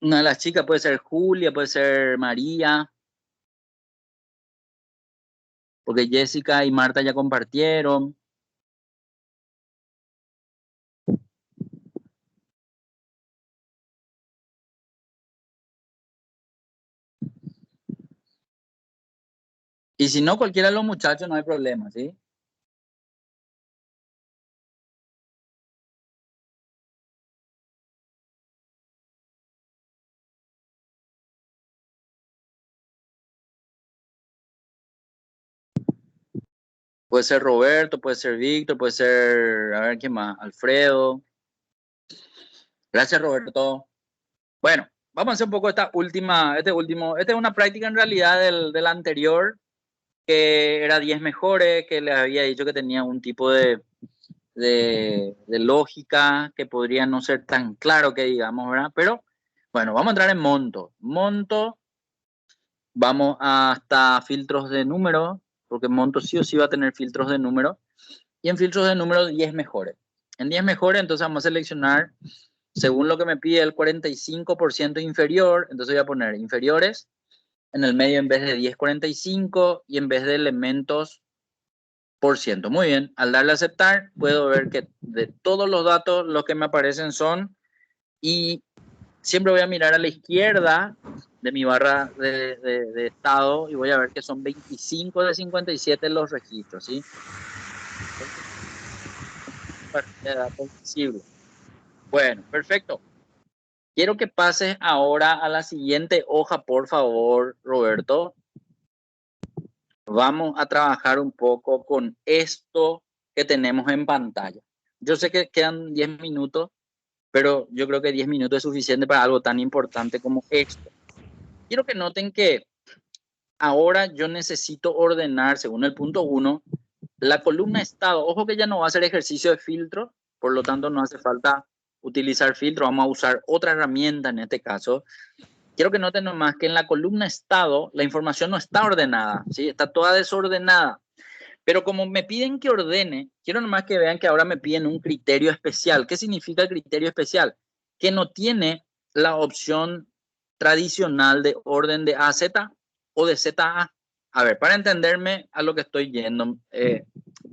Una de las chicas puede ser Julia, puede ser María, porque Jessica y Marta ya compartieron. Y si no, cualquiera de los muchachos, no hay problema, ¿sí? Puede ser Roberto, puede ser Víctor, puede ser, a ver, ¿quién más? Alfredo. Gracias, Roberto. Bueno, vamos a hacer un poco esta última, esta es una práctica en realidad del anterior, que era 10 mejores, que les había dicho que tenía un tipo de lógica que podría no ser tan claro que digamos, ¿verdad? Pero bueno, vamos a entrar en monto. Monto, vamos hasta filtros de número, porque monto sí o sí va a tener filtros de número. Y en filtros de número 10 mejores. En 10 mejores, entonces vamos a seleccionar, según lo que me pide, el 45% inferior. Entonces voy a poner inferiores en el medio en vez de 10,45 y en vez de elementos por ciento. Muy bien, al darle a aceptar, puedo ver que de todos los datos, los que me aparecen son, y siempre voy a mirar a la izquierda de mi barra de estado y voy a ver que son 25 de 57 los registros, ¿sí? De datos visibles. Bueno, perfecto. Quiero que pases ahora a la siguiente hoja, por favor, Roberto. Vamos a trabajar un poco con esto que tenemos en pantalla. Yo sé que quedan 10 minutos, pero yo creo que 10 minutos es suficiente para algo tan importante como esto. Quiero que noten que ahora yo necesito ordenar, según el punto 1, la columna estado. Ojo que ya no va a ser ejercicio de filtro, por lo tanto no hace falta utilizar filtro, vamos a usar otra herramienta en este caso. Quiero que noten nomás que en la columna estado la información no está ordenada, ¿sí? Está toda desordenada. Pero como me piden que ordene, quiero nomás que vean que ahora me piden un criterio especial. ¿Qué significa el criterio especial? Que no tiene la opción tradicional de orden de A a Z o de Z a A. A ver, para entenderme a lo que estoy yendo,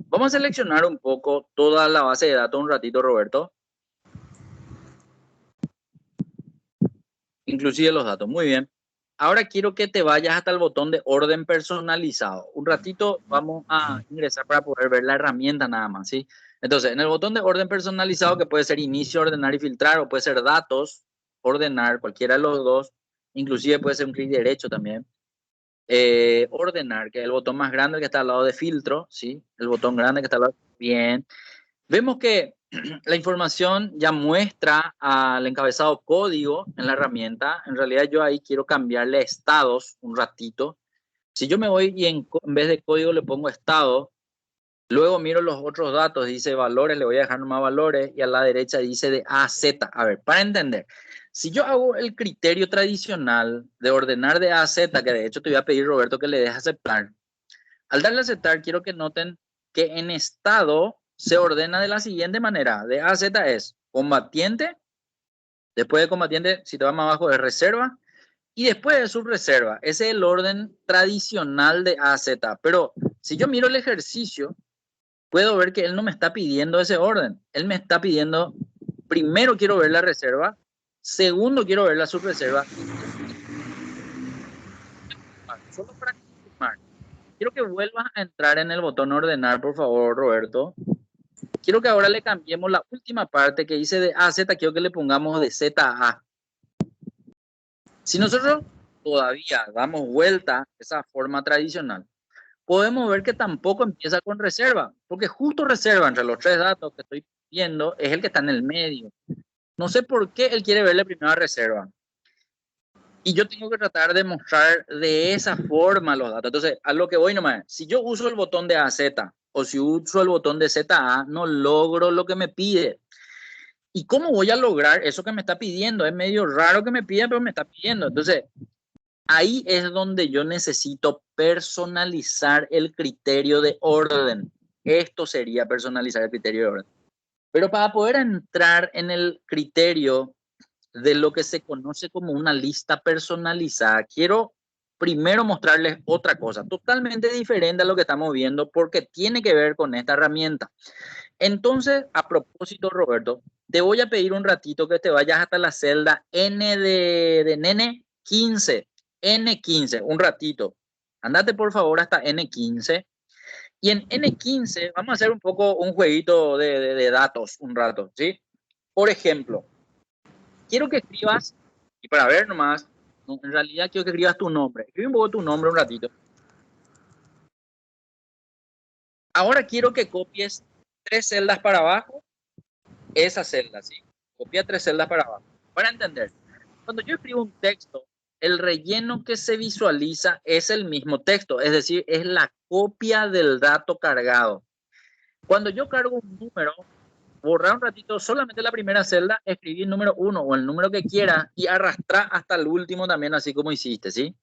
vamos a seleccionar un poco toda la base de datos un ratito, Roberto. Inclusive los datos. Muy bien. Ahora quiero que te vayas hasta el botón de orden personalizado. Un ratito vamos a ingresar para poder ver la herramienta nada más, ¿sí? Entonces, en el botón de orden personalizado, que puede ser inicio, ordenar y filtrar, o puede ser datos, ordenar, cualquiera de los dos. Inclusive puede ser un clic derecho también. Ordenar, que es el botón más grande que está al lado de filtro, ¿sí? El botón grande que está al lado. Bien. Vemos que la información ya muestra al encabezado código en la herramienta. En realidad yo ahí quiero cambiarle estados un ratito. Si yo me voy y en vez de código le pongo estado, luego miro los otros datos, dice valores, le voy a dejar nomás valores y a la derecha dice de A a Z. A ver, para entender, Si yo hago el criterio tradicional de ordenar de A a Z, que de hecho te voy a pedir, Roberto, que le dejes aceptar. Al darle a aceptar, quiero que noten que en estado se ordena de la siguiente manera. De A a Z es combatiente, después de combatiente, si te vas más abajo, es reserva, y después de subreserva. Ese es el orden tradicional de A a Z. Pero si yo miro el ejercicio, puedo ver que él no me está pidiendo ese orden. Él me está pidiendo, primero quiero ver la reserva, segundo quiero ver la subreserva. Solo para confirmar. Quiero que vuelvas a entrar en el botón ordenar, por favor, Roberto. Quiero que ahora le cambiemos la última parte que dice de A a Z, quiero que le pongamos de Z a A. Si nosotros todavía damos vuelta a esa forma tradicional, podemos ver que tampoco empieza con reserva, porque justo reserva entre los tres datos que estoy viendo es el que está en el medio. No sé por qué él quiere verle primero a reserva. Y yo tengo que tratar de mostrar de esa forma los datos. Entonces, a lo que voy nomás, si yo uso el botón de AZ o si uso el botón de ZA, no logro lo que me pide. ¿Y cómo voy a lograr eso que me está pidiendo? Es medio raro que me pida, pero me está pidiendo. Entonces, ahí es donde yo necesito personalizar el criterio de orden. Esto sería personalizar el criterio de orden. Pero para poder entrar en el criterio de lo que se conoce como una lista personalizada, quiero primero mostrarles otra cosa totalmente diferente a lo que estamos viendo porque tiene que ver con esta herramienta. Entonces, a propósito, Roberto, te voy a pedir un ratito que te vayas hasta la celda N de nene 15, N15, un ratito. Andate por favor hasta N15. Y en N15 vamos a hacer un poco un jueguito de datos un rato, ¿sí? Por ejemplo, quiero que escribas, y para ver nomás, en realidad quiero que escribas tu nombre. Escribe un poco tu nombre un ratito. Ahora quiero que copies 3 celdas para abajo, esa celda, ¿sí? Copia 3 celdas para abajo. Para entender, cuando yo escribo un texto, el relleno que se visualiza es el mismo texto, es decir, es la copia del dato cargado. Cuando yo cargo un número, borrar un ratito solamente la primera celda, escribir el número 1 o el número que quiera y arrastrar hasta el último también, así como hiciste, ¿sí?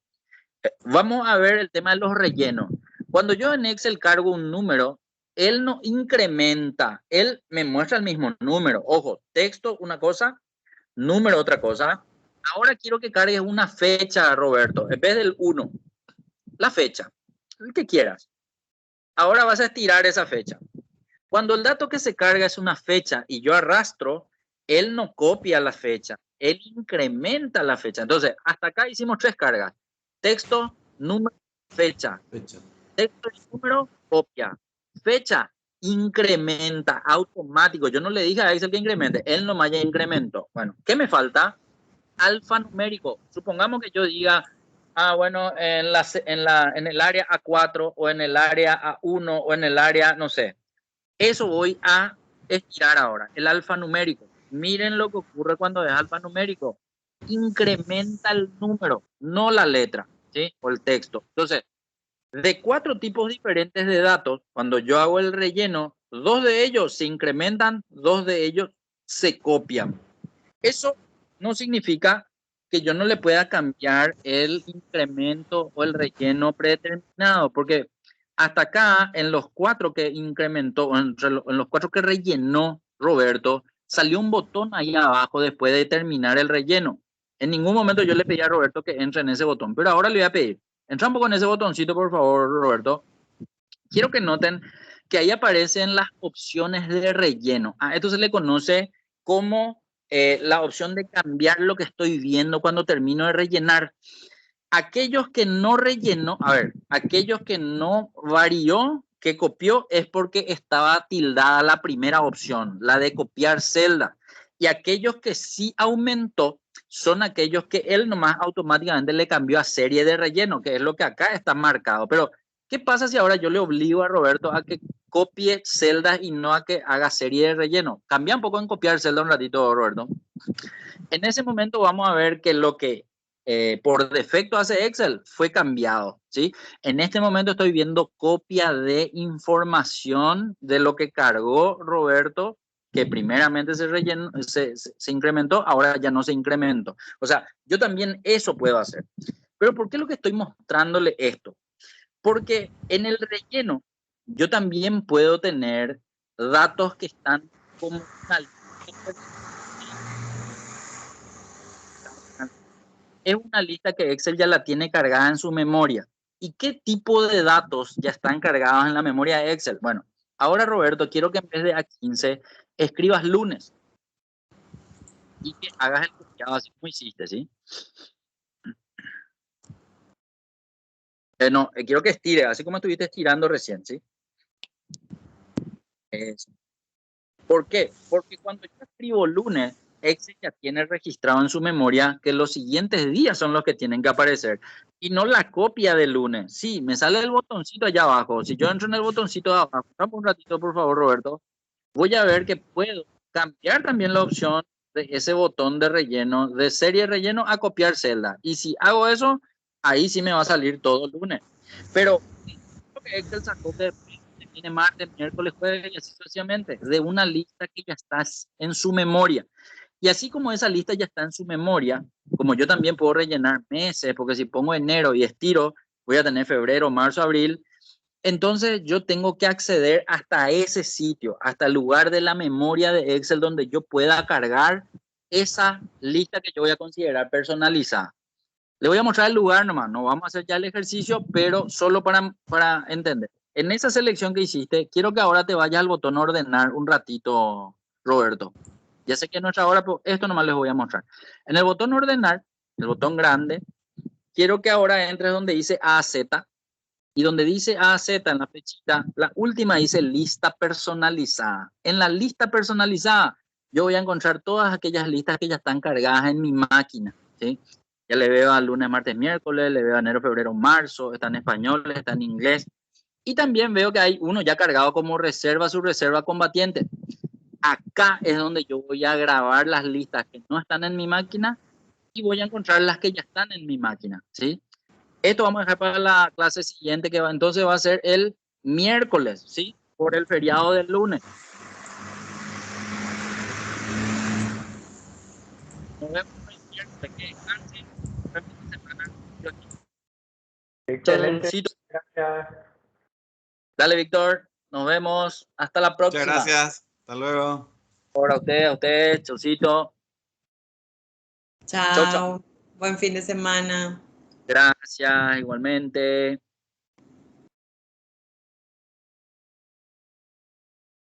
Vamos a ver el tema de los rellenos. Cuando yo en Excel cargo un número, él no incrementa, él me muestra el mismo número. Ojo, texto una cosa, número otra cosa. Ahora quiero que cargues una fecha, Roberto, en vez del 1, la fecha, el que quieras. Ahora vas a estirar esa fecha. Cuando el dato que se carga es una fecha y yo arrastro, él no copia la fecha, él incrementa la fecha. Entonces, hasta acá hicimos 3 cargas. Texto, número, fecha. Texto y número, copia. Fecha, incrementa, automático. Yo no le dije a Excel que incremente, él nomás ya incrementó. Bueno, ¿qué me falta? Alfanumérico. Supongamos que yo diga, bueno, en el área A4 o en el área A1 o en el área, no sé. Eso voy a estirar ahora, el alfanumérico. Miren lo que ocurre cuando es alfanumérico. Incrementa el número, no la letra, ¿sí? O el texto. Entonces, de 4 tipos diferentes de datos, cuando yo hago el relleno, 2 de ellos se incrementan, 2 de ellos se copian. Eso no significa que yo no le pueda cambiar el incremento o el relleno predeterminado, porque hasta acá, en los 4 que incrementó, en los 4 que rellenó Roberto, salió un botón ahí abajo después de terminar el relleno. En ningún momento yo le pedí a Roberto que entre en ese botón, pero ahora le voy a pedir. Entra un poco en ese botoncito, por favor, Roberto. Quiero que noten que ahí aparecen las opciones de relleno. Esto se le conoce como la opción de cambiar lo que estoy viendo cuando termino de rellenar. Aquellos que no rellenó, aquellos que no varió, que copió, es porque estaba tildada la primera opción, la de copiar celda. Y aquellos que sí aumentó son aquellos que él nomás automáticamente le cambió a serie de relleno, que es lo que acá está marcado. Pero, ¿qué pasa si ahora yo le obligo a Roberto a que copie celdas y no a que haga serie de relleno? Cambia un poco en copiar celda un ratito, Roberto. En ese momento vamos a ver que lo que por defecto hace Excel fue cambiado, ¿sí? En este momento estoy viendo copia de información de lo que cargó Roberto, que primeramente se incrementó, ahora ya no se incrementó. O sea, yo también eso puedo hacer. Pero ¿por qué lo que estoy mostrándole esto? Porque en el relleno yo también puedo tener datos que están como una lista. Es una lista que Excel ya la tiene cargada en su memoria. ¿Y qué tipo de datos ya están cargados en la memoria de Excel? Bueno, ahora Roberto, quiero que en vez de A15 escribas lunes y que hagas el copiado así como hiciste, ¿sí? No, quiero que estires, así como estuviste estirando recién, ¿sí? Eso. ¿Por qué? Porque cuando yo escribo lunes, Excel ya tiene registrado en su memoria que los siguientes días son los que tienen que aparecer y no la copia del lunes. Sí, me sale el botoncito allá abajo. Si yo entro en el botoncito de abajo, un ratito por favor, Roberto, voy a ver que puedo cambiar también la opción de ese botón de relleno, de serie relleno a copiar celda. Y si hago eso, ahí sí me va a salir todo el lunes. Pero lo que Excel sacó que tiene martes, miércoles, jueves y así sucesivamente, de una lista que ya está en su memoria. Y así como esa lista ya está en su memoria, como yo también puedo rellenar meses, porque si pongo enero y estiro, voy a tener febrero, marzo, abril. Entonces yo tengo que acceder hasta ese sitio, hasta el lugar de la memoria de Excel donde yo pueda cargar esa lista que yo voy a considerar personalizada. Le voy a mostrar el lugar nomás, no vamos a hacer ya el ejercicio, pero solo para entender. En esa selección que hiciste, quiero que ahora te vayas al botón ordenar un ratito, Roberto. Ya sé que no es ahora, pero esto nomás les voy a mostrar. En el botón ordenar, el botón grande, quiero que ahora entres donde dice AZ y donde dice AZ en la flechita, la última dice lista personalizada. En la lista personalizada, yo voy a encontrar todas aquellas listas que ya están cargadas en mi máquina, ¿sí? Ya le veo a lunes, martes, miércoles, le veo a enero, febrero, marzo, está en español, está en inglés. Y también veo que hay uno ya cargado como reserva, su reserva combatiente. Acá es donde yo voy a grabar las listas que no están en mi máquina y voy a encontrar las que ya están en mi máquina, ¿sí? Esto vamos a dejar para la clase siguiente, que entonces va a ser el miércoles, ¿sí? Por el feriado del lunes. Nos vemos el miércoles. Que descansen. Nos vemos esta semana. Excelente. Solcito. Gracias. Dale, Víctor. Nos vemos. Hasta la Muchas próxima. gracias. Hasta luego. Ahora a usted, Chaucito. Chao. Chau, chau. Buen fin de semana. Gracias, igualmente.